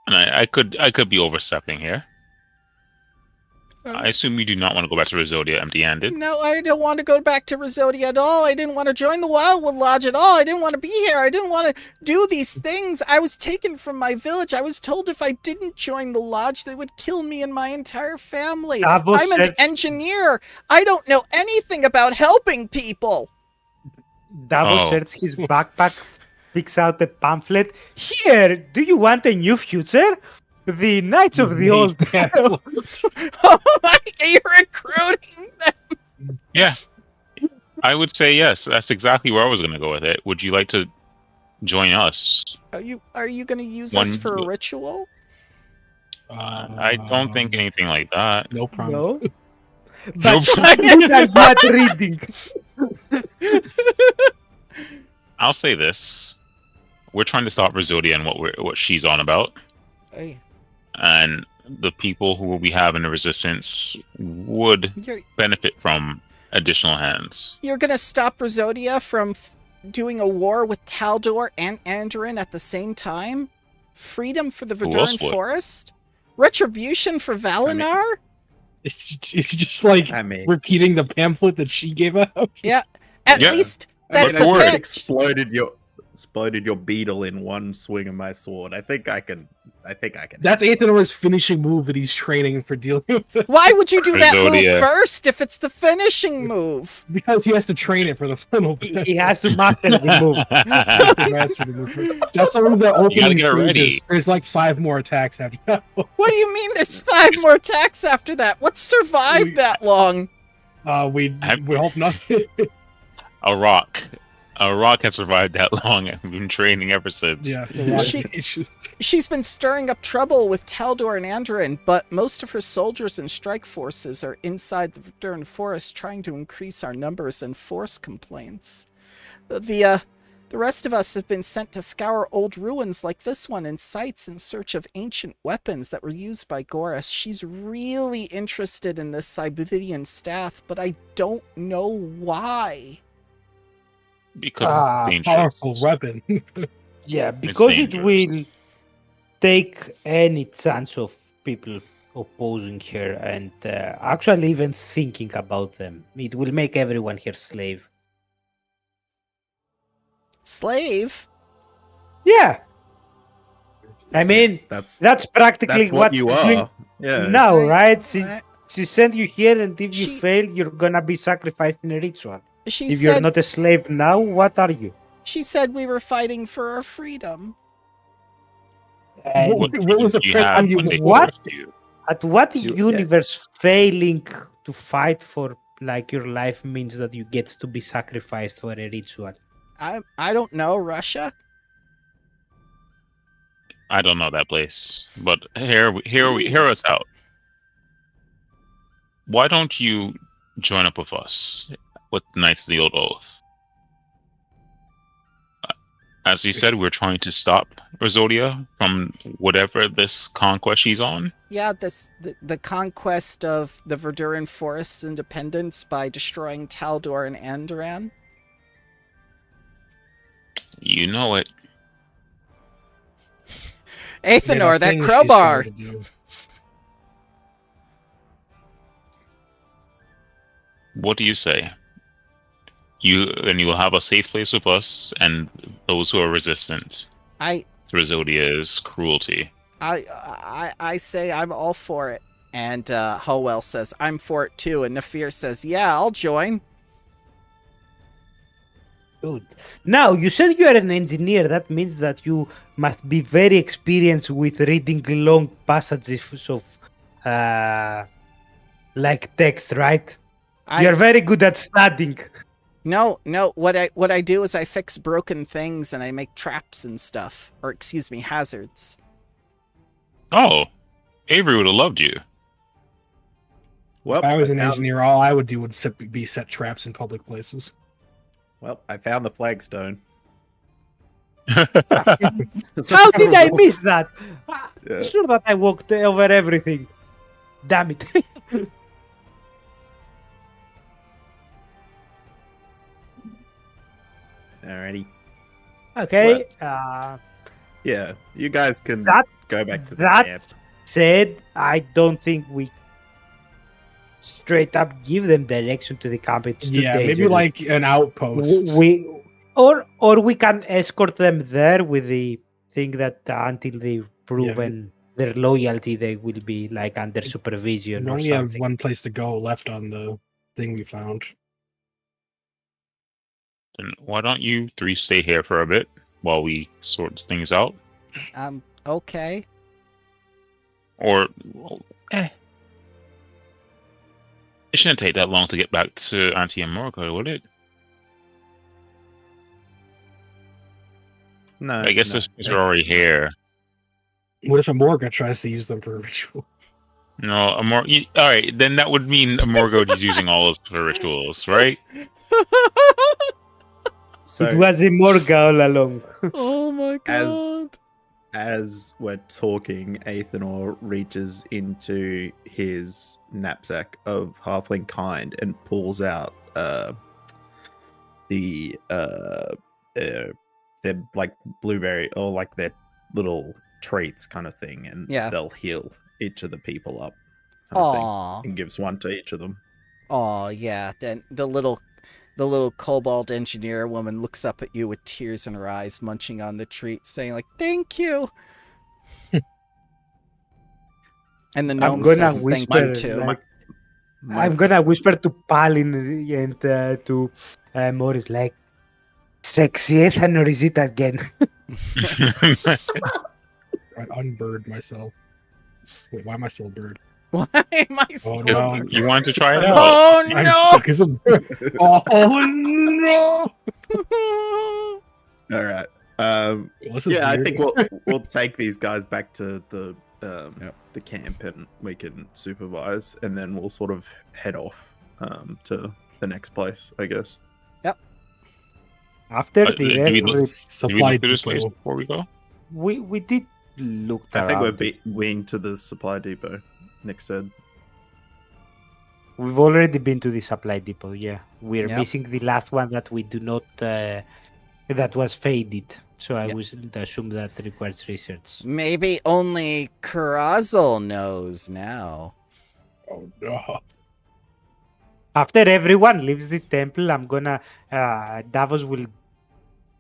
And I could be overstepping here. I assume you do not want to go back to Rosodia empty-handed. No, I don't want to go back to Rosodia at all. I didn't want to join the Wildwood Lodge at all. I didn't want to be here. I didn't want to do these things. I was taken from my village. I was told if I didn't join the lodge, they would kill me and my entire family. I'm an engineer. I don't know anything about helping people. Davos searches his backpack, picks out a pamphlet. Here, do you want a new future? The Knights of the Old Oh my, you're recruiting them. Yeah. I would say yes. That's exactly where I was going to go with it. Would you like to join us? Are you going to use us for a ritual? I don't think anything like that. No promise. No. But I'm not reading. I'll say this: we're trying to stop Rizodia and what she's on about, and the people who we have in the resistance would benefit from additional hands. You're gonna stop Rizodia from doing a war with Taldor and Andoran at the same time? Freedom for the Verduran Forest? Retribution for Valinar? It's just like repeating the pamphlet that she gave out. Yeah, at least that's the pitch. Exploded your beetle in one swing of my sword. I think I can. That's Aethanor's finishing move that he's training for dealing with it. Why would you do that move first if it's the finishing move? Because he has to train it for the final bit. He has to master the move. That's one of the opening stages. There's like 5 more attacks after that. What do you mean there's 5 more attacks after that? What survived that long? We hope nothing. A rock has survived that long and been training ever since. Yeah, she's been stirring up trouble with Taldor and Andoran, but most of her soldiers and strike forces are inside the Verduran Forest trying to increase our numbers and force complaints. The rest of us have been sent to scour old ruins like this one in sites in search of ancient weapons that were used by Goras. She's really interested in this Cyberthian staff, but I don't know why. Because it's powerful weapon. Yeah, because it will take any chance of people opposing her and actually even thinking about them. It will make everyone her slave. Slave? Yeah. I mean, that's practically what you are. Yeah. Now, right? She sent you here, and if you fail, you're gonna be sacrificed in a ritual. If you're not a slave now, what are you? She said we were fighting for our freedom. What was the At what universe failing to fight for like your life means that you get to be sacrificed for a ritual? I don't know, Russia? I don't know that place, but hear us out. Why don't you join up with us with Knights of the Old Oath? As you said, we're trying to stop Rizodia from whatever this conquest she's on. Yeah, the conquest of the Verduran Forest's independence by destroying Taldor and Andoran. You know it. Aethanor, that crowbar! What do you say? You will have a safe place with us and those who are resistant to Rizodia's cruelty. I say I'm all for it. And Howell says, I'm for it too. And Nafir says, yeah, I'll join. Good. Now, you said you are an engineer. That means that you must be very experienced with reading long passages of like text, right? You're very good at studying. No. What I do is I fix broken things and I make traps and stuff. Or excuse me, hazards. Oh, Avery would have loved you. Well, if I was an engineer, all I would do would be set traps in public places. Well, I found the flagstone. How did I miss that? I'm sure that I walked over everything. Damn it. Alrighty. Okay. Yeah, you guys can go back to the camp. Said, I don't think we straight up give them direction to the camp. It's too dangerous. Maybe like an outpost. Or we can escort them there with the thing that until they've proven their loyalty, they will be like under supervision. We only have one place to go left on the thing we found. Then why don't you 3 stay here for a bit while we sort things out? Okay. Or, It shouldn't take that long to get back to Auntie and Morgo, would it? No. I guess they're already here. What if a Morga tries to use them for a ritual? No, alright, then that would mean Morgo is using all of for rituals, right? So it was a Morga all along. Oh my god. As we're talking, Athanor reaches into his knapsack of halfling kind and pulls out they're like blueberry or like their little treats kind of thing, and they'll heal each of the people up. Aww. And gives one to each of them. Oh yeah. Then the little kobold engineer woman looks up at you with tears in her eyes, munching on the treat, saying like, "Thank you." And the gnome says thank you too. I'm gonna whisper to Palin and to Morris like, "Sexy Ethan, or is it again?" I unbird myself. Wait, why am I still a bird? Why am I still? Oh, no. You wanted to try it out. Oh no! I'm stuck as a bird. Oh no! All right. Yeah, I think we'll take these guys back to the camp and we can supervise, and then we'll sort of head off to the next place, I guess. Yep. After the supply depot before we go, we did look. I think we're being to the supply depot. Nick said. We've already been to the supply depot. Yeah, we're missing the last one that we do not. That was faded. So I would assume that requires research. Maybe only Karazal knows now. Oh no. After everyone leaves the temple, I'm gonna Davos will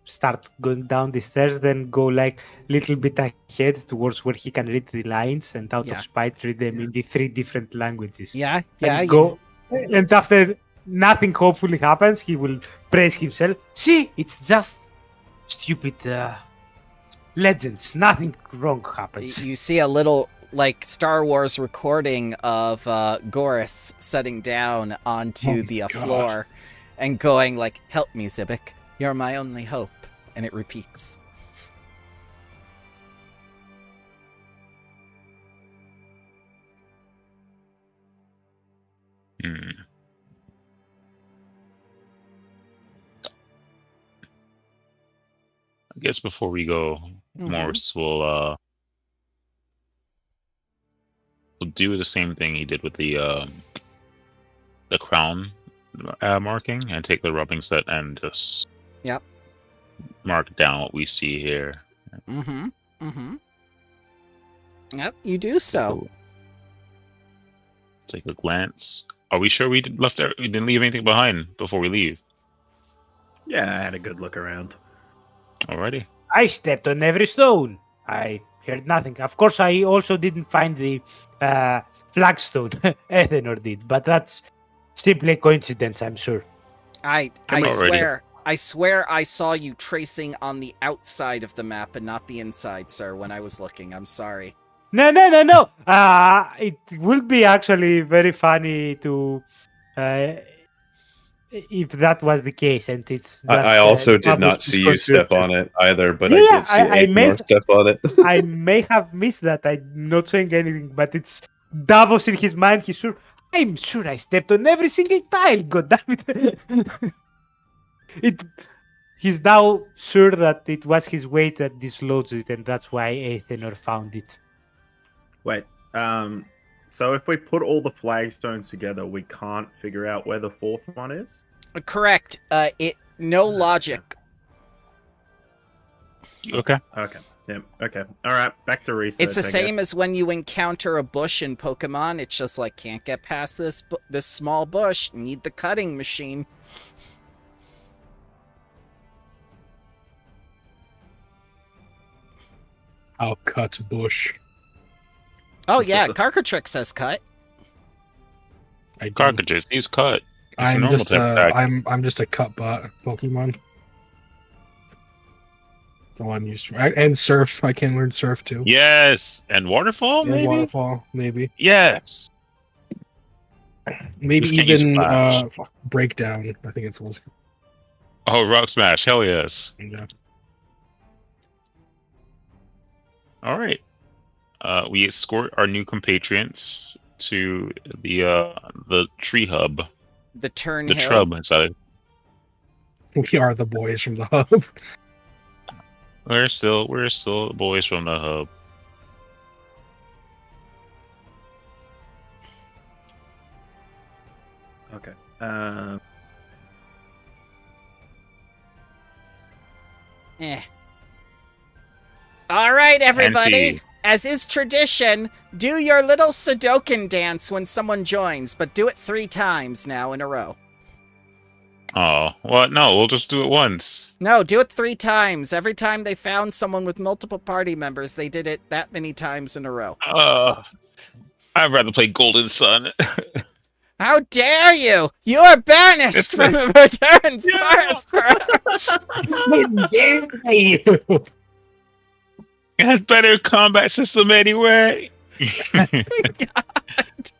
start going down the stairs, then go like little bit ahead towards where he can read the lines, and out of spite read them in the 3 different languages. And after nothing hopefully happens, he will praise himself. See, it's just stupid legends. Nothing wrong happens. You see a little like Star Wars recording of Goris sitting down onto the floor and going like, "Help me, Zibik. You're my only hope." And it repeats. I guess before we go, Morris will do the same thing he did with the crown marking, and take the rubbing set and just mark down what we see here. Yep, you do so. Take a glance. Are we sure we didn't leave anything behind before we leave? Yeah, I had a good look around. Alrighty. I stepped on every stone. I heard nothing. Of course, I also didn't find the flagstone. Ethanor did, but that's simply a coincidence, I'm sure. I swear I saw you tracing on the outside of the map and not the inside, sir, when I was looking. I'm sorry. No. It will be actually very funny to... if that was the case, and it's... Just, I also did not see you step on it either, but I did see Athanor step on it. I may have missed that. I'm not saying anything, but it's Davos in his mind. I'm sure I stepped on every single tile. God damn it! He's now sure that it was his weight that dislodged it, and that's why Athanor found it. Wait, so if we put all the flagstones together, we can't figure out where the 4th one is? Correct. No logic. Okay. Yeah, okay. Alright, back to research. It's the same as when you encounter a bush in Pokemon. It's just like, can't get past this small bush. Need the cutting machine. I'll cut bush. Oh yeah, Carcatrix says cut. Carcatrix, he's cut. I'm just a cut bot Pokemon. That's all I'm used to. And surf. I can learn surf too. Yes, and waterfall. Maybe waterfall. Maybe. Yes. Maybe even breakdown. I think it's was. Oh, rock smash! Hell yes. Yeah. All right. We escort our new compatriots to the tree hub. The Tern The Hill. shrub inside. We are the boys from the hub. We're still boys from the hub. Okay. All right, everybody. Anti. As is tradition, do your little Sudoku dance when someone joins, but do it 3 times now in a row. Oh, what? No, we'll just do it once. No, do it 3 times. Every time they found someone with multiple party members, they did it that many times in a row. I'd rather play Golden Sun. How dare you! You are banished from the Tern Forest forever! How dare you! It has better combat system anyway. God.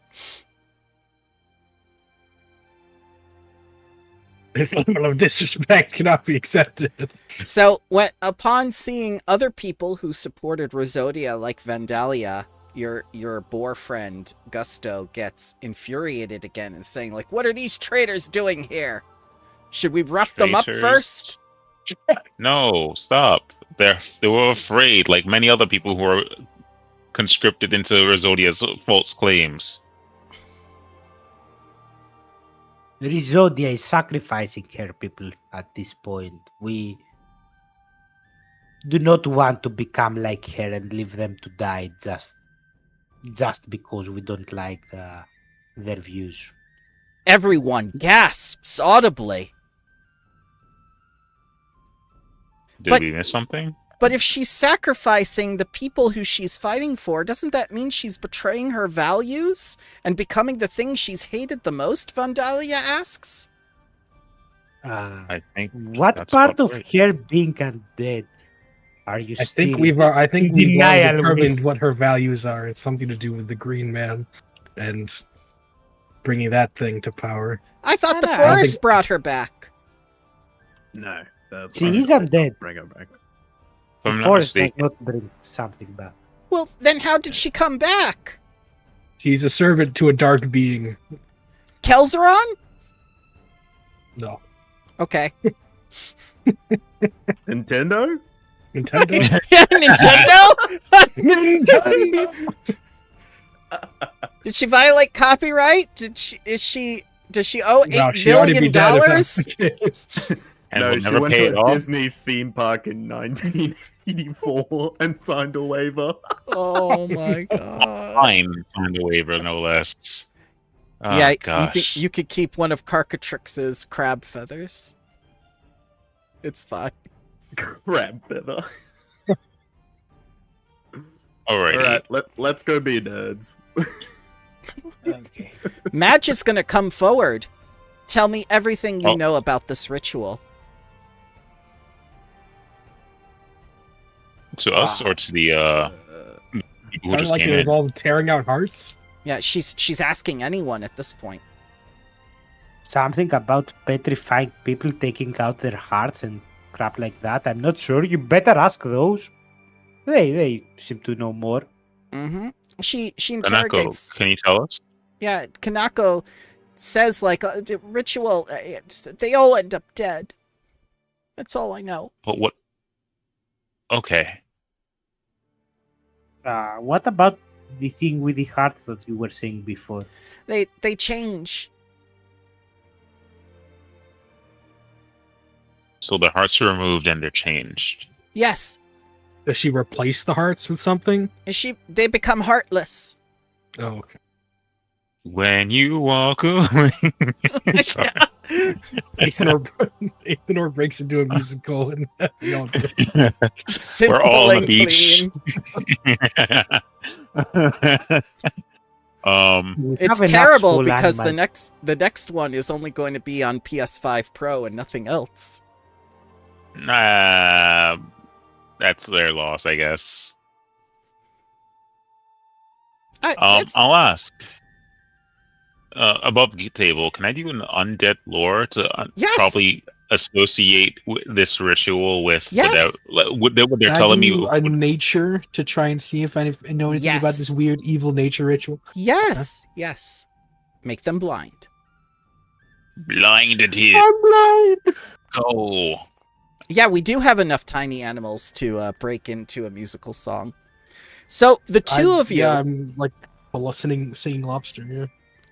This level of disrespect cannot be accepted. So, upon seeing other people who supported Rosodia like Vandalia, your boar friend Gusto gets infuriated again and saying, like, what are these traitors doing here? Should we rough them up first? No, stop. They were afraid, like many other people who were conscripted into Rosodia's false claims. Risodia is sacrificing her people at this point. We do not want to become like her and leave them to die just because we don't like their views. Everyone gasps audibly. Did we miss something? But if she's sacrificing the people who she's fighting for, doesn't that mean she's betraying her values and becoming the thing she's hated the most, Vandalia asks? I think. What part of her being undead are you I think we've denial determined what her values are. It's something to do with the Green Man and bringing that thing to power. I thought the forest brought her back. No. She is undead. Bring her back. The forest does not bring something back. Well, then how did she come back? She's a servant to a dark being. Kelzeron? No. Okay. Nintendo? Nintendo? Yeah, Nintendo? Nintendo! Did she violate copyright? Does she owe $8 million? And no, we'll she never went pay to it a off? Disney theme park in 1984 and signed a waiver. Oh my god. Fine, signed the waiver, no less. Oh, yeah, gosh. you could keep one of Carcatrix's crab feathers. It's fine. Crab feather. Alrighty. Alright, let's go be nerds. Okay. Madge is gonna come forward. Tell me everything you know about this ritual. To us or to the people who just like came it in? involved tearing out hearts? Yeah, she's asking anyone at this point. Something about petrifying people, taking out their hearts and crap like that. I'm not sure. You better ask those. They seem to know more. Mm-hmm. She interrogates. Kanako, can you tell us? Yeah, Kanako says like the ritual. They all end up dead. That's all I know. But what? Okay. What about the thing with the hearts that you were saying before? They change. So the hearts are removed and they're changed. Yes. Does she replace the hearts with something? They become heartless. Oh, okay. When you walk away. Sorry. Ethanor breaks into a musical and we're all on the beach. It's terrible because the next one is only going to be on PS5 Pro and nothing else. Nah, that's their loss, I guess. I'll ask. Above the table, can I do an undead lore to probably associate this ritual with what they're telling me? A nature to try and see if I know anything about this weird evil nature ritual. Yes, yes. Make them blind. Blinded here. I'm blind. go. Yeah, we do have enough tiny animals to break into a musical song. So the two of you... Yeah, I'm like singing lobster, yeah.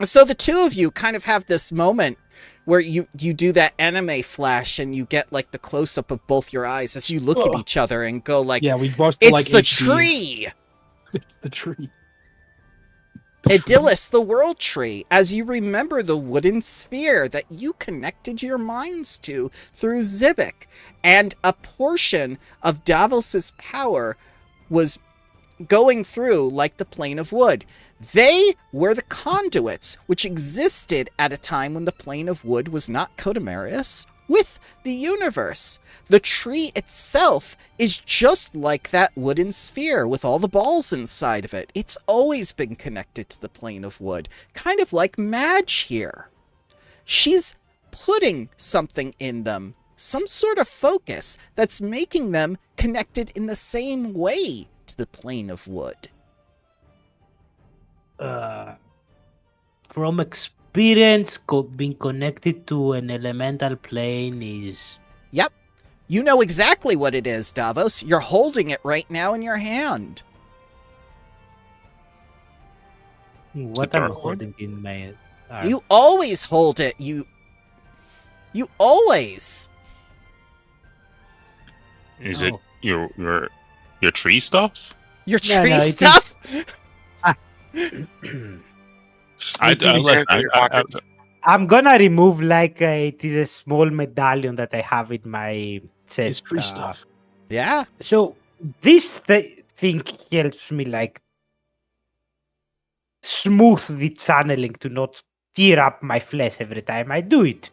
So the two of you kind of have this moment where you do that anime flash and you get like the close-up of both your eyes as you look at each other and go like, yeah, we watched it's like the HD. tree! It's the tree. Idyllis, the world tree, as you remember the wooden sphere that you connected your minds to through Zibik, and a portion of Davos's power was going through like the plane of wood. They were the conduits which existed at a time when the plane of wood was not cotemarious with the universe. The tree itself is just like that wooden sphere with all the balls inside of it. It's always been connected to the plane of wood, kind of like Madge here. She's putting something in them, some sort of focus that's making them connected in the same way to the plane of wood. From experience, being connected to an elemental plane is... Yep. You know exactly what it is, Davos. You're holding it right now in your hand. What am I holding in my... You always hold it. You always. Is it your tree stuff? Your tree stuff? I'm gonna remove it is a small medallion that I have in my chest. It's tree stuff. Yeah. So this thing helps me smooth the channeling to not tear up my flesh every time I do it.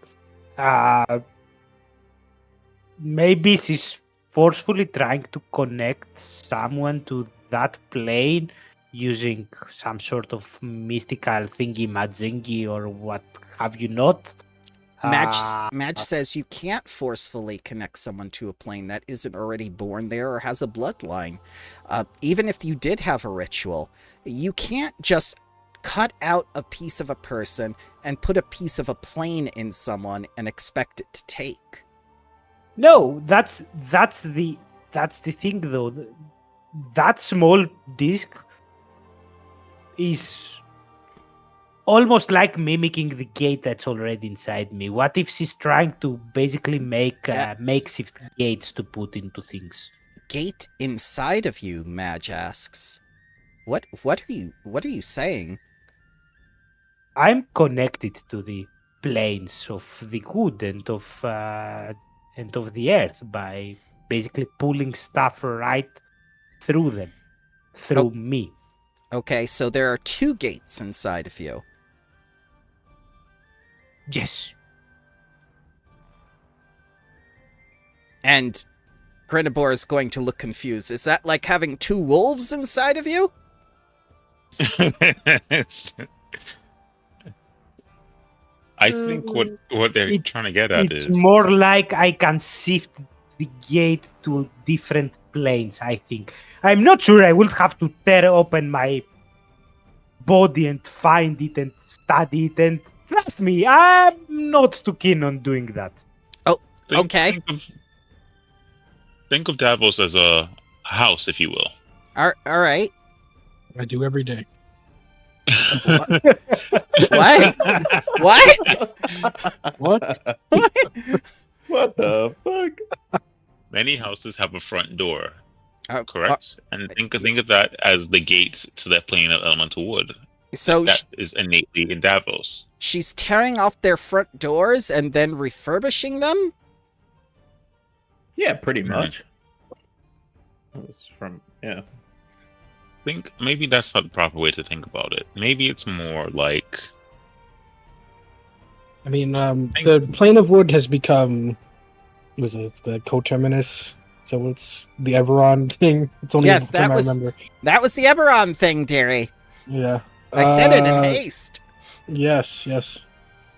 Maybe she's forcefully trying to connect someone to that plane using some sort of mystical thingy-majingy or what have you not. Madge says you can't forcefully connect someone to a plane that isn't already born there or has a bloodline. Even if you did have a ritual, you can't just cut out a piece of a person and put a piece of a plane in someone and expect it to take. No, that's the thing though. That small disc is almost like mimicking the gate that's already inside me. What if she's trying to basically make makeshift gates to put into things? Gate inside of you, Madge asks. What are you saying? I'm connected to the planes of the good and of the earth by basically pulling stuff right through them, through me. Okay, so there are two gates inside of you. Yes. And Grenabor is going to look confused. Is that like having two wolves inside of you? I think what they're trying to get at it's is more like I can shift the gate to different planes, I think. I'm not sure I would have to tear open my body and find it and study it, and trust me, I'm not too keen on doing that. Oh, okay. Think of Davos as a house, if you will. All right. I do every day. What? What? What? What the fuck? Many houses have a front door, correct? And think of that as the gates to that plane of elemental wood. So that is innately in Davos. She's tearing off their front doors and then refurbishing them? Yeah, pretty much. Yeah. I think maybe that's not the proper way to think about it. Maybe it's more like... I mean, the plane of wood has become... Was it the coterminus? So it's the Eberron thing? It's only yes, that was the Eberron thing, dearie. Yeah. I said it in haste. Yes.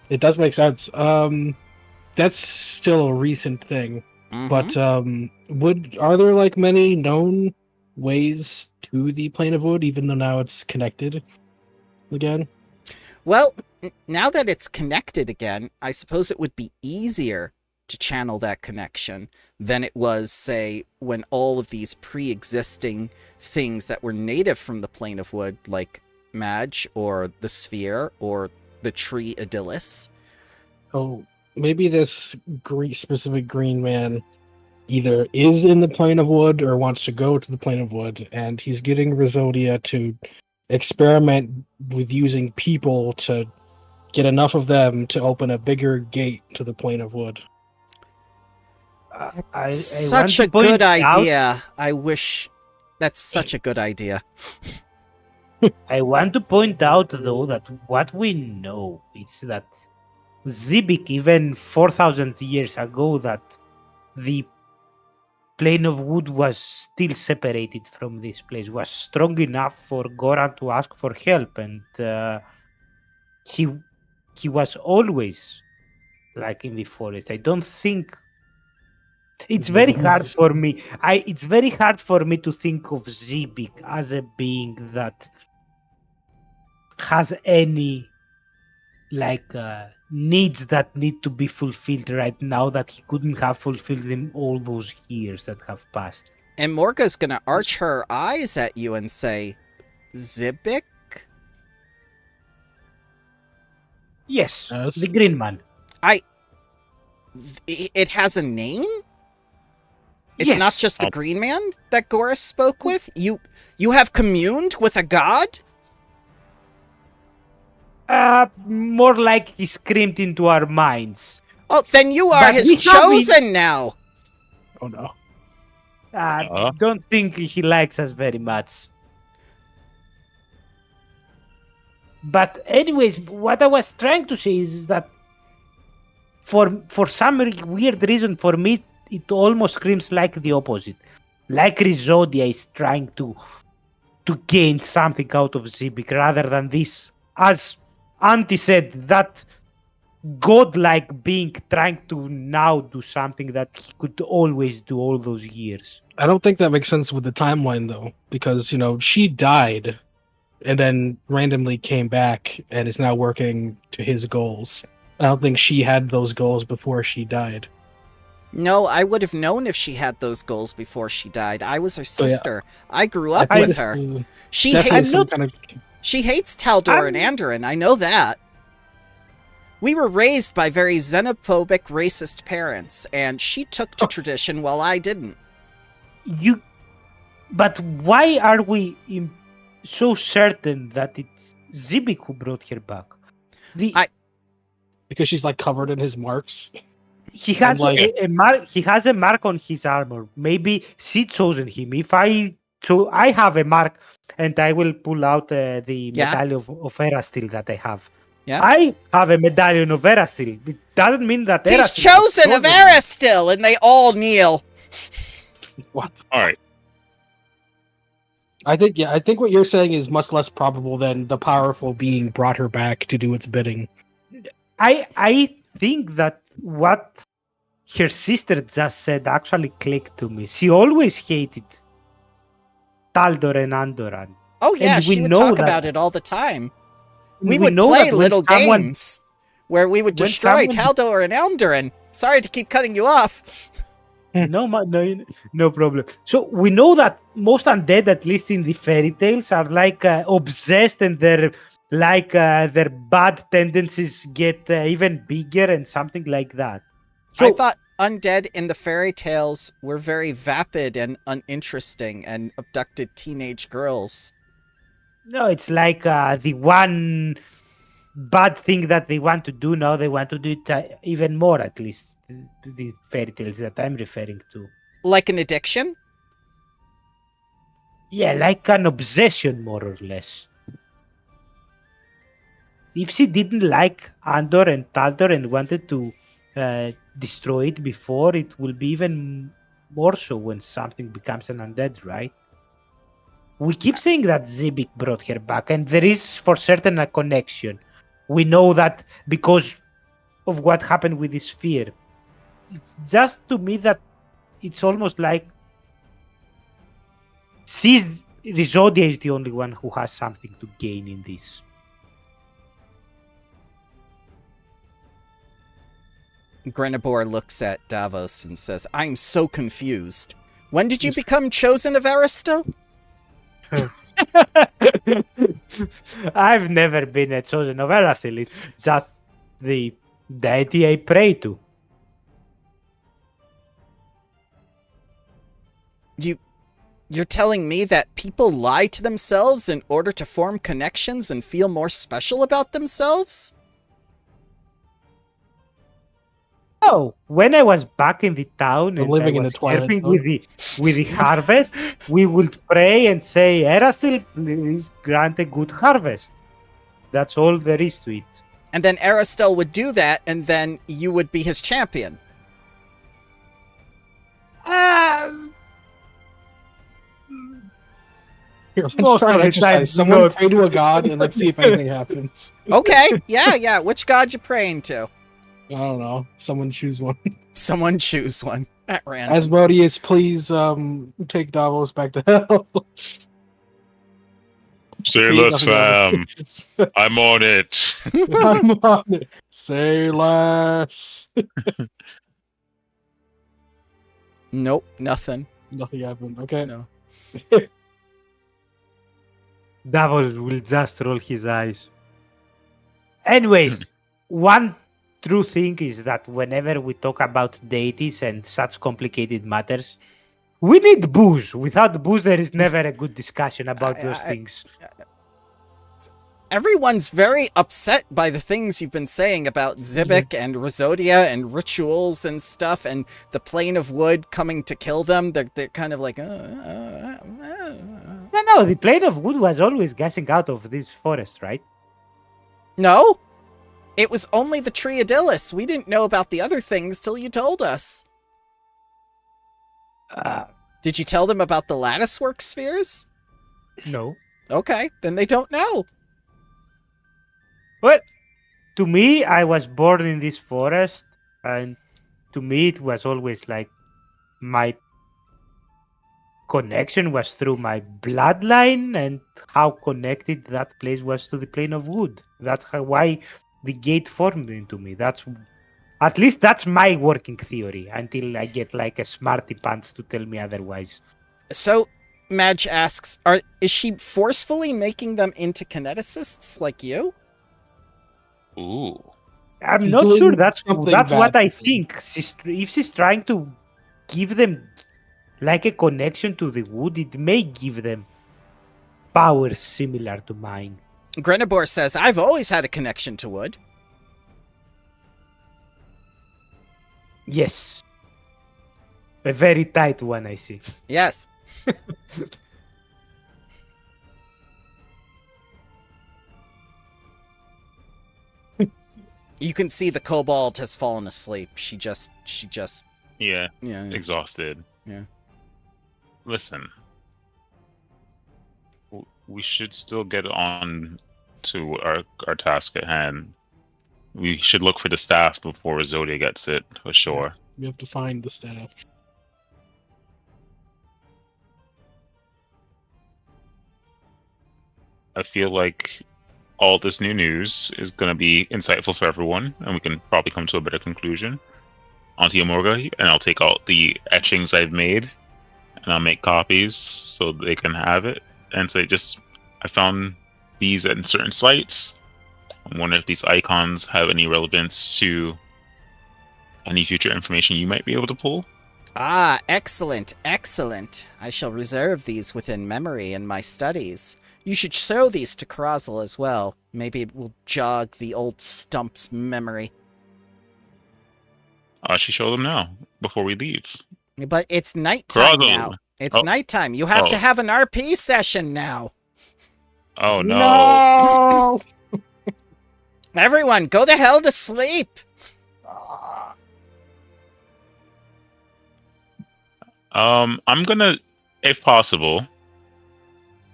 It does make sense. That's still a recent thing. Mm-hmm. But are there like many known ways to the plane of wood, even though now it's connected again? Well, now that it's connected again, I suppose it would be easier to channel that connection than it was, say, when all of these pre-existing things that were native from the plane of wood, like Madge or the sphere or the tree Idyllis. Oh, maybe this specific green man either is in the plane of wood or wants to go to the plane of wood, and he's getting Rhododia to experiment with using people to get enough of them to open a bigger gate to the plane of wood. Such a good idea. I wish that's such a good idea. I want to point out, though, that what we know is that Zibik, even 4,000 years ago, that the plane of wood was still separated from this place, was strong enough for Goran to ask for help, and he was always like in the forest. I don't think it's very hard for me. It's very hard for me to think of Zibik as a being that has any needs that need to be fulfilled right now that he couldn't have fulfilled them all those years that have passed. And Morga's gonna arch her eyes at you and say, Zibik? Yes, the green man. It has a name? It's Yes. not just the green man that Goris spoke with? You have communed with a god? More like he screamed into our minds. Oh, then you are his chosen now. Oh no. Don't think he likes us very much. But anyways, what I was trying to say is that for some weird reason, for me, it almost screams like the opposite. Like Rhododia is trying to gain something out of Zibik rather than this, as Auntie said, that godlike being trying to now do something that he could always do all those years. I don't think that makes sense with the timeline, though, because, she died and then randomly came back and is now working to his goals. I don't think she had those goals before she died. No, I would have known if she had those goals before she died. I was her sister. I grew up with her. She hates Taldor and Andoran. I know that. We were raised by very xenophobic, racist parents, and she took to tradition while I didn't. But why are we so certain that it's Zibik who brought her back? Because she's covered in his marks. He has a mark. He has a mark on his armor. Maybe she chosen him. I have a mark, and I will pull out the medallion of Erastil that I have. Yeah. I have a medallion of Erastil. It doesn't mean that he's chosen of Erastil, and they all kneel. What? All right. I think what you're saying is much less probable than the powerful being brought her back to do its bidding. I think that what her sister just said actually clicked to me. She always hated Taldor and Andoran. Oh yeah, she would talk about it all the time. We would play little games where we would destroy Taldor and Andoran. Sorry to keep cutting you off. No problem. So we know that most undead, at least in the fairy tales, are obsessed, and their bad tendencies get even bigger and something like that. So, I thought undead in the fairy tales were very vapid and uninteresting and abducted teenage girls. No, it's the one bad thing that they want to do now. They want to do it even more, at least the fairy tales that I'm referring to. Like an addiction? Yeah, like an obsession, more or less. If she didn't like Andor and Taldor and wanted to destroy it before, it will be even more so when something becomes an undead, right? We keep saying that Zibik brought her back, and there is for certain a connection. We know that because of what happened with the sphere. It's just to me that it's almost like Rhododia is the only one who has something to gain in this. Grenabor looks at Davos and says, I'm so confused. When did you become chosen of Aristil? I've never been a chosen of Aristil. It's just the deity I pray to. You're telling me that people lie to themselves in order to form connections and feel more special about themselves? Oh, when I was back in the town and living I in the was Twilight helping Zone. with the harvest, we would pray and say, Erastil, please grant a good harvest. That's all there is to it. And then Aristil would do that, and then you would be his champion. Here, let's Most try of an the time, exercise. Someone not. pray to a god and let's see if anything happens. Okay, yeah. Which god you praying to? I don't know. Someone choose one. Someone choose one at random. Asmodeus, please take Davos back to hell. Say less, fam. I'm on it. I'm on it. Say less. Nope, nothing. Nothing happened. Okay. No. Davos will just roll his eyes. Anyways, one true thing is that whenever we talk about deities and such complicated matters, we need booze. Without booze, there is never a good discussion about those things. Everyone's very upset by the things you've been saying about Zibik and Rosodia and rituals and stuff and the plane of wood coming to kill them. They're kind of like, No, the plane of wood was always gassing out of this forest, right? No, it was only the Triadilus. We didn't know about the other things till you told us. Did you tell them about the latticework spheres? No. Okay, then they don't know. Well, to me, I was born in this forest, and to me, it was always like my connection was through my bloodline and how connected that place was to the plane of wood. That's why the gate formed into me. At least that's my working theory until I get like a smarty pants to tell me otherwise. So, Madge asks, is she forcefully making them into kineticists like you? Ooh. I'm not sure that's what I think. If she's trying to give them like a connection to the wood, it may give them powers similar to mine. Grenabor says, I've always had a connection to wood. Yes. A very tight one, I see. Yes. You can see the kobold has fallen asleep. She just Yeah. Yeah. Exhausted. Yeah. Listen. We should still get on to our task at hand. We should look for the staff before Zodia gets it ashore. We have to find the staff. I feel like all this new news is going to be insightful for everyone, and we can probably come to a better conclusion. Onto Yamorga, and I'll take out the etchings I've made, and I'll make copies so they can have it. And so I found these at certain sites. I'm wondering if these icons have any relevance to any future information you might be able to pull. Ah, excellent, excellent. I shall reserve these within memory in my studies. You should show these to Karazal as well. Maybe it will jog the old stump's memory. I should show them now, before we leave. But it's nighttime Karazal. now. It's nighttime. You have to have an RP session now. Oh, no. Everyone, go the hell to sleep. I'm gonna, if possible,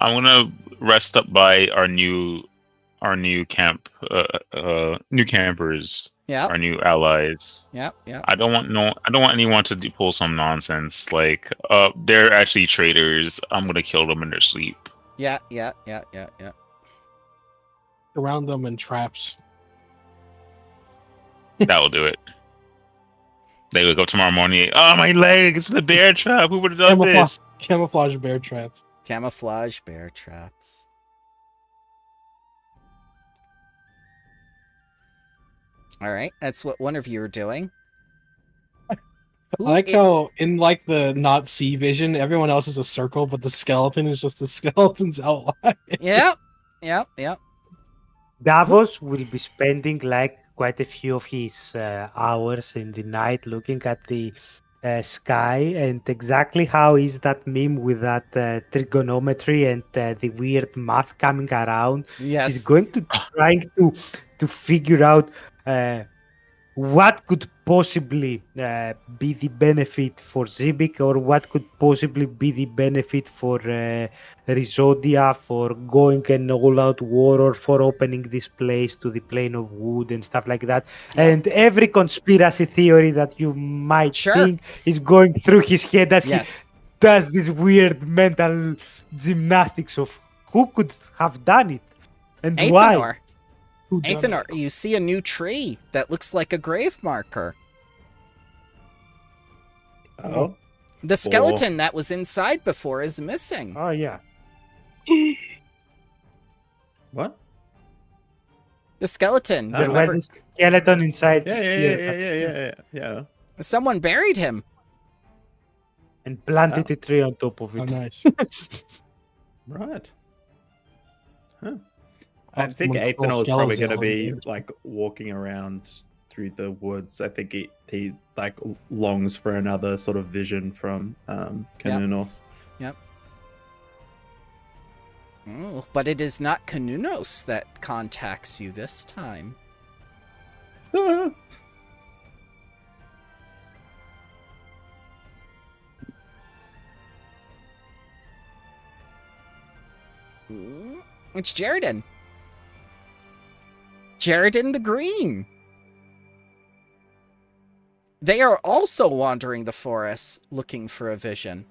I'm gonna rest up by our new camp, new campers. Yeah. Our new allies. Yeah. I don't want anyone to pull some nonsense like, they're actually traitors. I'm gonna kill them in their sleep. Yeah. Around them in traps. That will do it. They wake up tomorrow morning. Oh, my leg! It's the bear trap. Who would have done this? Camouflage bear traps. Camouflage bear traps. All right, that's what one of you are doing. I like how in like the not sea vision, everyone else is a circle, but the skeleton is just the skeleton's outline. Yep. Davos will be spending like quite a few of his hours in the night looking at the sky, and exactly how is that meme with that trigonometry and the weird math coming around. Yes. She's going to trying to figure out what could possibly be the benefit for Zibik, or what could possibly be the benefit for Rizodia for going an all-out war, or for opening this place to the plane of wood and stuff like that. Yeah. And every conspiracy theory that you might think is going through his head as he does this weird mental gymnastics of who could have done it and why. Athanor, you see a new tree that looks like a grave marker. Oh. The skeleton that was inside before is missing. Oh, yeah. What? The skeleton. There was a skeleton inside. Yeah. Someone buried him. And planted a tree on top of it. Oh, nice. Right. Huh. I think Athanor is probably going to be like walking around through the woods. I think he like longs for another sort of vision from Kanunos. Yep. Oh, but it is not Kanunos that contacts you this time. It's Jaredin. Jaredin the Green. They are also wandering the forest looking for a vision.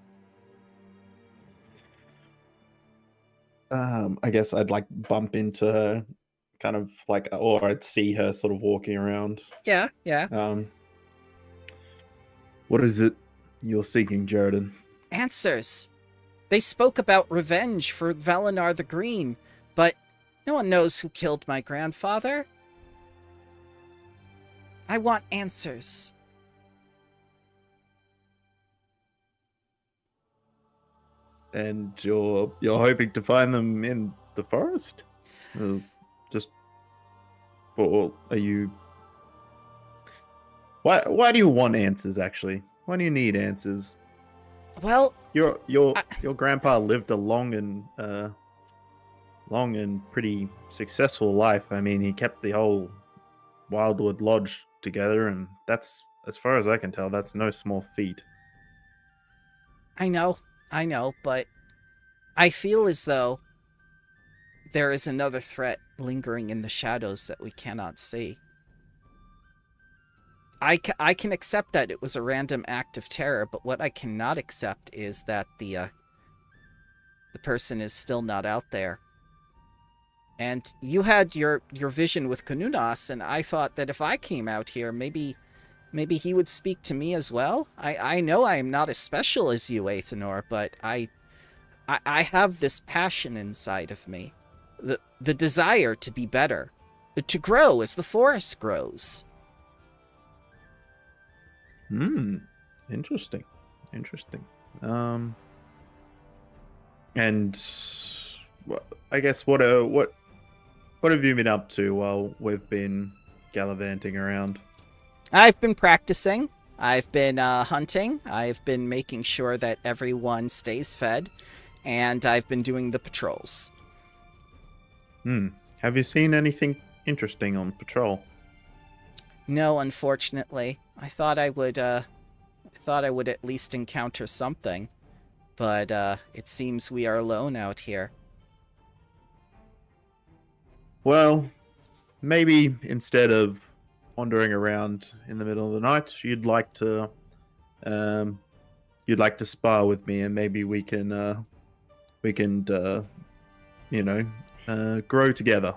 I guess I'd like bump into her, kind of like, or I'd see her sort of walking around. Yeah. What is it you're seeking, Jaredin? Answers. They spoke about revenge for Valinar the Green, but no one knows who killed my grandfather. I want answers. And you're hoping to find them in the forest? Or are you? Why do you want answers? Actually, why do you need answers? Well, your grandpa lived a long and pretty successful life. I mean, he kept the whole Wildwood Lodge together, and that's, as far as I can tell, that's no small feat. I know, but I feel as though there is another threat lingering in the shadows that we cannot see. I can accept that it was a random act of terror, but what I cannot accept is that the person is still not out there. And you had your vision with Kanunas, and I thought that if I came out here, maybe he would speak to me as well. I know I am not as special as you, Athanor, but I have this passion inside of me. The desire to be better. To grow as the forest grows. Interesting. And I guess what have you been up to while we've been gallivanting around? I've been practicing. I've been hunting. I've been making sure that everyone stays fed, and I've been doing the patrols. Have you seen anything interesting on patrol? No, unfortunately. I thought I would at least encounter something, but it seems we are alone out here. Well, maybe instead of wandering around in the middle of the night, you'd like to spar with me, and maybe we can grow together.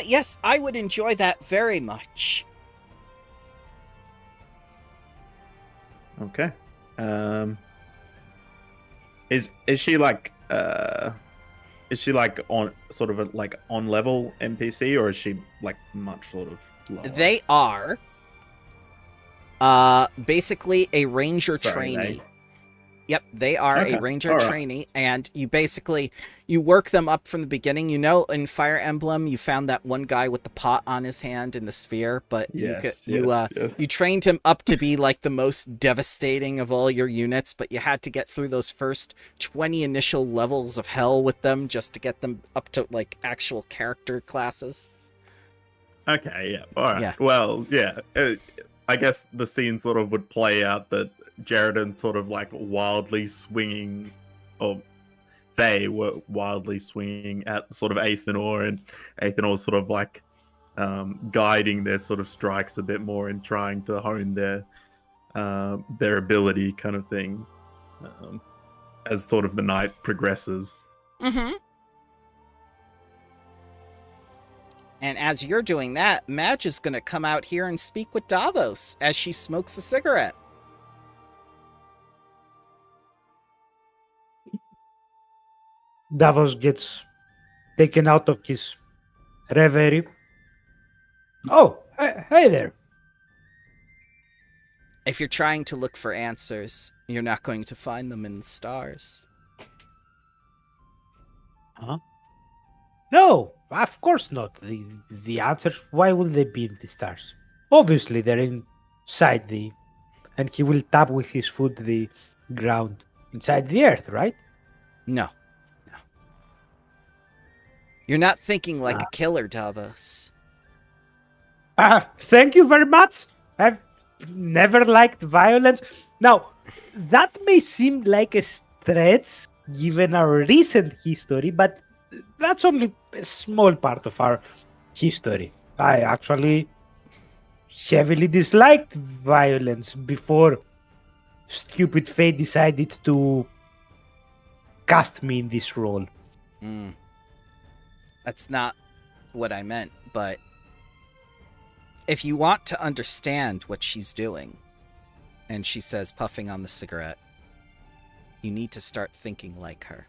Yes, I would enjoy that very much. Okay. Is she like on sort of a like on level NPC, or is she like much sort of lower? They are basically a ranger trainee. Yep, they are a ranger trainee, and you work them up from the beginning. You know, in Fire Emblem, you found that one guy with the pot on his hand and the sphere, but you trained him up to be like the most devastating of all your units, but you had to get through those first 20 initial levels of hell with them just to get them up to like actual character classes. Okay, yeah, all right. Yeah. Well, yeah, I guess the scene sort of would play out that Jaredon sort of like wildly swinging, or they were wildly swinging at sort of Athenor, and Athenor sort of like guiding their sort of strikes a bit more and trying to hone their ability, kind of thing, as sort of the night progresses. Mm-hmm. And as you're doing that, Madge is going to come out here and speak with Davos as she smokes a cigarette. Davos gets taken out of his reverie. Oh, hey there. If you're trying to look for answers, you're not going to find them in the stars. Huh? No, of course not. The answers, why would they be in the stars? Obviously, they're inside and he will tap with his foot the ground inside the earth, right? No. You're not thinking like a killer, Davos. Thank you very much. I've never liked violence. Now, that may seem like a stretch given our recent history, but that's only a small part of our history. I actually heavily disliked violence before stupid fate decided to cast me in this role. That's not what I meant, but if you want to understand what she's doing, and she says, puffing on the cigarette, you need to start thinking like her.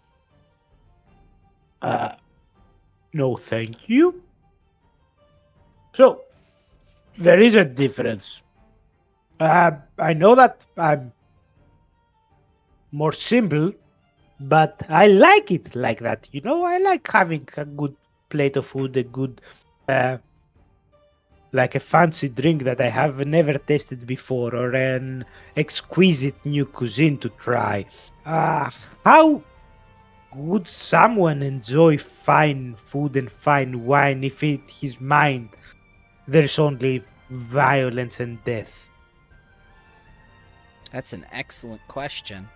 No, thank you. So, there is a difference. I know that I'm more simple, but I like it like that. You know, I like having a good plate of food, a good, like a fancy drink that I have never tasted before, or an exquisite new cuisine to try. How would someone enjoy fine food and fine wine if in his mind there's only violence and death? That's an excellent question.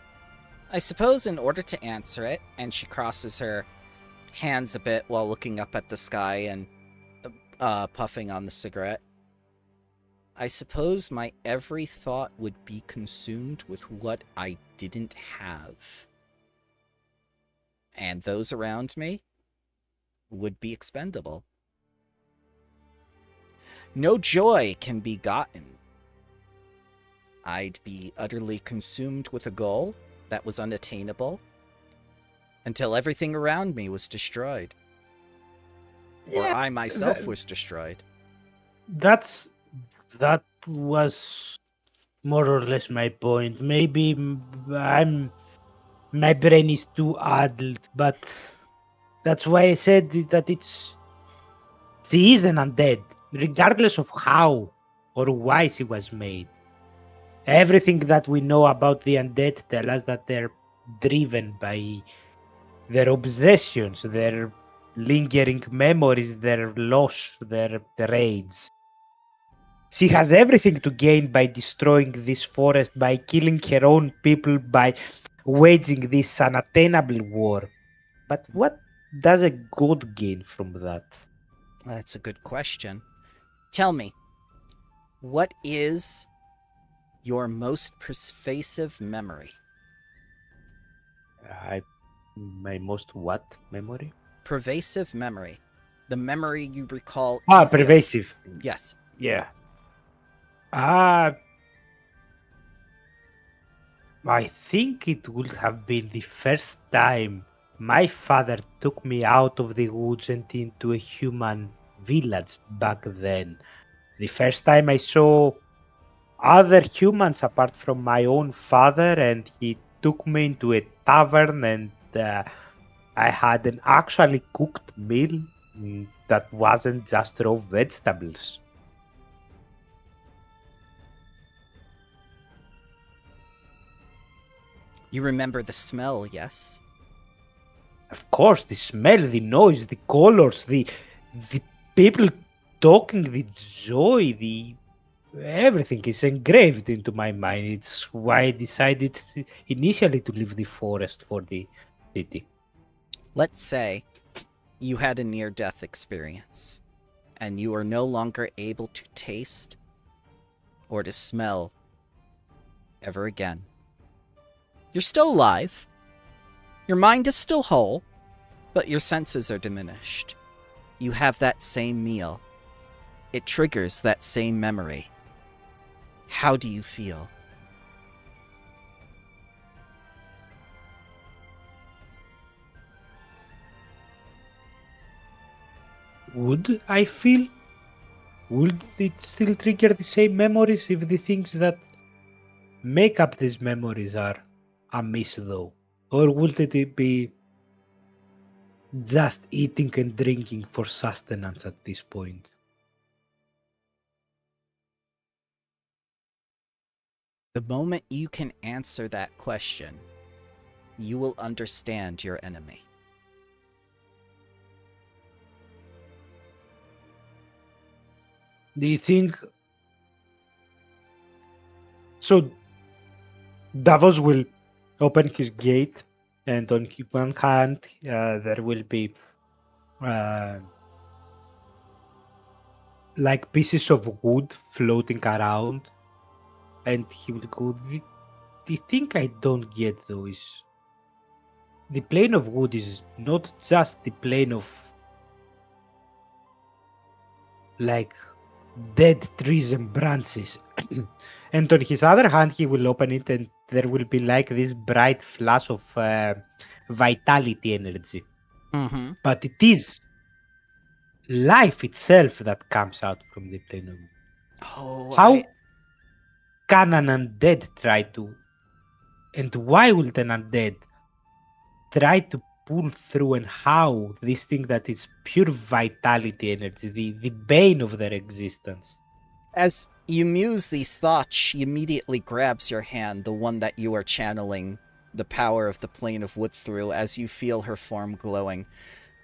I suppose in order to answer it, and she crosses her hands a bit while looking up at the sky and puffing on the cigarette, I suppose my every thought would be consumed with what I didn't have. And those around me would be expendable. No joy can be gotten. I'd be utterly consumed with a goal that was unattainable until everything around me was destroyed. Or I myself was destroyed. That was more or less my point. Maybe my brain is too adult, but that's why I said that she is an undead, regardless of how or why she was made. Everything that we know about the undead tell us that they're driven by their obsessions, their lingering memories, their loss, their rage. She has everything to gain by destroying this forest, by killing her own people, by waging this unattainable war. But what does a god gain from that? That's a good question. Tell me, what is your most pervasive memory? My most what memory? Pervasive memory. The memory you recall. Pervasive. Yes. Yeah. I think it would have been the first time my father took me out of the woods and into a human village back then. The first time I saw other humans apart from my own father, and he took me into a tavern, and I had an actually cooked meal that wasn't just raw vegetables. You remember the smell, yes? Of course, the smell, the noise, the colors, the people talking, the joy, the everything is engraved into my mind. It's why I decided initially to leave the forest for the city. Let's say you had a near-death experience, and you are no longer able to taste or to smell ever again. You're still alive. Your mind is still whole, but your senses are diminished. You have that same meal. It triggers that same memory. How do you feel? Would I feel? Would it still trigger the same memories if the things that make up these memories are amiss though? Or would it be just eating and drinking for sustenance at this point? The moment you can answer that question, you will understand your enemy. Do you think so? Davos will open his gate, and on one hand there will be like pieces of wood floating around, and he will go. The thing I don't get though is the plane of wood is not just the plane of like dead trees and branches. And on his other hand, he will open it and there will be like this bright flash of vitality energy. Mm-hmm. But it is life itself that comes out from the plane of wood. Oh, How can an undead try to, and why would an undead try to pull through, and how this thing that is pure vitality energy, the bane of their existence? As you muse these thoughts, she immediately grabs your hand, the one that you are channeling the power of the plane of wood through, as you feel her form glowing.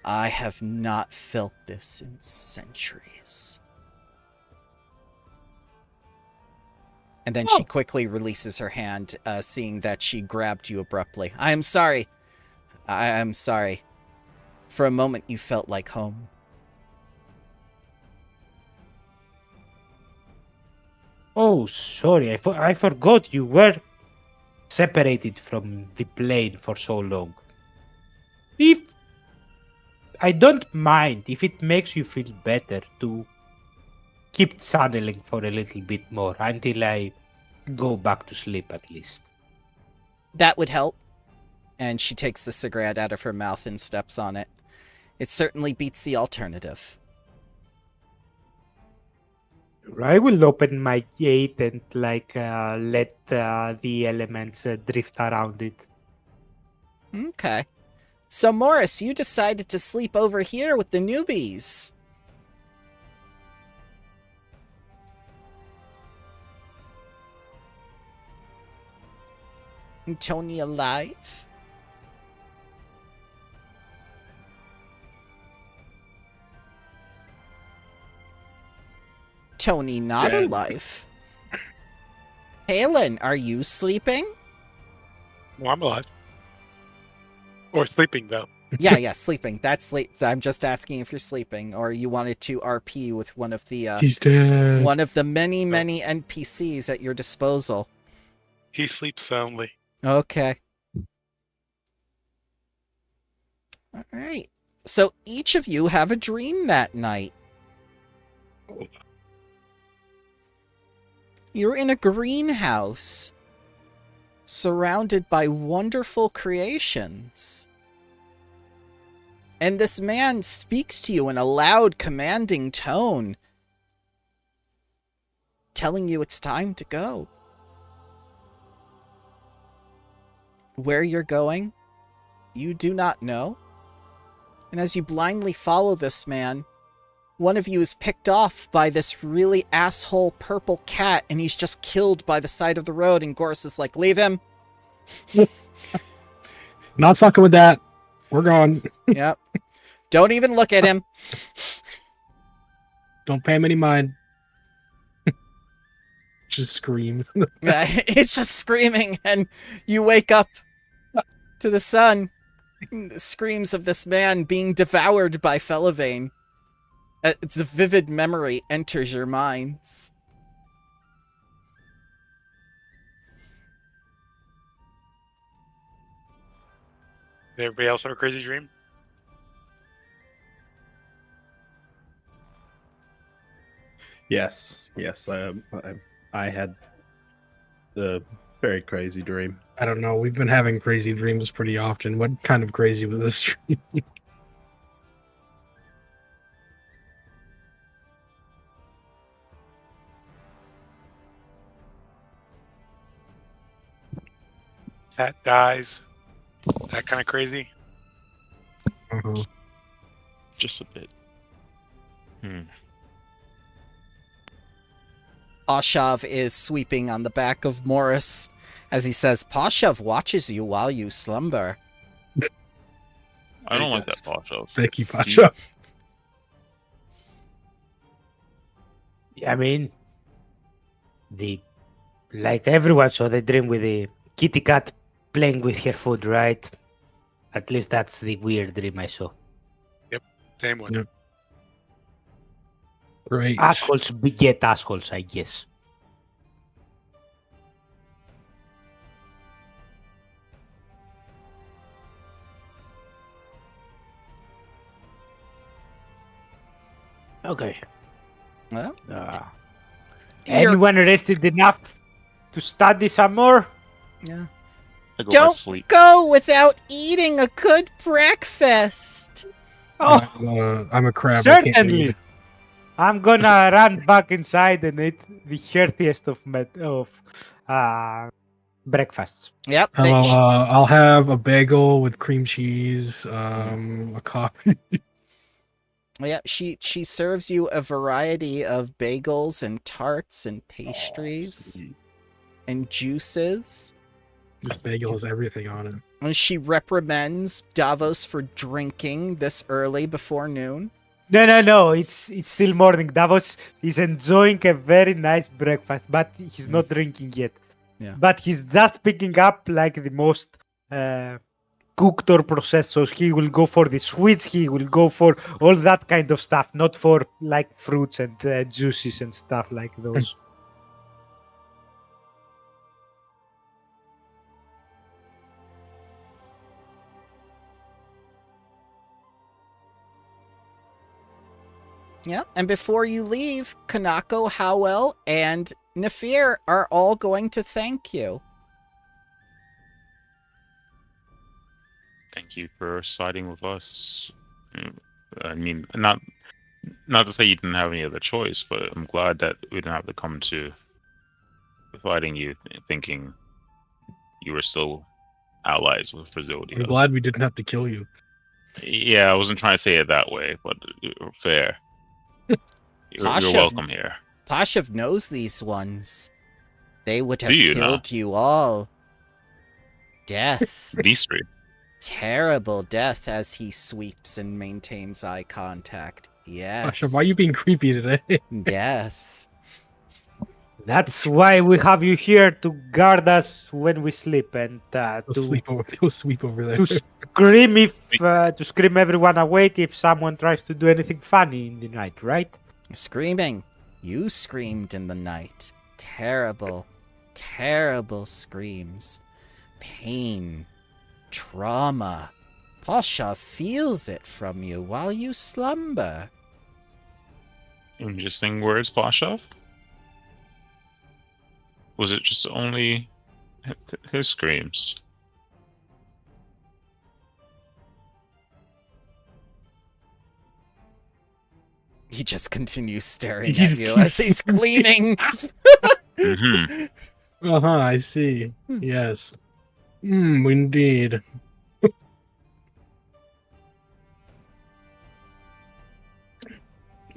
I have not felt this in centuries. And then she quickly releases her hand, seeing that she grabbed you abruptly. I am sorry. I am sorry. For a moment you felt like home. Oh, sorry, I forgot you were separated from the plane for so long. If I don't mind, if it makes you feel better to keep channeling for a little bit more until I go back to sleep at least. That would help. And she takes the cigarette out of her mouth and steps on it. It certainly beats the alternative. I will open my gate and let the elements drift around it. Okay. So Morris, you decided to sleep over here with the newbies. Tony alive? Tony not alive. Halen, are you sleeping? Well, I'm alive. Or sleeping, though. Yeah, sleeping. That's sleep. I'm just asking if you're sleeping, or you wanted to RP with one of the He's dead. one of the many NPCs at your disposal. He sleeps soundly. Okay. All right. So each of you have a dream that night. You're in a greenhouse surrounded by wonderful creations. And this man speaks to you in a loud, commanding tone, telling you it's time to go. Where you're going, you do not know. And as you blindly follow this man, one of you is picked off by this really asshole purple cat, and he's just killed by the side of the road, and Gorse is like, leave him. Not fucking with that. We're gone. Yep. Don't even look at him. Don't pay him any mind. Just screams. Yeah, it's just screaming, and you wake up to the sun. The screams of this man being devoured by Felivane. It's a vivid memory enters your minds. Did everybody else have a crazy dream? Yes. I had the very crazy dream. I don't know. We've been having crazy dreams pretty often. What kind of crazy was this dream? Cat dies. That kind of crazy. Just a bit. Pashav is sweeping on the back of Morris as he says, Pashav watches you while you slumber. I don't like that Pashav. Thank you, Pashav. I mean, like everyone saw the dream with the kitty cat playing with her food, right? At least that's the weird dream I saw. Same one. Yep. Great. Assholes beget assholes, I guess. Okay. Well, anyone rested enough to study some more? yeah. I go to Don't sleep. go without eating a good breakfast. Oh, I'm a crab. I can't certainly. read. I'm gonna run back inside and eat the healthiest of breakfasts. Yep. Hello, I'll have a bagel with cream cheese, a coffee. Yeah, she serves you a variety of bagels and tarts and pastries and juices. This bagel has everything on it. And she reprimands Davos for drinking this early before noon. No. It's still morning. Davos is enjoying a very nice breakfast, but he's not drinking yet. Yeah. But he's just picking up like the most cooked or processed. So he will go for the sweets. He will go for all that kind of stuff, not for like fruits and juices and stuff like those. Yeah, and before you leave, Kanako, Howell, and Nefir are all going to thank you. Thank you for siding with us. I mean, not to say you didn't have any other choice, but I'm glad that we didn't have to come to fighting you, thinking you were still allies with Frizodia. I'm glad we didn't have to kill you. Yeah, I wasn't trying to say it that way, but fair. You're welcome here. Pashav knows these ones. They would have Do you killed not? you all. Death. These three. Terrible death as he sweeps and maintains eye contact. Yes. Pasha, why are you being creepy today? Death. That's why we have you here to guard us when we sleep and Go to sweep over there. to scream to scream everyone awake if someone tries to do anything funny in the night, right? Screaming. You screamed in the night. Terrible, terrible screams. Pain. Trauma. Pasha feels it from you while you slumber. Interesting words, Pashav. Was it just only Who screams? He just continues staring at you as he's cleaning. I see. Yes. Indeed.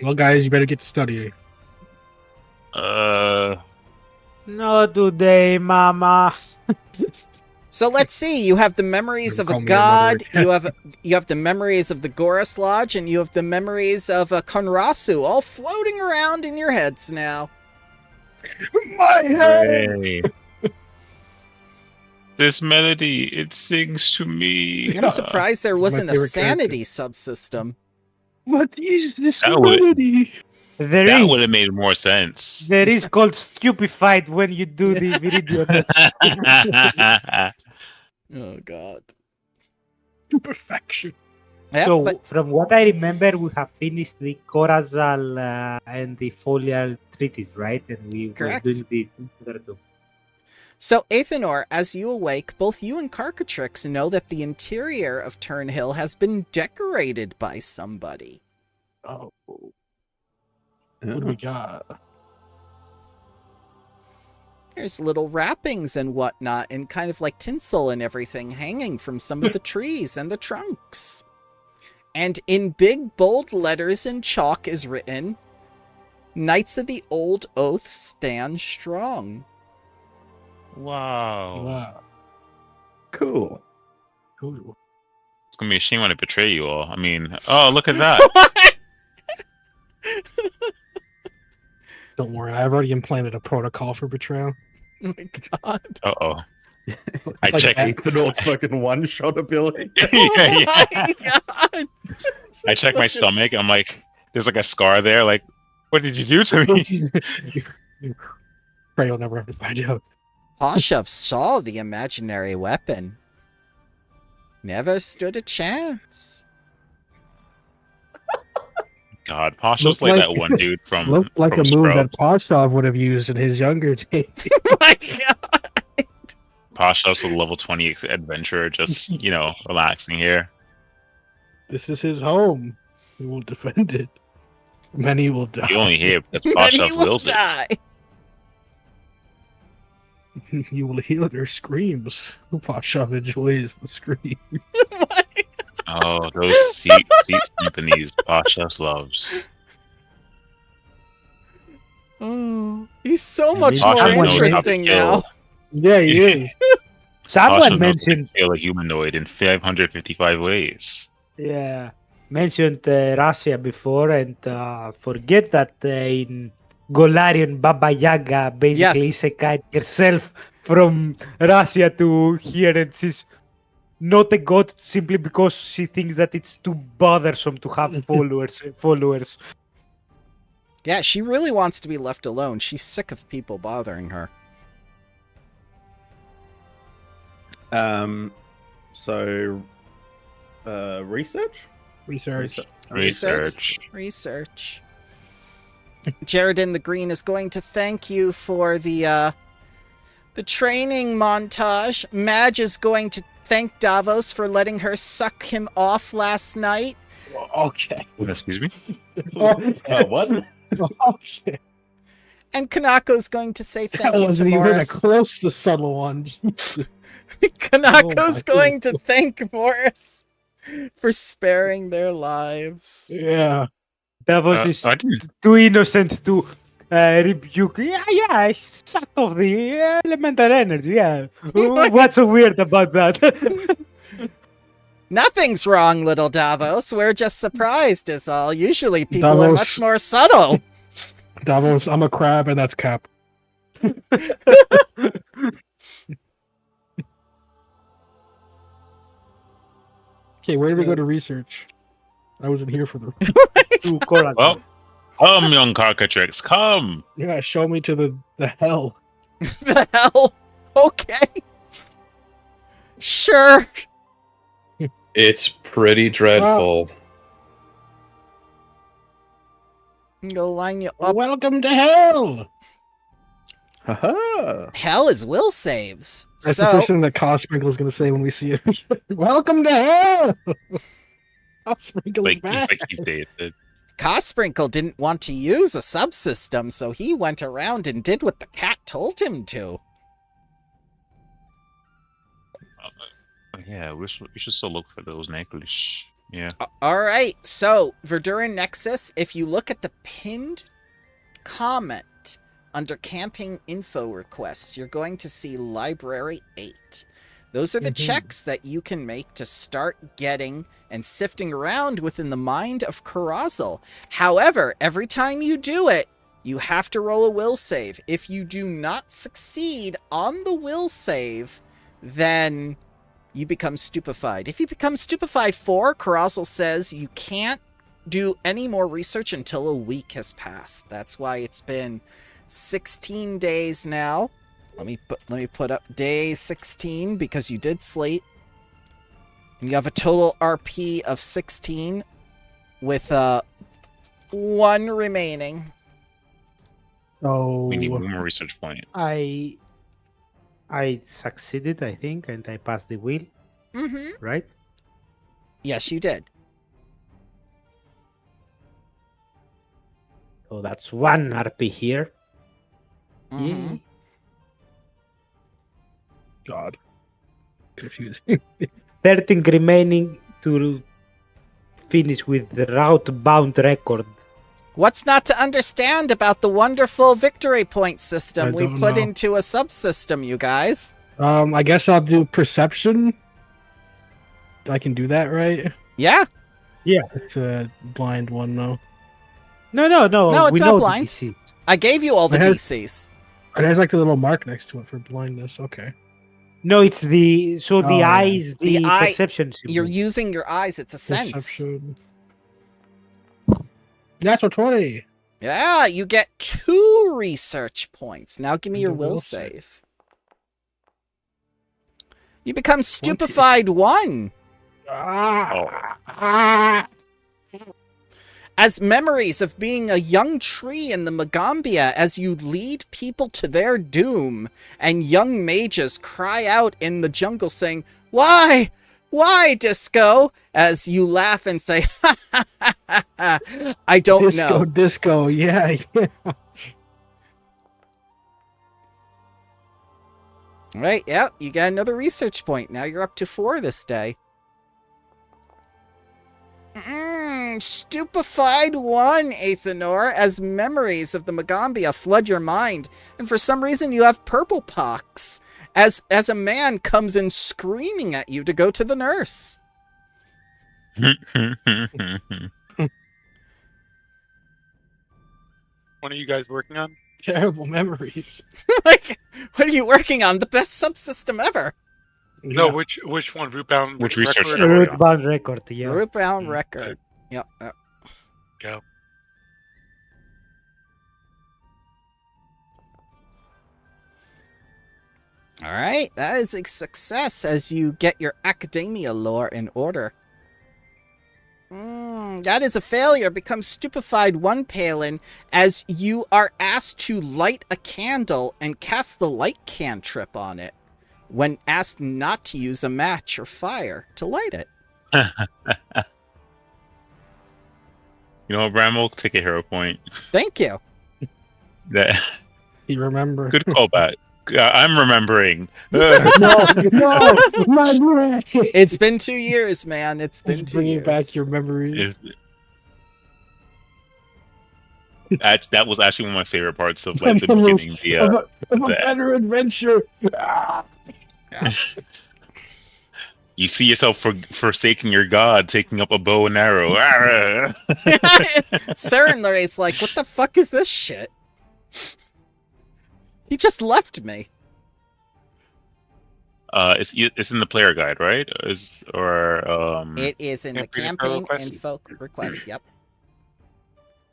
Well, guys, you better get to study. Not today, Mama. So let's see. You have the memories of a god. You have the memories of the Goris Lodge, and you have the memories of a Konrasu, all floating around in your heads now. My head. This melody, it sings to me. I'm surprised there wasn't a sanity subsystem. What is this melody? That would have made more sense. There is called stupefied when you do the Viridian. Oh god. To perfection. Yeah, So, from what I remember, we have finished the Corazal and the Folial treaties, right? And we were doing the other two. So, Athenor, as you awake, both you and Carcatrix know that the interior of Tern Hill has been decorated by somebody. Oh. What do we got? There's little wrappings and whatnot, and kind of like tinsel and everything hanging from some of the trees and the trunks. And in big, bold letters in chalk is written, Knights of the Old Oath stand strong. Wow. Cool. It's gonna be a shame when I betray you all. I mean, oh, look at that. Don't worry, I've already implanted a protocol for betrayal. Oh my god. Uh-oh. I like check that. Athenor's fucking one-shot ability. Oh my god. I check my stomach. I'm like, there's like a scar there. Like, what did you do to me? Pray you'll never have to find out. Pashav saw the imaginary weapon. Never stood a chance. God, Pasha's Looked like like- that one dude from. Looked like from a move that Scrubs. Pashav would have used in his younger days. Oh my god. Pasha's a level 20 adventurer, just relaxing here. This is his home. He will defend it. Many will die. You only hear because Many Pasha will wills it. die. You will hear their screams. Pashav enjoys the scream. Oh, those sweet symphonies Pasha loves. Oh, he's so much Pasha more knows how to interesting kill. now. Yeah, he is. Someone Pasha knows mentioned, to kill a humanoid in 555 ways. mentioned Russia before, and forget that in Golarion, Baba Yaga basically Yes. Isekai herself from Russia to here, and she's not a god simply because she thinks that it's too bothersome to have followers. Yeah, she really wants to be left alone. She's sick of people bothering her. So, research? Research. Jaredin the Green is going to thank you for the training montage. Madge is going to thank Davos for letting her suck him off last night. Okay. Excuse me? What? Oh, shit. And Kanako's going to say thank That you to wasn't even a Morris. close to subtle one. Kanako's Oh, my going to thank Morris for sparing their lives. Yeah. Davos is I didn't. too innocent to rebuke. Yeah, I sucked off the elemental energy. Yeah, what's so weird about that? Nothing's wrong, little Davos. We're just surprised is all. Usually people are Davos- much more subtle. Davos, I'm a crab, and that's Cap. Okay, where do we go to research? I wasn't here for the. To Corazon. Well, come, young Carcatrix, come. Yeah, show me to the hell. The hell? Okay. Sure. It's pretty dreadful. Go line you up. Welcome to hell. Haha. Hell is will saves. That's so the first thing that Cos Sprinkle is going to say when we see it. Welcome to hell! Cos Sprinkle is Like back. you stated. Cosprinkle didn't want to use a subsystem, so he went around and did what the cat told him to. Yeah, we should still look for those necklaces. Yeah. Alright, so Verduran Nexus, if you look at the pinned comment under camping info requests, you're going to see Library 8. Those are the checks that you can make to start getting and sifting around within the mind of Carazal. However, every time you do it, you have to roll a will save. If you do not succeed on the will save, then you become stupefied. If you become stupefied 4, Carazal says you can't do any more research until a week has passed. That's why it's been 16 days now. Let me put up day 16 because you did sleep. And you have a total RP of 16 with 1 remaining. Oh, We need one more research point. I succeeded, I think, and I passed the wheel, Mm-hmm. right? Yes, you did. So that's 1 RP here. Mm-hmm. God. Confusing. 13 remaining to finish with the route bound record. What's not to understand about the wonderful victory point system I we don't put know. into a subsystem, you guys? I guess I'll do perception. I can do that, right? Yeah. It's a blind one, though. No, No, it's we not know blind. this is. I gave you all the It has- DCs. It has like the little mark next to it for blindness. Okay. No, it's the Oh, the yeah. eyes, the, The eye- perception symbol. You're using your eyes. It's a sense. Perception. Natural 20. Yeah, you get 2 research points. Now give me And your a will will save. You become stupefied 1. As memories of being a young tree in the Magambia as you lead people to their doom, and young mages cry out in the jungle saying, "Why? Why, Disco?" As you laugh and say, "Ha ha ha ha ha, I don't know." Disco. Yeah. Right, yeah, you got another research point. Now you're up to 4 this day. Stupefied 1, Athenor, as memories of the Magambia flood your mind, and for some reason you have purple pox, as a man comes in screaming at you to go to the nurse. What are you guys working on? Terrible memories. Like, what are you working on? The best subsystem ever. No, Yeah. which one? Rootbound. Which research record are we or- Root bound record, yeah. Rootbound record. Yep. Go. Alright, that is a success as you get your academia lore in order. That is a failure. Become stupefied 1, Palin, as you are asked to light a candle and cast the light cantrip on it, when asked not to use a match or fire to light it. You know, Bramble, take a hero point. Thank you. That You remember? good callback. I'm remembering. no, my brain. It's been 2 years, man. It's been Just 2 bringing years. back your memories. That was actually one of my favorite parts of like the beginning. of a better adventure. You see yourself forsaking your god, taking up a bow and arrow. Serenlara's like, what the fuck is this shit? He just left me. It's in the player guide, right? It is in the Campaign campaign info info request. Yep.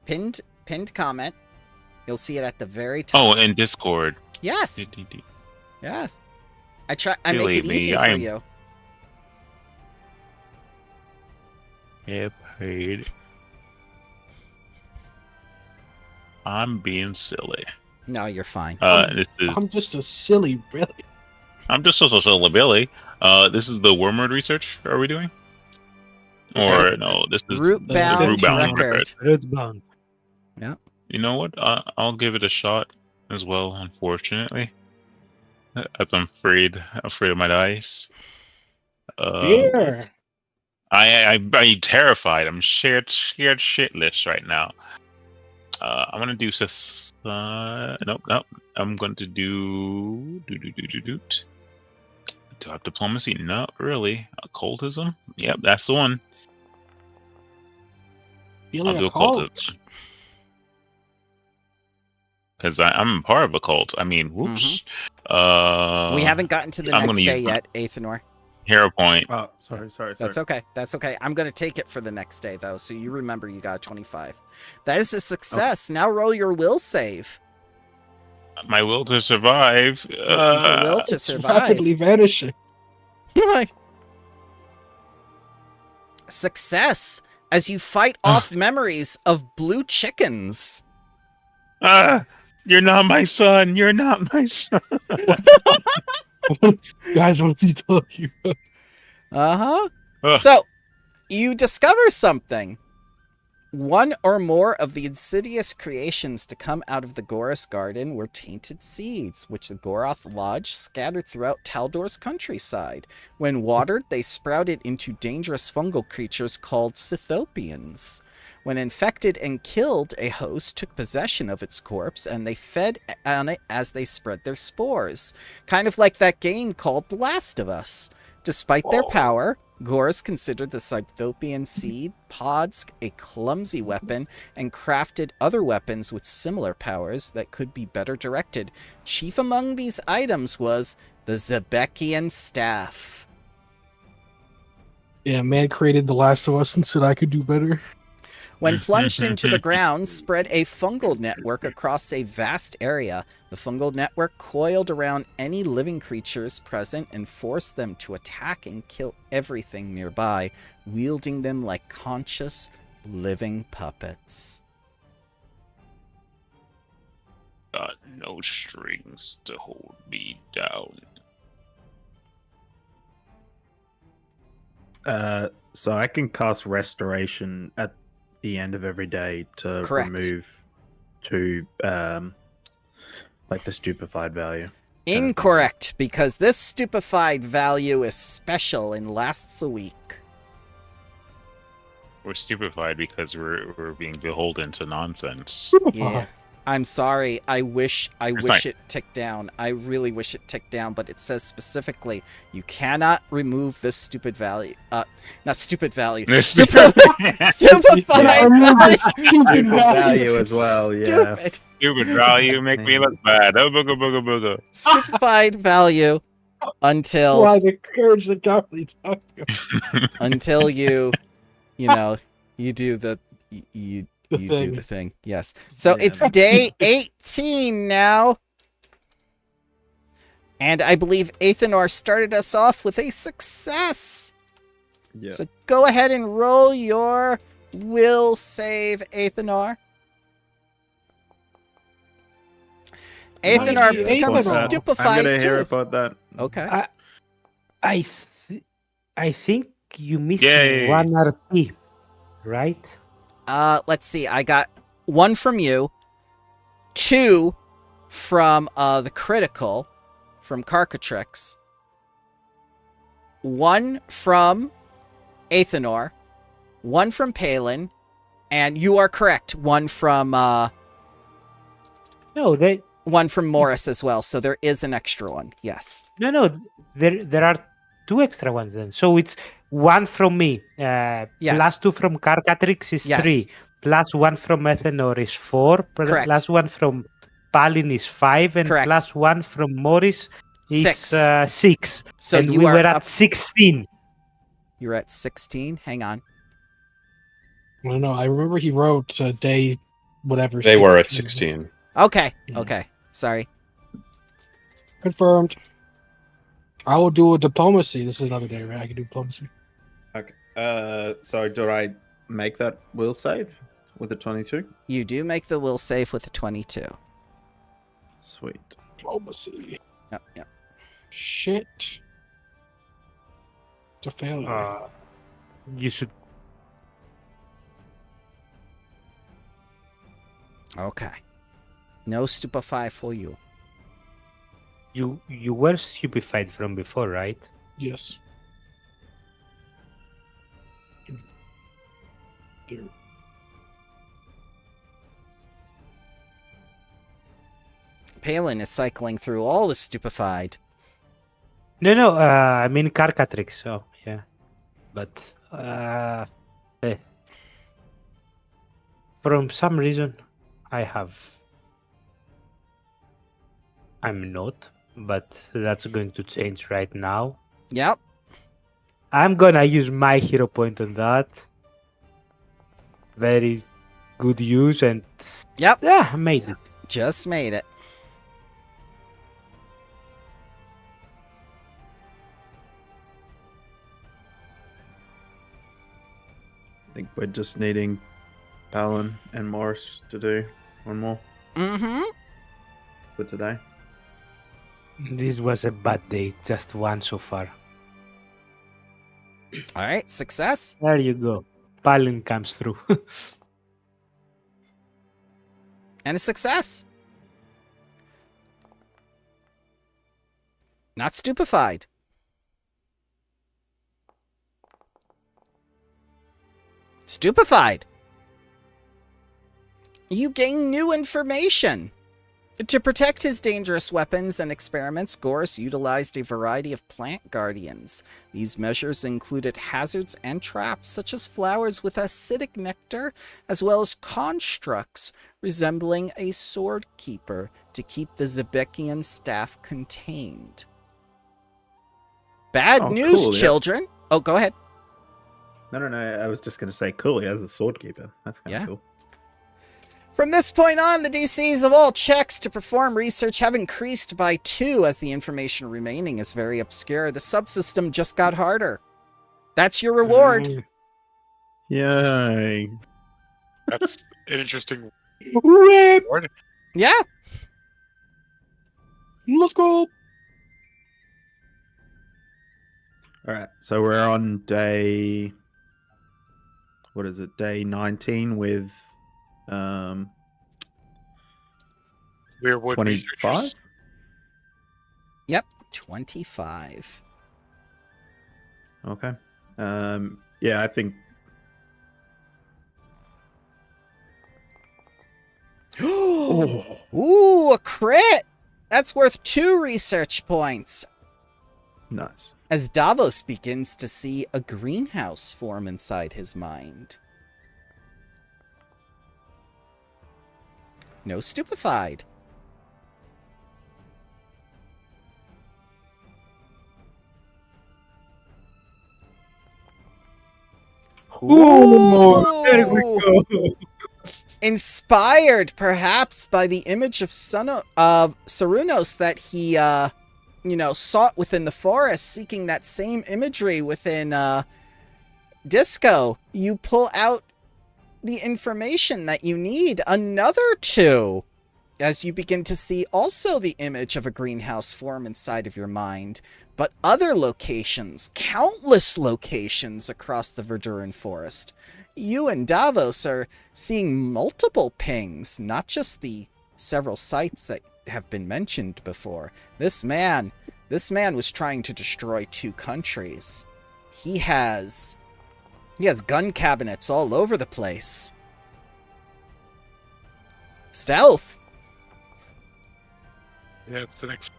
Pinned comment. You'll see it at the very top. Oh, and Discord. Yes. Yes. I make Believe it me, easy I for am- you. Yeah, paid. I'm being silly. No, you're fine. This is. I'm just a silly Billy. I'm just a silly Billy. This is the Wormwood research. Are we doing? Or no? This is Rootbound Rootbound record. Rootbound. Yeah. You know what? I'll give it a shot as well. Unfortunately, as I'm afraid of my dice. Fear. I'm terrified. I'm scared shitless right now. I'm gonna do nope. I'm going to do Do I have diplomacy? Not really. Occultism? Yep, that's the one. Feeling I'll do occultism. Because I'm a part of a cult. I mean, whoops. We haven't gotten to the next day yet, Athenor. Hero point. Oh, sorry. That's okay. That's okay. I'm going to take it for the next day, though, so you remember you got 25. That is a success. Now roll your will save. My will to survive. Your will to It's survive. rapidly vanishing. Success as you fight off memories of blue chickens. You're not my son. You're not my son. Guys, what did he tell you? So, you discover something. One or more of the insidious creations to come out of the Goros garden were tainted seeds, which the Goroth lodged scattered throughout Taldor's countryside. When watered, they sprouted into dangerous fungal creatures called Scythopians. When infected and killed, a host took possession of its corpse, and they fed on it as they spread their spores. Kind of like that game called The Last of Us. Despite their power, Goros considered the Scythopian seed pods a clumsy weapon and crafted other weapons with similar powers that could be better directed. Chief among these items was the Zebekian staff. Yeah, man created The Last of Us and said I could do better. When plunged into the ground, spread a fungal network across a vast area. The fungal network coiled around any living creatures present and forced them to attack and kill everything nearby, wielding them like conscious, living puppets. Got no strings to hold me down. So I can cast Restoration at the end of every day to Correct. remove like the stupefied value. Incorrect, because this stupefied value is special and lasts a week. We're stupefied because we're being beholden to nonsense. Yeah. I'm sorry. I wish fine. it ticked down. I really wish it ticked down, but it says specifically you cannot remove this stupid value. Not stupid value. Stupefied value. Stupid Value as well, yeah. Stupid. Stupid value make me look bad. Oh, booga booga booga. Stupefied value until Why the courage that got me talking? until you do the you The do thing. the thing. Yes. So Yeah. it's day 18 now. And I believe Athenor started us off with a success. Yeah. So go ahead and roll your will save, Athenor. Athenor Mighty becomes Athenor. I'm stupefied gonna hear too. about that. Okay. I think you missed Yay. 1 RP, right? Let's see. I got 1 from you, 2 from the critical, from Carcatrix, 1 from Athenor, 1 from Palin, and you are correct, 1 from No, 1 from Morris as well. So there is an extra one. Yes. no. There are 2 extra ones then. So it's 1 from me. Yes. Plus 2 from Carcatrix is Yes. 3. Plus 1 from Ethanor is 4. Correct. Plus 1 from Palin is 5. And Correct. plus 1 from Morris is 6. 6. So and you we are were up- at 16. You're at 16. Hang on. I don't know. I remember he wrote day whatever. They were at 16. Okay. Yeah. Okay. Sorry. Confirmed. I will do a diplomacy. This is another day, right? I can do diplomacy. Okay. So do I make that will save with a 22? You do make the will save with a 22. Sweet. Diplomacy. Yep. Shit. It's a failure. You should. Okay. No stupefy for you. You were stupefied from before, right? Yes. There. Palin is cycling through all the stupefied. No. I mean Carcatrix. So yeah, but from some reason, I'm not, but that's going to change right now. Yep. I'm gonna use my hero point on that. Very good use, and Yep. Yeah, I made it. Just made it. I think we're just needing Balin and Morris to do one more Mm-hmm. for today. This was a bad day, just one so far. All right, success. There you go. Palin comes through. And a success. Not stupefied. Stupefied. You gain new information. To protect his dangerous weapons and experiments, Gorus utilized a variety of plant guardians. These measures included hazards and traps such as flowers with acidic nectar, as well as constructs resembling a sword keeper to keep the Zebekian staff contained. Bad news, cool, yeah. children. Oh, go ahead. No. I was just going to say, cool. He has a sword keeper. That's kind of cool. From this point on, the DCs of all checks to perform research have increased by 2 as the information remaining is very obscure. The subsystem just got harder. That's your reward. Yay. That's an interesting Rip! reward. Yeah. Let's go. All right. So we're on day. What is it? Day 19 with Weirwood 25? researchers. Yep. 25. Okay. Yeah, I think. Ooh, a crit! That's worth 2 research points. Nice. As Davos begins to see a greenhouse form inside his mind. No stupefied. Ooh, there we go. Inspired, perhaps, by the image of Sarunos that he, sought within the forest, seeking that same imagery within, Disco, you pull out the information that you need. Another 2. As you begin to see also the image of a greenhouse form inside of your mind, but other locations, countless locations across the Verduran forest. You and Davos are seeing multiple pings, not just the several sites that have been mentioned before. This man was trying to destroy 2 countries. He has gun cabinets all over the place. Stealth. Yeah, it's the next.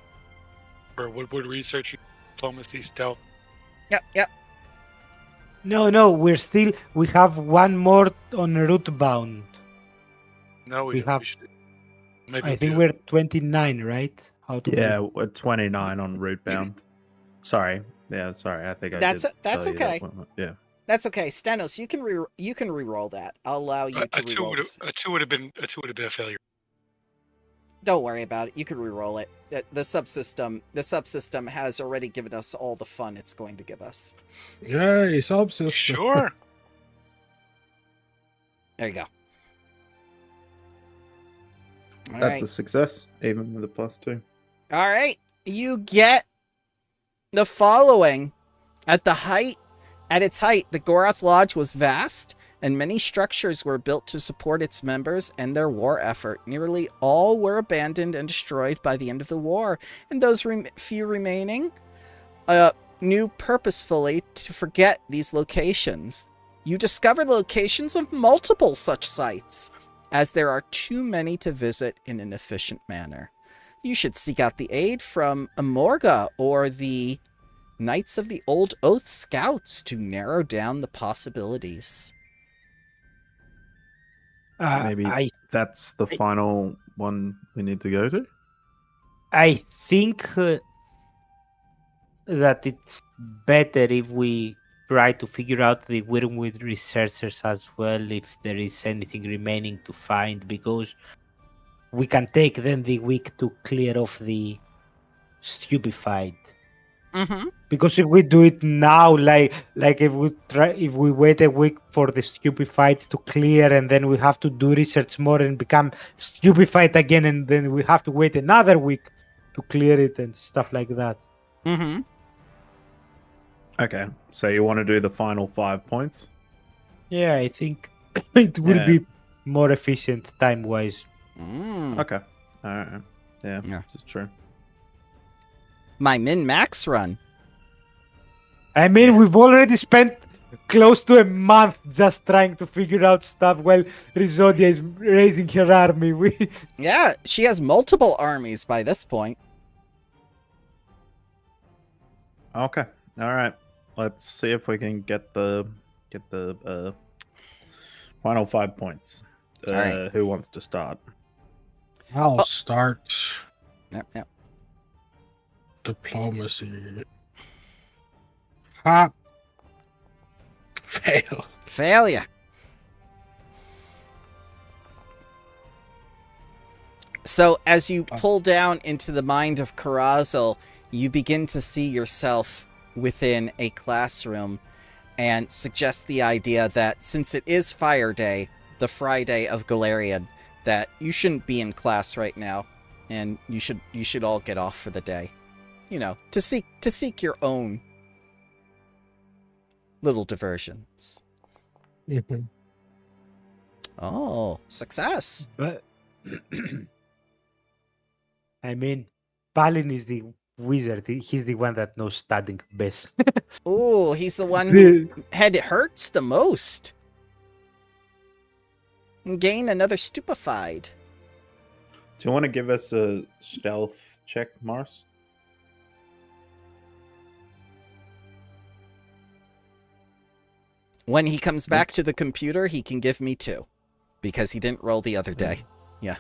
For Woodwood research, diplomacy, stealth. Yep. No, we have one more on route bound. No, We have- we should, maybe I think do- we're 29, right? Out of Yeah, the- we're 29 on route bound. Sorry. Yeah, sorry. I think That's I did that's tell you that okay. one. Yeah. That's okay. Stenos, you can re-roll that. I'll allow you to a 2 re-roll would this. a 2 would have been a failure. Don't worry about it. You can re-roll it. The subsystem has already given us all the fun it's going to give us. Yay, subsystem. Sure. There you go. That's a success, even with a +2. All right. You get the following. At its height, the Gorath Lodge was vast, and many structures were built to support its members and their war effort. Nearly all were abandoned and destroyed by the end of the war, and those few remaining knew purposefully to forget these locations. You discover the locations of multiple such sites, as there are too many to visit in an efficient manner. You should seek out the aid from Amorga or the Knights of the Old Oath Scouts to narrow down the possibilities. Maybe that's the final one we need to go to? I think that it's better if we try to figure out the Wyrmwood researchers as well, if there is anything remaining to find, because we can take then the week to clear off the stupefied. Mm-hmm. Because if we do it now, like if we wait a week for the stupefied to clear, and then we have to do research more and become stupefied again, and then we have to wait another week to clear it and stuff like that. Mm-hmm. Okay, so you want to do the final 5 points? Yeah, I think it will be more efficient time-wise. Okay. All right. Yeah, this is true. My min-max run. I mean, we've already spent close to a month just trying to figure out stuff while Rizodia is raising her army. Yeah, she has multiple armies by this point. Okay. All right. Let's see if we can get the final 5 points. All right. Who wants to start? I'll start. Yep. Diplomacy. Ha. Fail. Failure. So as you pull down into the mind of Karazal, you begin to see yourself within a classroom and suggest the idea that since it is Fire Day, the Friday of Galarian, that you shouldn't be in class right now, and you should all get off for the day. You know, to seek your own little diversions. Mm-hmm. Oh, success. But I mean, Balin is the wizard. He's the one that knows studying best. Oh, he's the one who head hurts the most. And gain another stupefied. Do you want to give us a stealth check, Mars? When he comes back to the computer, he can give me 2. Because he didn't roll the other day. Yeah.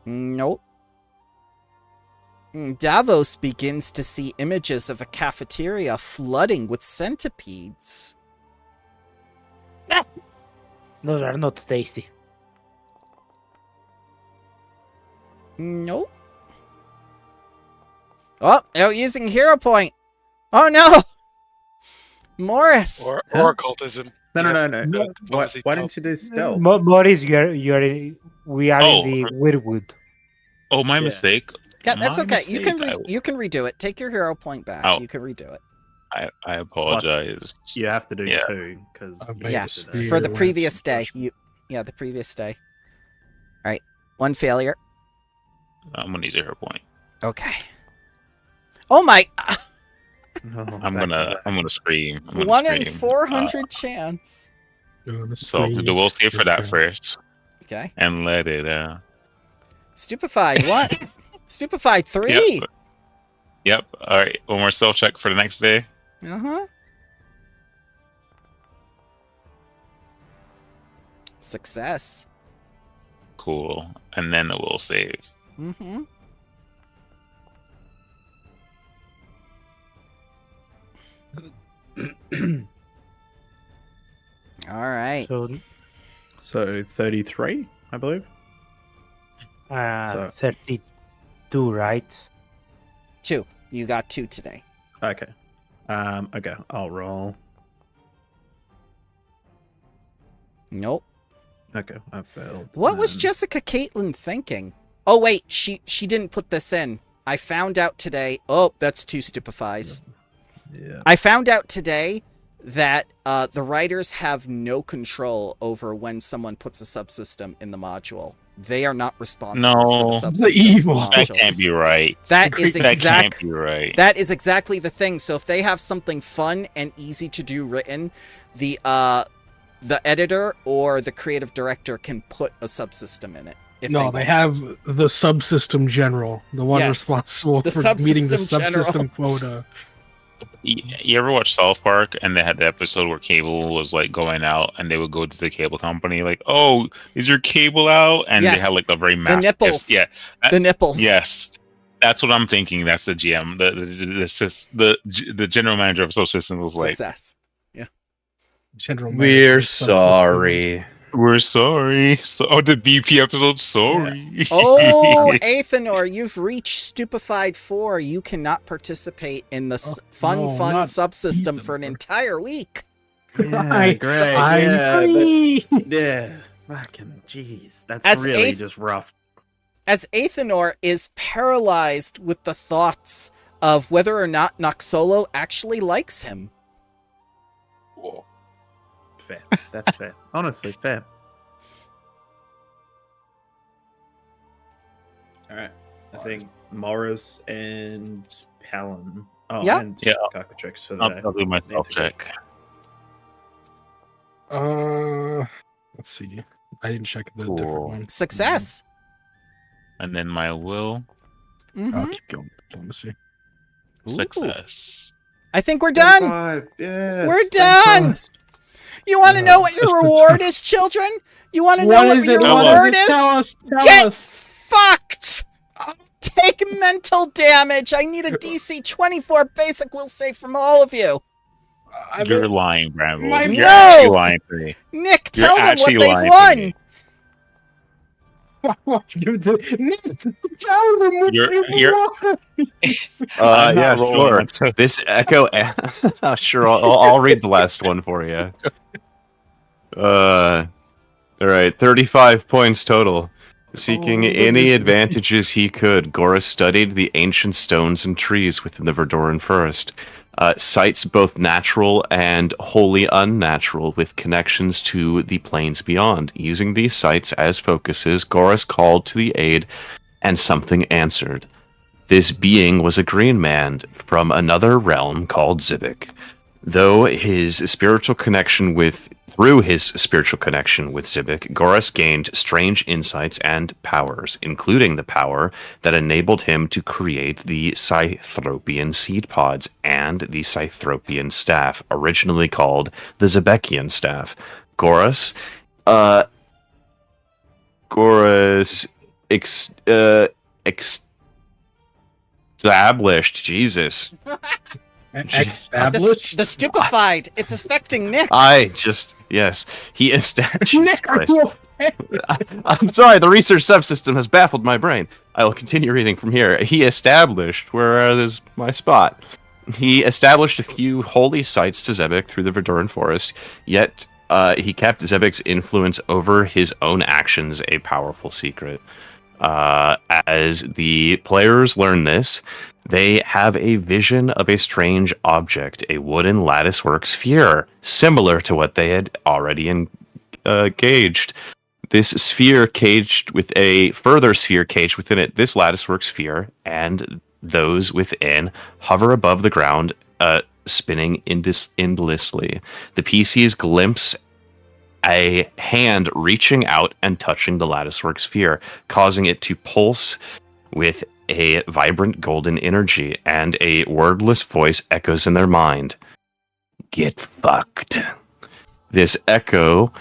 Nope. Davos begins to see images of a cafeteria flooding with centipedes. Those are not tasty. Nope. Oh, they're using hero point. Oh no! Morris! Or occultism. No. Why didn't you do stealth? Morris, we are in the Wyrmwood. Oh, my mistake. Yeah, that's My okay. You can mistake. you can redo it. Take your hero point back. Oh. You can redo it. I apologize. You have to do Yeah. 2 because Yeah, for the previous day. The previous day. All right, 1 failure. I'm gonna use a hero point. Okay. Oh my! I'm gonna scream. 1 in 400 chance. So the we'll save for that first. Okay. And let it. Stupefied 1. Stupefied 3. Yep. All right. One more stealth check for the next day. Uh-huh. Success. Cool. And then it will save. Mm-hmm. All right. So 33, I believe. 32, right? 2. You got 2 today. Okay. Okay, I'll roll. Nope. Okay, I failed. What was Jessica Caitlin thinking? Oh wait, she didn't put this in. I found out today. Oh, that's two stupefies. Yeah. I found out today that the writers have no control over when someone puts a subsystem in the module. They are not responsible for the subsystems. The evil. That can't be right. That is That can't be right. That is exactly the thing. So if they have something fun and easy to do written, the editor or the creative director can put a subsystem in it. No, they have the subsystem general, the one responsible for meeting the subsystem quota. You ever watch South Park and they had the episode where cable was like going out and they would go to the cable company like, "Oh, is your cable out?" And they had like the very massive nipples. Yeah, the nipples. Yes, that's what I'm thinking. That's the GM. The general manager of subsystems was like, Success. Yeah. General manager We're of subsystem. sorry. We're sorry. So the BP episode, sorry. Yeah. Oh, Athenor, you've reached Stupefied 4. You cannot participate in the fun subsystem for an entire week. Yeah, great. I'm free. Yeah, fucking jeez, that's As really just rough. As Athenor is paralyzed with the thoughts of whether or not Noxolo actually likes him. Whoa. Fair. That's fair. Honestly, fair. All right. I think Morris and Palin. Oh, Yeah. and Yeah. Cockatrix for the day. I'll do my self check. Let's see. I didn't check the different Cool. one. Success. And then my will. I'll keep going. Diplomacy. Success. I think we're done. 35. Yes, We're thank done. Christ. You want to know what your Just the reward is, children? You want to know What what is your it? reward is? Tell us. Get fucked! Take mental damage. I need a DC 24 basic will save from all of you. You're lying, Bramble. My- You're No! actually lying to me. Nick, You're tell them what actually they've lying to won. me. Give it to Nick. Tell them what You're- they you're- want. I'm Yeah, not rolling. sure. This echo. Sure, I'll read the last one for you. All right, 35 points total. Seeking any advantages he could, Goris studied the ancient stones and trees within the Verdoran forest. Sites both natural and wholly unnatural, with connections to the planes beyond. Using these sites as focuses, Goris called to the aid, and something answered. This being was a green man from another realm called Zibik. Through his spiritual connection with Zibik, Goris gained strange insights and powers, including the power that enabled him to create the Scythropian seed pods and the Scythropian staff, originally called the Zibekian staff. Goris established. Jesus. Established. The stupefied. It's affecting Nick. He established. Nick, I will- I'm sorry, the research subsystem has baffled my brain. I will continue reading from here. He established, where is my spot? He established a few holy sites to Zebek through the Verdoran forest, yet he kept Zebek's influence over his own actions a powerful secret. As the players learn this, they have a vision of a strange object, a wooden latticework sphere, similar to what they had already engaged. This sphere caged with a further sphere caged within it. This latticework sphere and those within hover above the ground, spinning endlessly. The PCs glimpse a hand reaching out and touching the latticework sphere, causing it to pulse with a vibrant golden energy, and a wordless voice echoes in their mind. Get fucked. This echo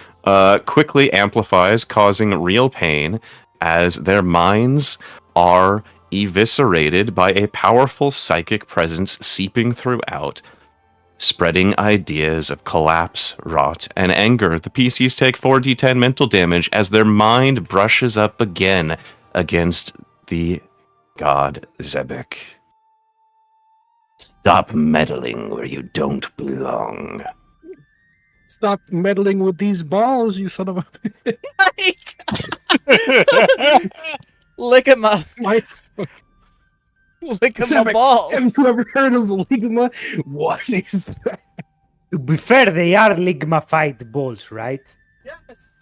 quickly amplifies, causing real pain as their minds are eviscerated by a powerful psychic presence seeping throughout, spreading ideas of collapse, rot, and anger. The PCs take 4d10 mental damage as their mind brushes up again against the god Zebek. Stop meddling where you don't belong. Stop meddling with these balls, you son of a... Ligma. Ligma balls. Have you ever heard of Ligma? What is that? To be fair, they are lignified balls, right? Yes.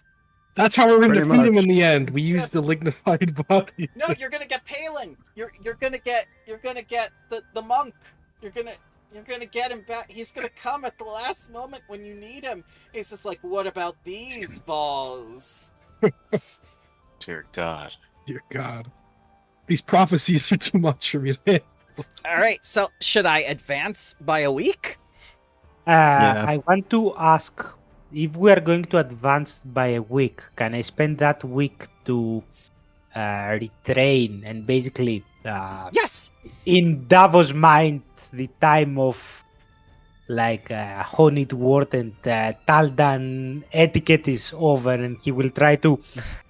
That's how we're going to Pretty defeat him much. in the end. We use the lignified body. No, you're gonna get Palin. You're gonna get the monk. You're gonna get him back. He's gonna come at the last moment when you need him. He's just like, what about these balls? Dear God. Dear God. These prophecies are too much for me to handle. All right, so should I advance by a week? I want to ask, if we are going to advance by a week, can I spend that week to retrain and basically Yes. in Davos' mind, the time of like Honeyed Ward and Taldan etiquette is over, and he will try to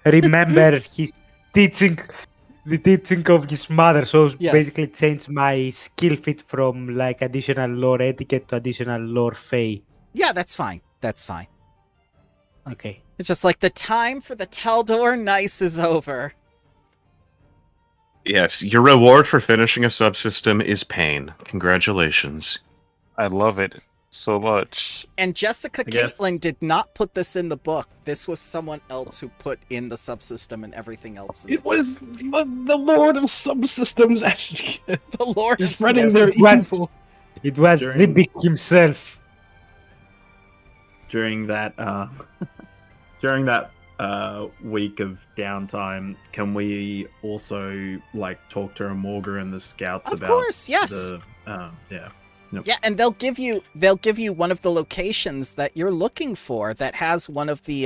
remember his teaching, the teaching of his mother. So basically change my skill fit from like additional lore etiquette to additional lore fey. Yeah, that's fine. That's fine. Okay. It's just like the time for the Taldor Nice is over. Yes, your reward for finishing a subsystem is pain. Congratulations. I love it so much. And Jessica guess- Caitlin did not put this in the book. This was someone else who put in the subsystem and everything else. In It was the Lord of Subsystems, actually. the Lord of Spreading their Subsystems. evil. It was During- Ribik himself. During that week of downtime, can we also like talk to Amorga and the scouts Of about course, yes. Yeah, and they'll give you one of the locations that you're looking for that has one of the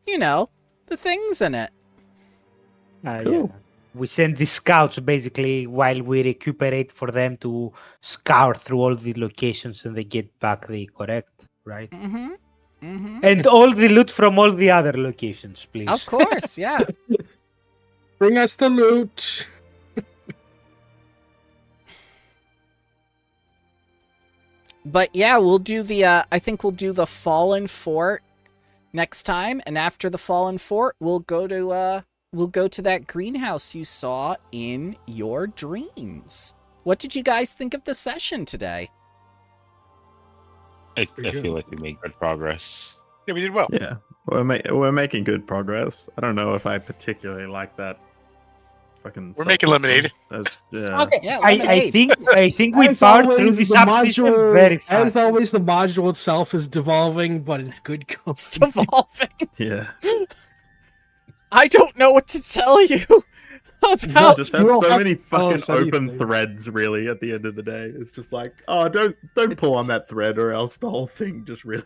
the things in it. Yeah. We send the scouts basically while we recuperate for them to scour through all the locations and they get back the correct, right? Mm-hmm. Mm-hmm. And all the loot from all the other locations, please. Of course, yeah. Bring us the loot. But yeah, we'll do the I think we'll do the Fallen Fort next time, and after the Fallen Fort, we'll go to that greenhouse you saw in your dreams. What did you guys think of the session today? I feel like we made good progress. Yeah, we did well. Yeah, we're making good progress. I don't know if I particularly like that. We're making lemonade. Yeah. Okay, Yeah, I lemonade. think we As powered through always, the the subsystem module- very fast. As always, the module itself is devolving, but it's good It's company. evolving. Yeah. I don't know what to tell you It about. just has you don't so have many to tell fucking us open anything. threads. Really, at the end of the day, it's just like, oh, don't pull on that thread, or else the whole thing just really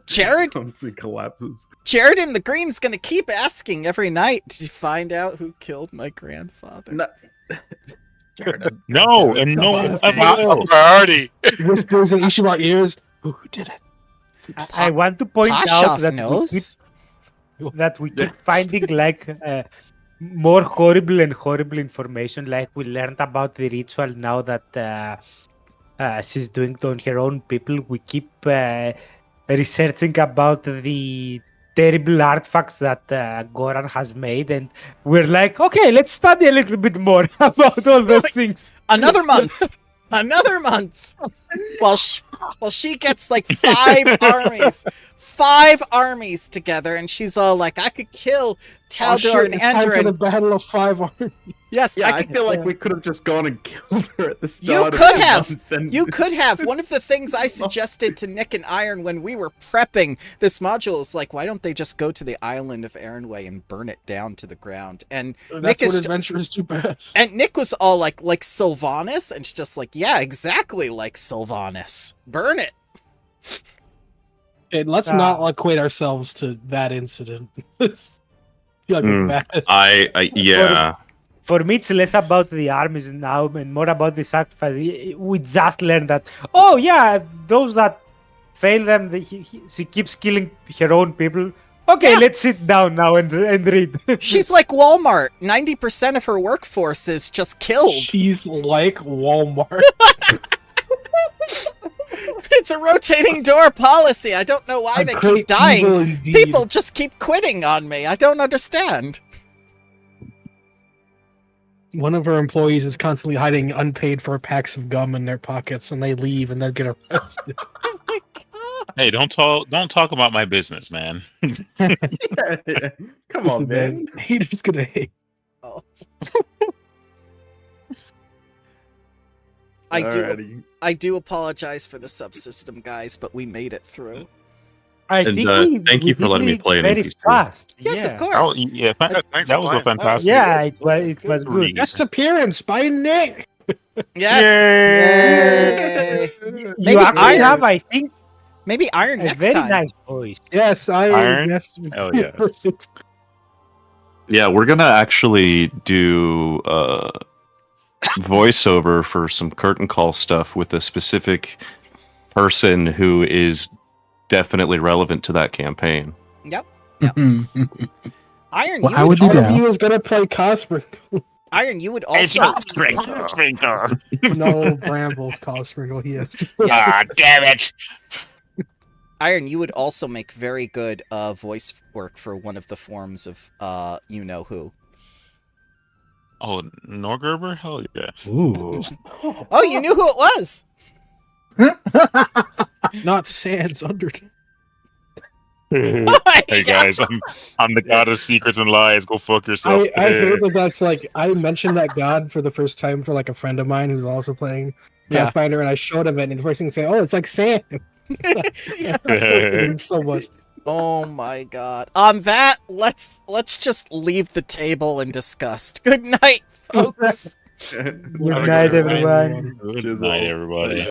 Jared? comes and collapses. Jared in the Green's gonna keep asking every night to find out who killed my grandfather. No. No, and no one ever Wow, will. priority. Whispers in each of our ears. Who did it? I want to point out Pashoff that knows. we keep finding like more horrible and horrible information. Like we learned about the ritual now that she's doing it on her own people. We keep researching about the terrible artifacts that Goran has made, and we're like, okay, let's study a little bit more about all those things. Another month. Another month. While she gets like 5 armies together, and she's all like, I could kill Taldor shit, and it's time for the Enderin. Battle of 5 Armies. Yes, Yeah, I could, feel like we could have just gone and killed her at the You start. could of the have. month and- You could have. One of the things I suggested to Nick and Iron when we were prepping this module is like, why don't they just go to the island of Erinway and burn it down to the ground? And Nick That's is what adventurers do best. and Nick was all like Sylvanas, and she's just like, yeah, exactly like Sylvanas. Burn it. And let's not equate ourselves to that incident. I feel like it's bad. I yeah. For me, it's less about the armies now and more about the sacrifice. We just learned that, oh yeah, those that fail them, she keeps killing her own people. Okay, Yeah. let's sit down now and read. She's like Walmart. 90% of her workforce is just killed. She's like Walmart. It's a rotating door policy. I don't know why A they great keep dying. evil indeed. People just keep quitting on me. I don't understand. One of our employees is constantly hiding unpaid for packs of gum in their pockets, and they leave and then get arrested. Oh my god. Hey, don't talk about my business, man. Yeah. Come on, man. Haters gonna hate. Oh. Alrighty. I do apologize for the subsystem, guys, but we made it through. I And, think thank you for letting me play an very NPC. fast. Yes, yeah. of course. Oh, yeah, Thanks that for was a playing. fantastic. Yeah, it was good. Read. Guest appearance by Nick. Yes. Yay. You Maybe actually Iron. have, I think, Maybe Iron a next very time. nice voice. Yes, Iron? Yes. Hell yeah. Yeah, we're gonna actually do voiceover for some curtain call stuff with a specific person who is definitely relevant to that campaign. Yep. Mhm. Iron, Well, you I would would do One that. of you is gonna play Cosper. Iron, you would It's also. not Sprinkler. No, Bramble's Cosper. Yes. Yes. Damn it! Iron, you would also make very good voice work for one of the forms of you know who. Oh, Norgerber? Hell yeah. Ooh. Oh, you knew who it was. Not Sans Undertale. Hey guys, I'm the god of secrets and lies. Go fuck yourself. I heard that that's like I mentioned that god for the first time for like a friend of mine who's also playing Yeah. Pathfinder, and I showed him it, and the first thing he said, "Oh, it's like Sans." Yeah. I hate him so much. Oh my god. On that, let's just leave the table in disgust. Good night, folks. Good night, everyone. Good night, everybody.